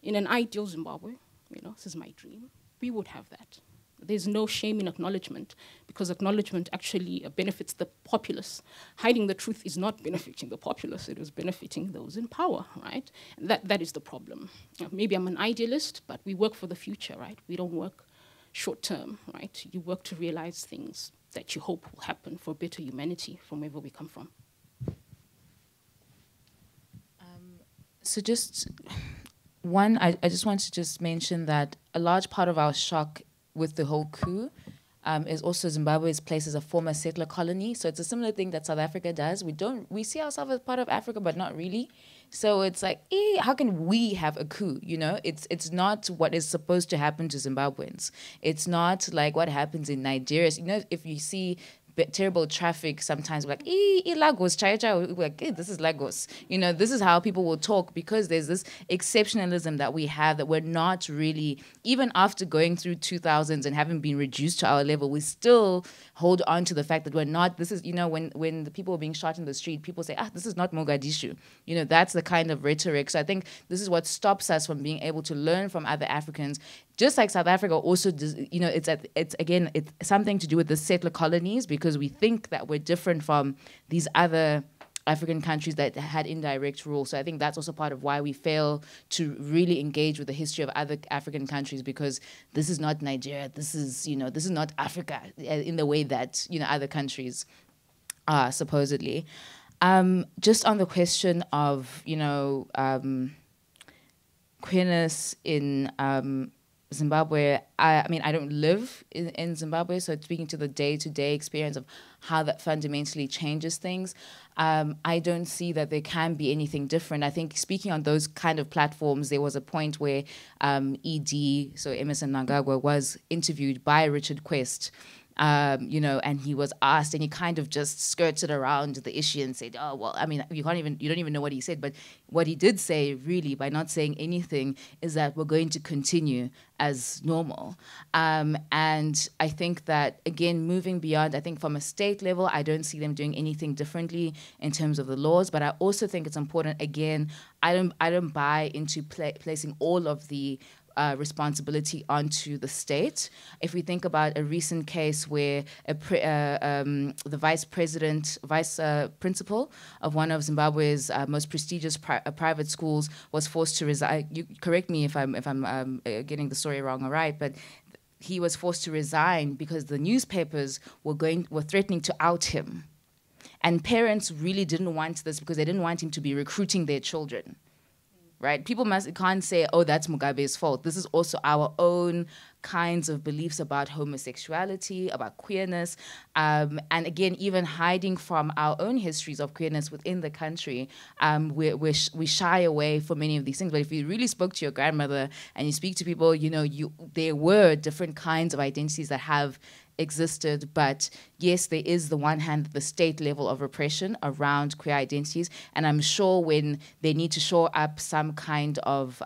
In an ideal Zimbabwe, this is my dream, we would have that. There's no shame in acknowledgement, because acknowledgement actually benefits the populace. Hiding the truth is not benefiting the populace, it is benefiting those in power, right? And that is the problem. Maybe I'm an idealist, but we work for the future, right? We don't work short term, right? You work to realize things that you hope will happen for better humanity from wherever we come from. So just one, I just want to just mention that a large part of our shock with the whole coup is also Zimbabwe's place as a former settler colony. So it's a similar thing that South Africa does. We see ourselves as part of Africa, but not really. So it's like, how can we have a coup? You know, it's not what is supposed to happen to Zimbabweans. It's not like what happens in Nigeria. You know, if you see terrible traffic, sometimes we're like, Lagos, we're like, this is Lagos. You know, this is how people will talk, because there's this exceptionalism that we have that we're not really, even after going through 2000s and having been reduced to our level, we still hold on to the fact that we're not, this is, you know, when the people are being shot in the street, people say, this is not Mogadishu. You know, that's the kind of rhetoric. So I think this is what stops us from being able to learn from other Africans. Just like South Africa also does, you know, it's something to do with the settler colonies, because we think that we're different from these other African countries that had indirect rule. So I think that's also part of why we fail to really engage with the history of other African countries, because this is not Nigeria, this is not Africa in the way that, you know, other countries are supposedly. Just on the question of, you know, queerness in Zimbabwe, I mean, I don't live in Zimbabwe, so speaking to the day-to-day experience of how that fundamentally changes things, I don't see that there can be anything different. I think speaking on those kind of platforms, there was a point where ED, so Emmerson Mnangagwa, was interviewed by Richard Quest, you know, and he was asked, and he kind of just skirted around the issue and said, oh, well, I mean, you don't even know what he said, but what he did say, really, by not saying anything, is that we're going to continue as normal. And I think that, again, moving beyond, I think from a state level, I don't see them doing anything differently in terms of the laws, but I also think it's important, again, I don't buy into placing all of the responsibility onto the state. If we think about a recent case where the vice principal of one of Zimbabwe's most prestigious private schools was forced to resign. You correct me if I'm getting the story wrong or right, but he was forced to resign because the newspapers were threatening to out him, and parents really didn't want this because they didn't want him to be recruiting their children. Right? People can't say, oh, that's Mugabe's fault. This is also our own kinds of beliefs about homosexuality, about queerness, and again, even hiding from our own histories of queerness within the country. We shy away from many of these things. But if you really spoke to your grandmother and you speak to people, you know, there were different kinds of identities that have existed, but yes, there is the one hand, the state level of repression around queer identities, and I'm sure when they need to shore up some kind of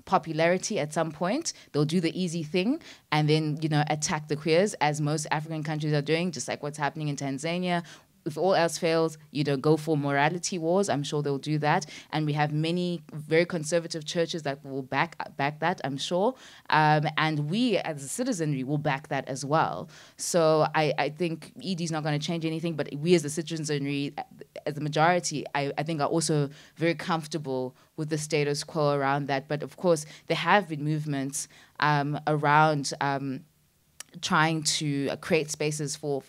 popularity at some point, they'll do the easy thing and then, you know, attack the queers, as most African countries are doing, just like what's happening in Tanzania. If all else fails, you know, go for morality wars. I'm sure they'll do that. And we have many very conservative churches that will back that, I'm sure. And we, as a citizenry, will back that as well. So I think ED is not going to change anything, but we as a citizenry, as the majority, I think are also very comfortable with the status quo around that. But of course, there have been movements around trying to create spaces for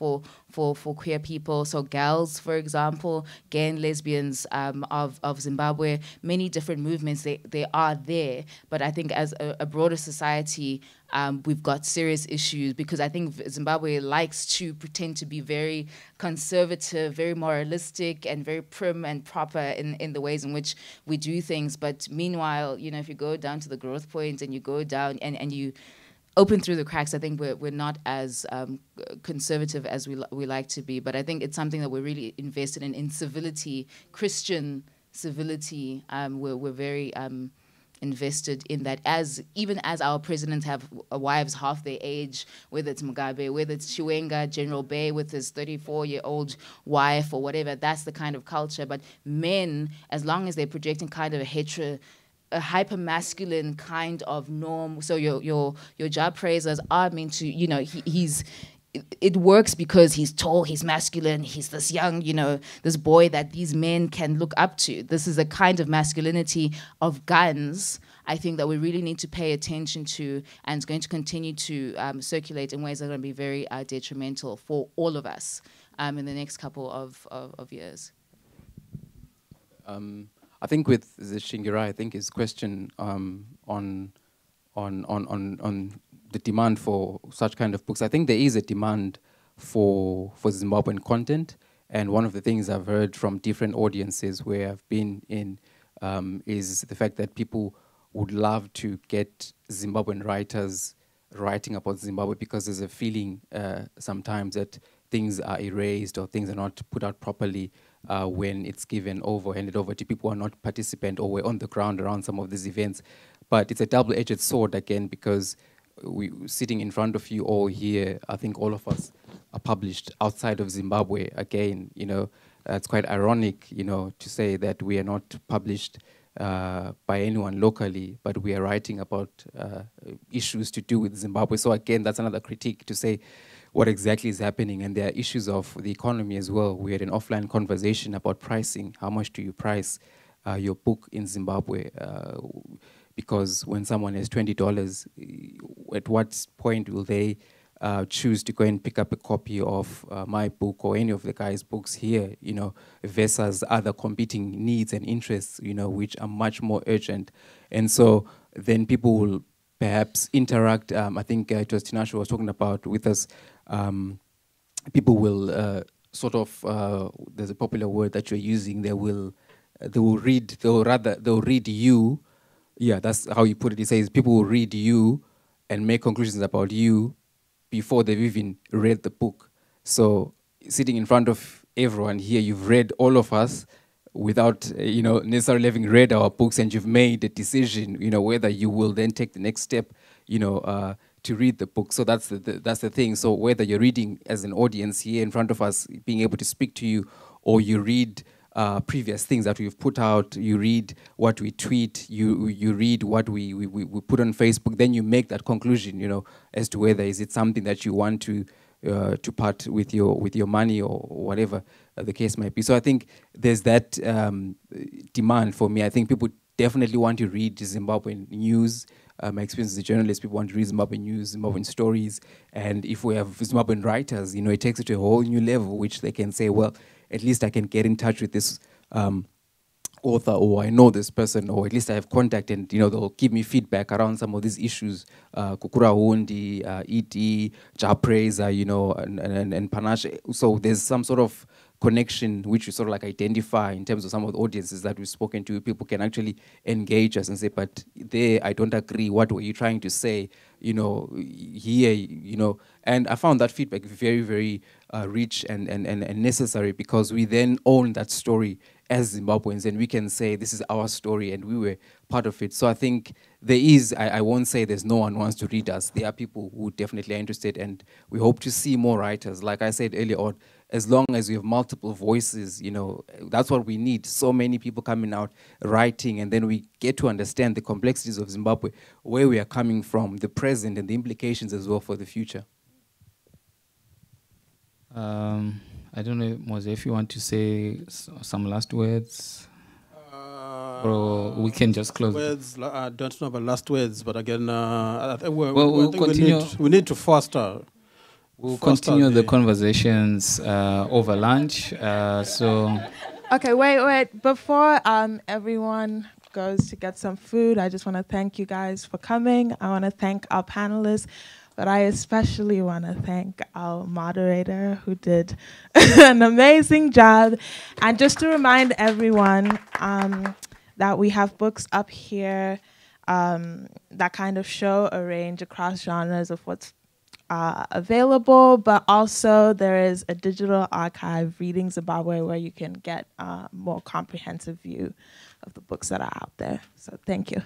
queer people. So girls, for example, gay and lesbians of Zimbabwe, many different movements, they are there. But I think as a broader society, we've got serious issues, because I think Zimbabwe likes to pretend to be very conservative, very moralistic, and very prim and proper in the ways in which we do things. But meanwhile, you know, if you go down to the growth point and you go down and you open through the cracks, I think we're not as conservative as we like to be. But I think it's something that we're really invested in civility, Christian civility. We're very invested in that, even as our presidents have wives half their age, whether it's Mugabe, whether it's Chiwenga, General Bay with his 34-year-old wife or whatever, that's the kind of culture. But men, as long as they're projecting kind of a a hyper masculine kind of norm. So your job praisers are meant to, you know, it works because he's tall, he's masculine, he's this young, you know, this boy that these men can look up to. This is a kind of masculinity of guns, I think, that we really need to pay attention to, and it's going to continue to circulate in ways that are going to be very detrimental for all of us in the next couple of years. I think with the Shingirai, I think his question on the demand for such kind of books, I think there is a demand for Zimbabwean content, and one of the things I've heard from different audiences where I've been in is the fact that people would love to get Zimbabwean writers writing about Zimbabwe, because there's a feeling sometimes that things are erased or things are not put out properly when it's handed over to people who are not participant or were on the ground around some of these events. But it's a double-edged sword again, because we sitting in front of you all here, I think all of us are published outside of Zimbabwe again. You know, it's quite ironic, you know, to say that we are not published by anyone locally, but we are writing about issues to do with Zimbabwe. So again, that's another critique to say what exactly is happening. And there are issues of the economy as well. We had an offline conversation about pricing. How much do you price your book in Zimbabwe? Because when someone has $20, at what point will they choose to go and pick up a copy of my book or any of the guys' books here, you know, versus other competing needs and interests, you know, which are much more urgent. And so then people will perhaps interact. I think it was Tinashe was talking about with us. People will sort of, there's a popular word that you're using, they will read you. Yeah, that's how you put it. He says people will read you and make conclusions about you before they've even read the book. So sitting in front of everyone here, you've read all of us without you know, necessarily having read our books, and you've made a decision, you know, whether you will then take the next step, you know, to read the book. So that's the thing. So whether you're reading as an audience here in front of us, being able to speak to you, or you read previous things that we've put out, you read what we tweet, you read what we put on Facebook, then you make that conclusion, you know, as to whether is it something that you want to part with your money or whatever the case might be. So I think there's that demand for me. I think people definitely want to read Zimbabwean news. My experience as a journalist, people want to read Zimbabwean news, Zimbabwean stories, and if we have Zimbabwean writers, you know, it takes it to a whole new level, which they can say, well, at least I can get in touch with this author, or I know this person, or at least I have contact, and you know, they'll give me feedback around some of these issues. Kukura Hundi, E.T., Japreza, you know, and Panashe. So there's some sort of connection which we sort of like identify in terms of some of the audiences that we've spoken to. People can actually engage us and say, but there, I don't agree. What were you trying to say? You know, here, you know. And I found that feedback very, very rich and necessary, because we then own that story as Zimbabweans, and we can say this is our story and we were part of it. So I think there is, I won't say there's no one wants to read us. There are people who definitely are interested, and we hope to see more writers. Like I said earlier on, as long as we have multiple voices, you know, that's what we need. So many people coming out, writing, and then we get to understand the complexities of Zimbabwe, where we are coming from, the present, and the implications as well for the future. I don't know, Mhoze, if you want to say some last words, or we can just close. Words, I don't know about last words, but again, I think we'll continue. We need to foster. We'll continue the conversations over lunch. So. Okay, wait. Before everyone goes to get some food, I just want to thank you guys for coming. I want to thank our panelists. But I especially want to thank our moderator, who did an amazing job. And just to remind everyone that we have books up here that kind of show a range across genres of what's available, but also there is a digital archive, Reading Zimbabwe, where you can get a more comprehensive view of the books that are out there. So thank you.